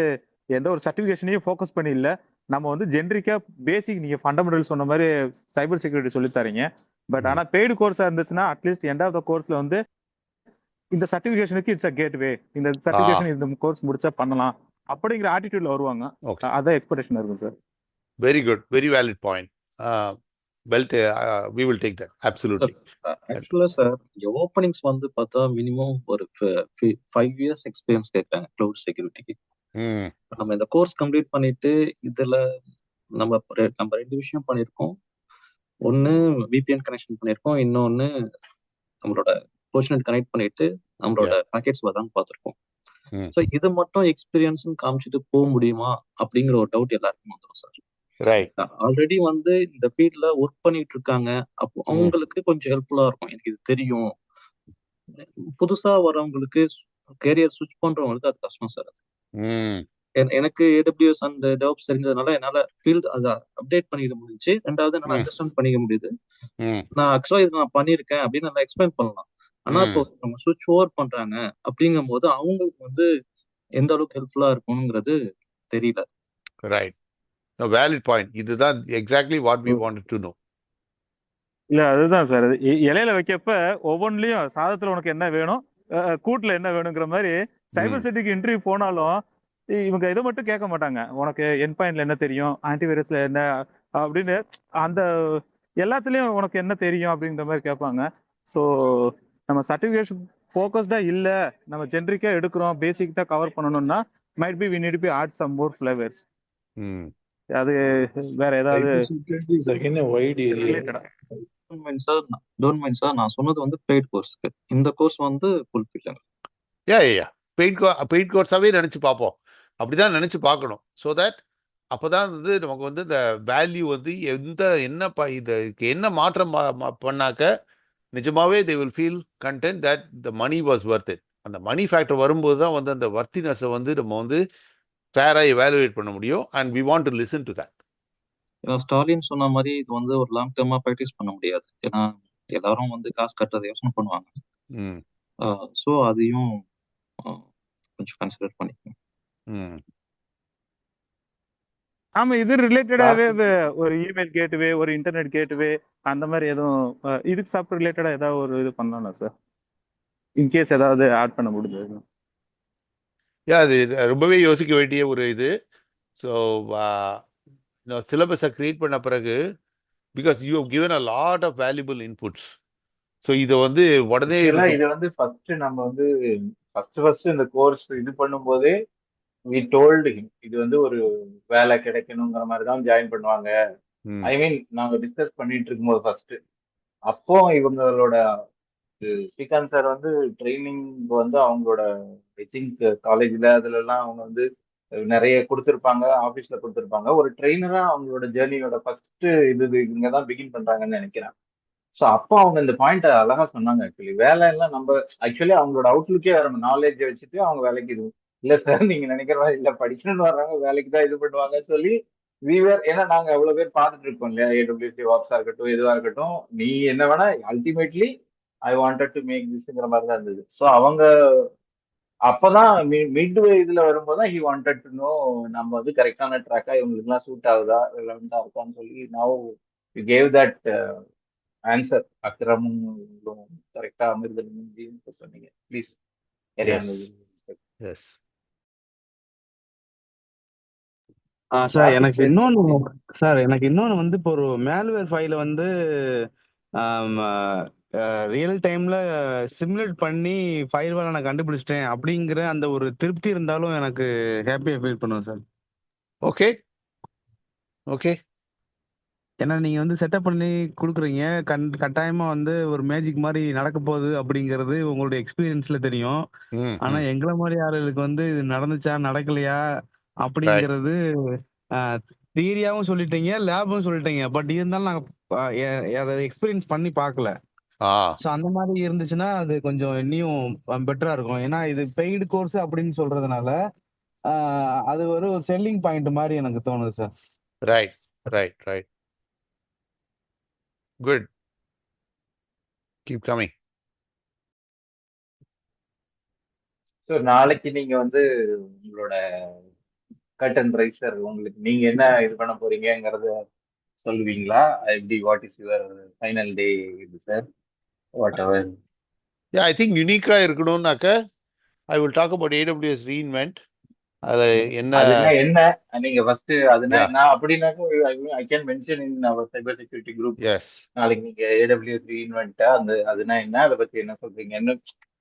எந்த ஒரு சர்டிஃபிகேஷனையும் ஃபோக்கஸ் பண்ணி இல்லை, நம்ம வந்து ஜென்ரிக்கா பேசிக் நீங்க ஃபண்டமெண்டல் சொன்ன மாதிரி சைபர் செக்யூரிட்டி சொல்லி தரீங்க. பட் ஆனா பெய்டு கோர்ஸா இருந்துச்சுன்னா அட்லீஸ்ட் எண்ட் ஆஃப் த கோர்ஸ்ல வந்து இந்த சர்டிஃபிகேஷனுக்கு இட்ஸ் அ கேட்வே, இந்த சர்டிஃபிகேஷன் இந்த கோர்ஸ் முடிச்சா பண்ணலாம் அப்படிங்கிற ஆட்டிடியூட்ல வருவாங்க. அதான் எக்ஸ்பெக்டேஷன் இருக்கும் sir. Very good, very valid point. we will take that absolutely. ஆக்சுவலா சார் ஓப்பனிங்ஸ் வந்து பார்த்தா மினிமம் ஒரு 5 years எக்ஸ்பீரியன்ஸ் கேட்கறாங்க க்ளவுட் செக்யூரிட்டிக்கு. நம்ம இந்த கோர்ஸ் கம்ப்ளீட் பண்ணிட்டு இதுல நம்ம 2 விஷயம் பண்ணியிருக்கோம். ஒன்னு விபிஎன் கனெக்ஷன் பண்ணியிருக்கோம், இன்னொன்னு நம்மளோட போர்ஷனட் கனெக்ட் பண்ணிட்டு நம்மளோட பேக்கெட்ஸ் வரலான்னு பார்த்துருக்கோம். ஸோ இது மட்டும் எக்ஸ்பீரியன்ஸ் காமிச்சிட்டு போக முடியுமா அப்படிங்கிற ஒரு டவுட் எல்லாருக்கும் வந்துடும் சார். ஆல்ரெடி வந்து இந்த ஃபீல்ட்ல ஒர்க் பண்ணிட்டு இருக்காங்க, அப்போ அவங்களுக்கு கொஞ்சம் ஹெல்ப்ஃபுல்லா இருக்கும். எனக்கு இது தெரியும். புதுசா வரவங்களுக்கு கேரியர் ஸ்விட்ச் பண்றவங்களுக்கு அது கஷ்டம் சார். எனக்கு AWS அண்ட் டெவலப்ஸ் தெரிஞ்சதுனால என்னால ஃபீல்ட் அதை அப்டேட் பண்ணிக்க முடிஞ்சு. ரெண்டாவது என்னால அண்டர்ஸ்டாண்ட் பண்ணிக்க முடியுது. நான் ஆக்சுவலா இது நான் பண்ணிருக்கேன் அப்படின்னு நல்லா எக்ஸ்பிளைன் பண்ணலாம். ஆனா இப்போ நம்ம ஸ்விட்ச் ஓவர் பண்றாங்க அப்படிங்கும் போது அவங்களுக்கு வந்து எந்த அளவுக்கு ஹெல்ப்ஃபுல்லா இருக்கும்ங்கிறது தெரியல. Right, valid point. இதுதான் exactly what we wanted to know. இல்ல அதுதான் சார், இலையில வைக்கப்ப ஒவ்வொன்றிலயும் சாதத்துல உனக்கு என்ன வேணும், கூட்டுல என்ன வேணுங்கிற மாதிரி சைபர் சிட்டிக்கு இன்டர்வியூ போனாலும் இவங்க இதை மட்டும் கேட்க மாட்டாங்க. உனக்கு என் பாயிண்ட்ல என்ன தெரியும், ஆன்டிவைரஸ்ல என்ன அப்படின்னு அந்த எல்லாத்துலயும் உனக்கு என்ன தெரியும் அப்படிங்கிற மாதிரி கேட்பாங்க. ஸோ நம்ம சர்டிஃபிகேஷன் ஃபோக்கஸ்டா இல்ல, நம்ம ஜென்ரிக்கா எடுக்கிறோம், பேசிக் தான் கவர் பண்ணணும்னா might be we need be add some more flowers. அது வேற ஏதாவது டோன்ட் மைண்ட் சார், நான் சொன்னது வந்து பெய்ட் கோர்ஸ்க்கு. இந்த கோர்ஸ் வந்து ஃபுல்ஃபில் பெய்ட் கோர்ஸாவே நினைச்சு பார்ப்போம். அப்படிதான் நினைச்சு பார்க்கணும். ஸோ தட் அப்போதான் வந்து நமக்கு வந்து இந்த வேல்யூ வந்து இதுக்கு என்ன மாற்றம் பண்ணாக்க நிஜமாவே they will feel content that the money was worth it. அந்த மணி ஃபேக்டர் வரும்போது தான் வந்து அந்த வர்த்தினஸை வந்து நம்ம வந்து ஃபேராக எவாலுவேட் பண்ண முடியும். And we want to listen to that. Stalin சொன்ன மாதிரி இது வந்து ஒரு லாங் டேர்மா ப்ராக்டிஸ் பண்ண முடியாது. ஏன்னா எல்லாரும் வந்து காசு கட்டுறதை யோசனை பண்ணுவாங்க. ஸோ அதையும் கொஞ்சம் கன்சிடர் பண்ணிக்கணும். ஆமா, இது ரிலேட்டடாவே ஒரு இமெயில் கேட்வே, ஒரு இன்டர்நெட் கேட்வே அந்த மாதிரி எதுவும் இதுக்கு சாப்பிட்டு ரிலேட்டடா ஏதாவது ஒரு இது பண்ணலாம் சார், இன்கேஸ் ஏதாவது ஆட் பண்ண முடிஞ்சது. அது ரொம்பவே யோசிக்க வேண்டிய ஒரு இது. ஸோ சிலபஸை கிரியேட் பண்ண பிறகு because you have given a lot of valuable inputs. So இதை வந்து உடனே இது வந்து ஃபர்ஸ்ட் நம்ம வந்து ஃபர்ஸ்ட் இந்த கோர்ஸ் இது பண்ணும்போதே we told him இது வந்து ஒரு வேலை கிடைக்கணுங்கிற மாதிரி தான் ஜாயின் பண்ணுவாங்க. ஐ மீன் நாங்க டிஸ்கஸ் பண்ணிட்டு இருக்கும்போது ஃபர்ஸ்ட் அப்போ இவங்களோட ஸ்ரீகாந்த் சார் வந்து ட்ரைனிங் வந்து அவங்களோட ஐ திங்க் காலேஜ்ல அதுல எல்லாம் அவங்க வந்து நிறைய கொடுத்துருப்பாங்க, ஆஃபீஸ்ல கொடுத்துருப்பாங்க. ஒரு ட்ரெயினரா அவங்களோட ஜேர்னியோட ஃபர்ஸ்ட் இது இங்கதான் பிகின் பண்றாங்கன்னு நினைக்கிறேன். ஸோ அப்போ அவங்க இந்த பாயிண்ட் அழகா சொன்னாங்க. ஆக்சுவலி வேலை எல்லாம் நம்ம ஆக்சுவலி அவங்களோட அவுட்லுக்கே வர நாலேஜ் வச்சுட்டு அவங்க வேலைக்கு இது இல்ல சார் நீங்க நினைக்கிற மாதிரி இல்ல, படிக்கணும்னு வர்றாங்க வேலைக்கு தான் இது பண்ணுவாங்கன்னு சொல்லி ஏன்னா நாங்க எவ்வளவு பேர் பார்த்துட்டு இருக்கோம் இல்லையா, AWS வாப்ஸா இருக்கட்டும் எதுவா இருக்கட்டும், நீ என்ன வேணா ultimately I wanted to make திஸ்ங்கிற மாதிரி தான் இருந்தது. ஸோ அவங்க அப்பதான் மிட் இதுல வரும்போதுதான் ஹி வாண்டட் டு நோ நம்ம வந்து கரெக்டான ட்ராக்கா இவங்களுக்கு எல்லாம் சூட் ஆகுதா ரெலவெண்டா இருக்கான்னு சொல்லி now you gave that answer. அக்ரமும் கரெக்டா அமிர்தனும் சொன்னீங்க. ப்ளீஸ் எஸ் சார் கார்த்திக் எனக்கு பேசுறது. எனக்கு இன்னொன்னு வந்து இப்போ ஒரு மேல்வேர் ஃபைல வந்து ரியல் டைம்ல சிமுலேட் பண்ணி ஃபயர்வாலை நான் கண்டுபிடிச்சிட்டேன் அப்படிங்கிற அந்த ஒரு திருப்தி இருந்தாலும் எனக்கு ஹாப்பியா ஃபீல் பண்ணுவேன் சார். ஓகே ஓகே ஏன்னா நீங்க வந்து செட்டப் பண்ணி கொடுக்குறீங்க, கட்டாயமா வந்து ஒரு மேஜிக் மாதிரி நடக்க போகுது அப்படிங்கிறது உங்களுடைய எக்ஸ்பீரியன்ஸ்ல தெரியும். ம் ஆனா ம் எங்களை மாதிரி ஆளுகளுக்கு வந்து இது நடந்துச்சா நடக்கலையா ரைட் அப்படிங்கிறது தியரியாவும் சொல்லிட்டீங்க, லேபும் சொல்லிட்டீங்க. பட் இருந்தாலும் நாங்க அதை எக்ஸ்பீரியன்ஸ் பண்ணி பார்க்கல. ஆ ஸோ அந்த மாதிரி இருந்துச்சுன்னா அது கொஞ்சம் இன்னும் பெட்டரா இருக்கும். ஏன்னா இது பெய்டு கோர்ஸ் அப்படின்னு சொல்றதுனால அது ஒரு செல்லிங் பாயிண்ட் மாதிரி எனக்கு தோணுது sir. Right right right good keep coming. So நாளைக்கு நீங்க வந்து உங்களோட கர்டன் ரைசர் உங்களுக்கு நீங்க என்ன இது பண்ண போறீங்கங்கிறத சொல்லுவீங்களா? எப்படி what is your final day இது sir? Whatever. Yeah I think யூனிக்காக இருக்கணும்னாக்க I will talk about AWS reinvent. அதில் என்ன அதுனா என்ன நீங்க ஃபர்ஸ்ட் அதுனா யா நான் அப்படின்னாக்க I can mention in our cyber security group. Yes நாளைக்கு நீங்க AWS ரீஇன்வென்ட் அந்த அதுனா என்ன, அதை பத்தி என்ன சொல்றீங்கன்னு.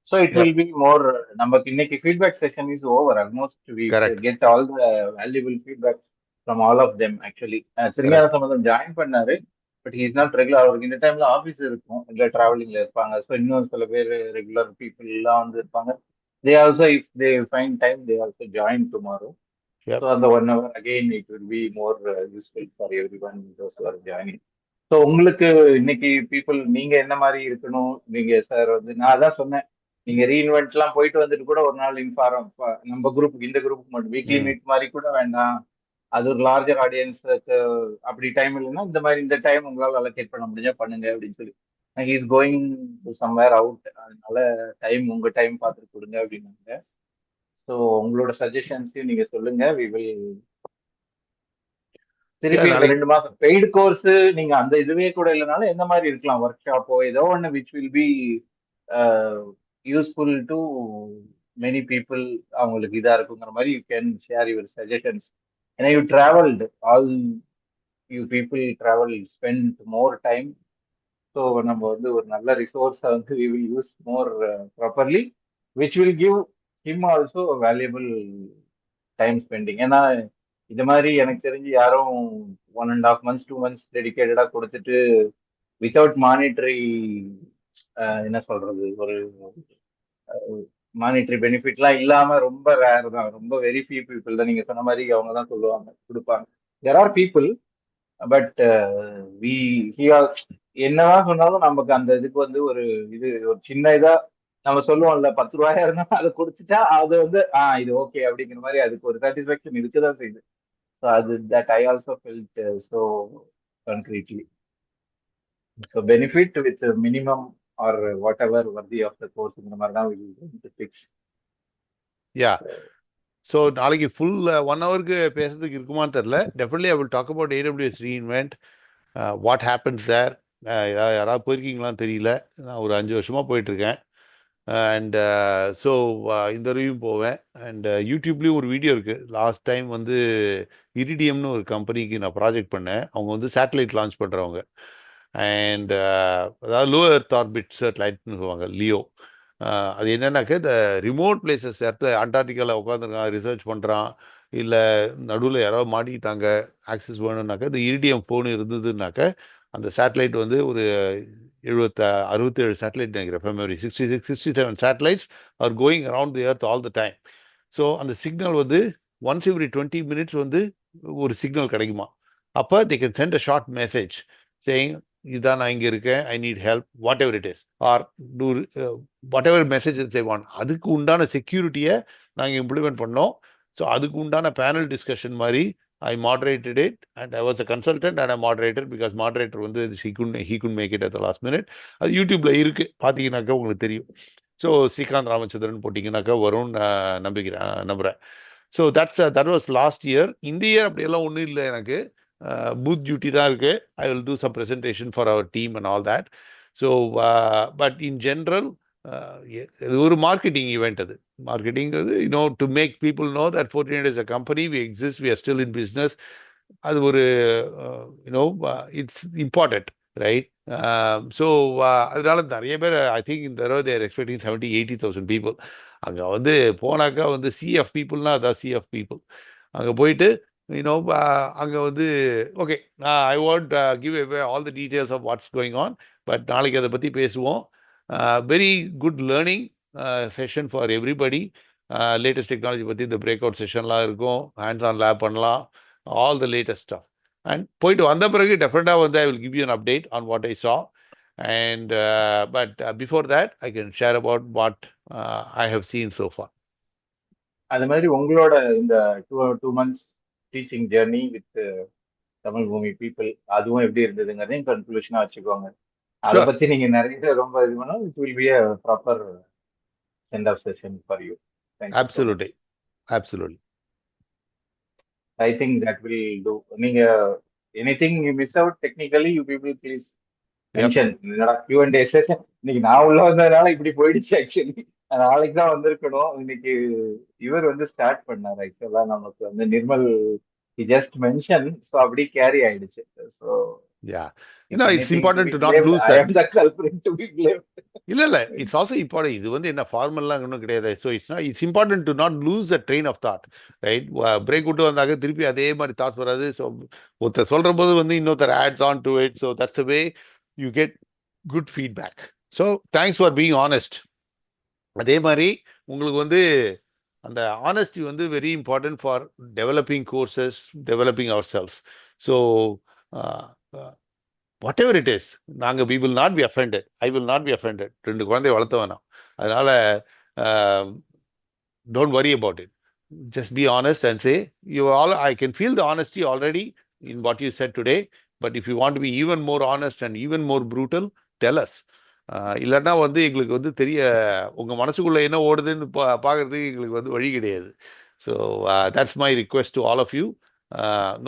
So it yup will be more. நமக்கு இன்னைக்கு feedback session is over. Almost we correct get all the valuable feedback from all of them. Actually Thirugnana correct Sambandam join பண்ணாரு, but he is not regular. அவருக்கு இந்த டைம்ல ஆஃபீஸ் இருக்கும், இல்லை டிராவலிங்ல இருப்பாங்க. So இன்னும் சில பேர் ரெகுலர் பீப்புள் எல்லாம் வந்து இருப்பாங்க. They also if they find time they also join tomorrow. So yup அந்த 1 hour again it will be more useful for everyone those who are joining. So உங்களுக்கு இன்னைக்கு பீப்புள் நீங்க என்ன மாதிரி இருக்கணும்? நீங்க சார் வந்து நான் அதான் சொன்னேன், நீங்க ரீஇன்வென்ட்லாம் போயிட்டு வந்துட்டு கூட ஒரு நாள் இன்ஃபார்ம் நம்ம குரூப்புக்கு இந்த குரூப்புக்கு மட்டும் வீக்லி ம் மீட் மாதிரி கூட வேண்டாம். அது ஒரு லார்ஜர் ஆடியன்ஸுக்கு அப்படி டைம் இல்லைன்னா இந்த மாதிரி இந்த டைம் உங்களால் அலோகேட் பண்ண முடிஞ்சா பண்ணுங்க அப்படின்னு சொல்லி is going to somewhere out. அதனால டைம் உங்க டைம் பார்த்துட்டு கொடுங்க அப்படின்னாங்க. ஸோ உங்களோட சஜஷன்ஸையும் நீங்க சொல்லுங்க. வி வில் யா திருப்பி இந்த நாளைக்கு 2 மாசம் பெய்டு கோர்ஸ் நீங்க அந்த இதுவே கூட இல்லைனாலும் எந்த மாதிரி இருக்கலாம், ஒர்க் ஷாப்போ ஏதோ ஒன்று which will be useful to many people. அவங்களுக்கு இதா இருக்குங்கிற மாதிரி you can share your suggestions. ஏன்னா you travelled all you people travel spend more time. So நம்ம வந்து ஒரு நல்ல ரிசோர்ஸை வந்து we will use more properly which will give him also valuable time spending. ஏன்னா இது மாதிரி எனக்கு தெரிஞ்சு யாரும் 1.5 months 2 months டெடிக்கேட்டடா கொடுத்துட்டு வித்தவுட் மானிட்டரி என்ன சொல்றது ஒரு மானிட்டரி பெனிஃபிட்லாம் இல்லாம ரொம்ப ரேர் தான். ரொம்ப வெரி ஃபியூ பீப்புள் தான். நீங்க சொன்ன மாதிரி அவங்க தான் சொல்லுவாங்க கொடுப்பாங்க. There are people but we என்னதான் சொன்னாலும் நமக்கு அந்த இதுக்கு வந்து ஒரு இது ஒரு சின்ன இதா நம்ம சொல்லுவோம்ல, 10 ரூபாயா இருந்தாலும் அதை கொடுத்துட்டா அது வந்து இது ஓகே அப்படிங்கிற மாதிரி அதுக்கு ஒரு சாட்டிஸ்ஃபேக்ஷன் இருக்குதான் செய்யுது. ஸோ அது that I also felt so concretely. So benefit with minimum or whatever worthy of the கோர்ஸ்ங்கிற மாதிரி தான் வில் ஃபிக்ஸ். யா ஸோ நாளைக்கு ஃபுல் 1 ஹவருக்கு பேசுறதுக்கு இருக்குமான்னு தெரில. Definitely I will talk about AWS reinvent, what happens there. யாராவது போயிருக்கீங்களான்னு தெரியல. நான் ஒரு 5 வருஷமாக போயிட்டுருக்கேன். அண்ட் ஸோ இந்த தடவையும் போவேன். அண்ட் யூடியூப்லேயும் ஒரு வீடியோ இருக்குது. லாஸ்ட் டைம் வந்து இரிடியம்னு ஒரு கம்பெனிக்கு நான் ப்ராஜெக்ட் பண்ணேன். அவங்க வந்து சேட்டலைட் லான்ச் பண்ணுறவங்க. அண்ட் அதாவது லோ எர்த் ஆர்பிட் சேட்டலைட்னு சொல்லுவாங்க, லியோ. அது என்னன்னாக்க இந்த ரிமோட் பிளேசஸ் இடத்துல அண்டார்டிகாவில் உட்காந்துருக்கான் ரிசர்ச் பண்ணுறான், இல்லை நடுவில் யாராவது மாட்டிக்கிட்டாங்க ஆக்சஸ் வேணும்னாக்க இந்த இரிடியம் ஃபோனு இருந்ததுன்னாக்க அந்த சேட்டலைட் வந்து ஒரு 67 சேட்டலைட் நினைக்கிறேன் memory 67 satellites are going around the earth all the time. So அந்த சிக்னல் வந்து ஒன்ஸ் எவ்ரி 20 minutes வந்து ஒரு சிக்னல் கிடைக்குமா. அப்போ they can send a short message saying இதான் நான் இங்கே இருக்கேன், I need help, whatever it is, or to whatever message they want. அதுக்கு உண்டான செக்யூரிட்டியை நாங்கள் இம்ப்ளிமெண்ட் பண்ணோம். ஸோ அதுக்கு உண்டான பேனல் டிஸ்கஷன் மாதிரி I moderated it, and I was a consultant and a moderator because moderator வந்து he couldn't make it at the last minute. அது யூடியூப்ல இருக்கு, பார்த்தீங்கன்னாக்கா உங்களுக்கு தெரியும். ஸோ ஸ்ரீகாந்த் ராமச்சந்திரன் போட்டிங்கனாக்கா வரும் நம்புகிறேன். So that was last year. இந்த இயர் அப்படியெல்லாம் ஒன்றும் இல்லை, எனக்கு பூத் டியூட்டி தான் இருக்கு. I will do some presentation for our team and all that. So but in general இது ஒரு மார்க்கெட்டிங் ஈவெண்ட். அது மார்க்கெட்டிங்கிறது to make people know that 1400 is a company, we exist, we are still in business. அது ஒரு it's important, right? So அதனால நிறைய பேர் ஐ think இந்த தடவை தேர் எக்ஸ்பெக்டிங் 70,000-80,000 பீப்புள். அங்கே வந்து போனாக்கா வந்து சிஎஃப் பீப்புள்னா அதான் சிஎஃப் பீப்புள். அங்கே போயிட்டு அங்கே வந்து okay, I want give away all the details of what's going on, but நாளைக்கு அதை பற்றி பேசுவோம். Very good learning session for everybody. Latest technology பற்றி இந்த பிரேக் அவுட் செஷன்லாம் இருக்கும், ஹேண்ட்ஸ் ஆன் லேப் பண்ணலாம், all the latest stuff. And போயிட்டு வந்த பிறகு டெஃபினட்டாக வந்து I will give you an update on what I saw. And but before that I can share about what I have seen so far. அது மாதிரி உங்களோட இந்த 2 months teaching journey with Tamil பூமி பீப்புள், அதுவும் எப்படி இருந்ததுங்கிறதையும் கன்க்ளூஷனா வச்சுக்கோங்க. அதை Sure. பத்தி நீங்க நிறைய ரொம்ப இது பண்ணா it will B a proper send off session for you. Thank you so much. Absolutely. Absolutely. I think that will do. நீங்க anything you miss out technically, you people please Yep. mention. என்னடா Q&A session இன்னைக்கு நான் உள்ள வந்ததுனால இப்படி போயிடுச்சு. Actually நாளைக்கு தான் வந்திருக்கணும். இன்னைக்கு இவர் வந்து ஸ்டார்ட் பண்ணார். ஆக்சுவலா நமக்கு வந்து Nirmal he just mentioned, so அப்படி கேரி ஆயிடுச்சு. So Yeah. if It's anything to important be to not blamed, lose I that. am the culprit to be blamed. இல்ல இட்ஸ் ஆல்சோ இம்பார்ட்டன்ட். இது வந்து என்ன ஃபார்மல்லாம் ஒன்றும் கிடையாது. So it's important to not lose the train of thought, right? Break விட்டு வந்தாக்க திருப்பி அதே மாதிரி தாட்ஸ் வராது. ஸோ ஒருத்தர் சொல்கிற போது வந்து இன்னொருத்தர் adds on to it. So that's a way you get good feedback. So thanks for being honest. அதே மாதிரி உங்களுக்கு வந்து அந்த ஆனஸ்டி வந்து very important for developing courses, developing ourselves. So whatever it is, நாங்கள் we will not be offended. I will not be offended. 2 குழந்தைய வளர்த்த வேணாம். அதனால don't worry about it. Just be honest and say I can feel the honesty already in what you said today. But if you want to be even more honest and even more brutal, tell us. இல்லைன்னா வந்து எங்களுக்கு வந்து உங்கள் மனசுக்குள்ளே என்ன ஓடுதுன்னு பார்க்கறதுக்கு எங்களுக்கு வந்து வழி கிடையாது. So that's my request to all of you.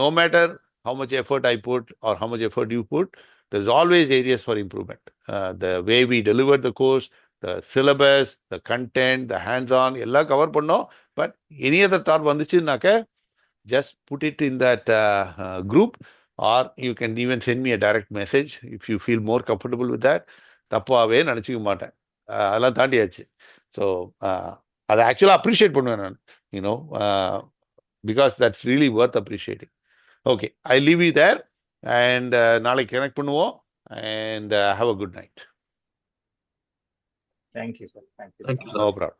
No matter how much effort I put or how much effort you put, there's always areas for improvement. The way we deliver the course, the syllabus, the content, the hands-on, எல்லாம் cover பண்ணோம். But any other thought வந்துச்சுன்னாக்க just put it in that group, or you can even send me a direct message if you feel more comfortable with that. தப்பாவே நினச்சிக்க மாட்டேன். அதெல்லாம் தாண்டியாச்சு. So அதை ஆக்சுவலாக appreciate பண்ணுவேன் நான், because that's really worth appreciating. Okay, I leave you there, and நாளைக்கு connect பண்ணுவோம், and have a good night. Thank you, sir. Thank you. Thank you, sir. No problem.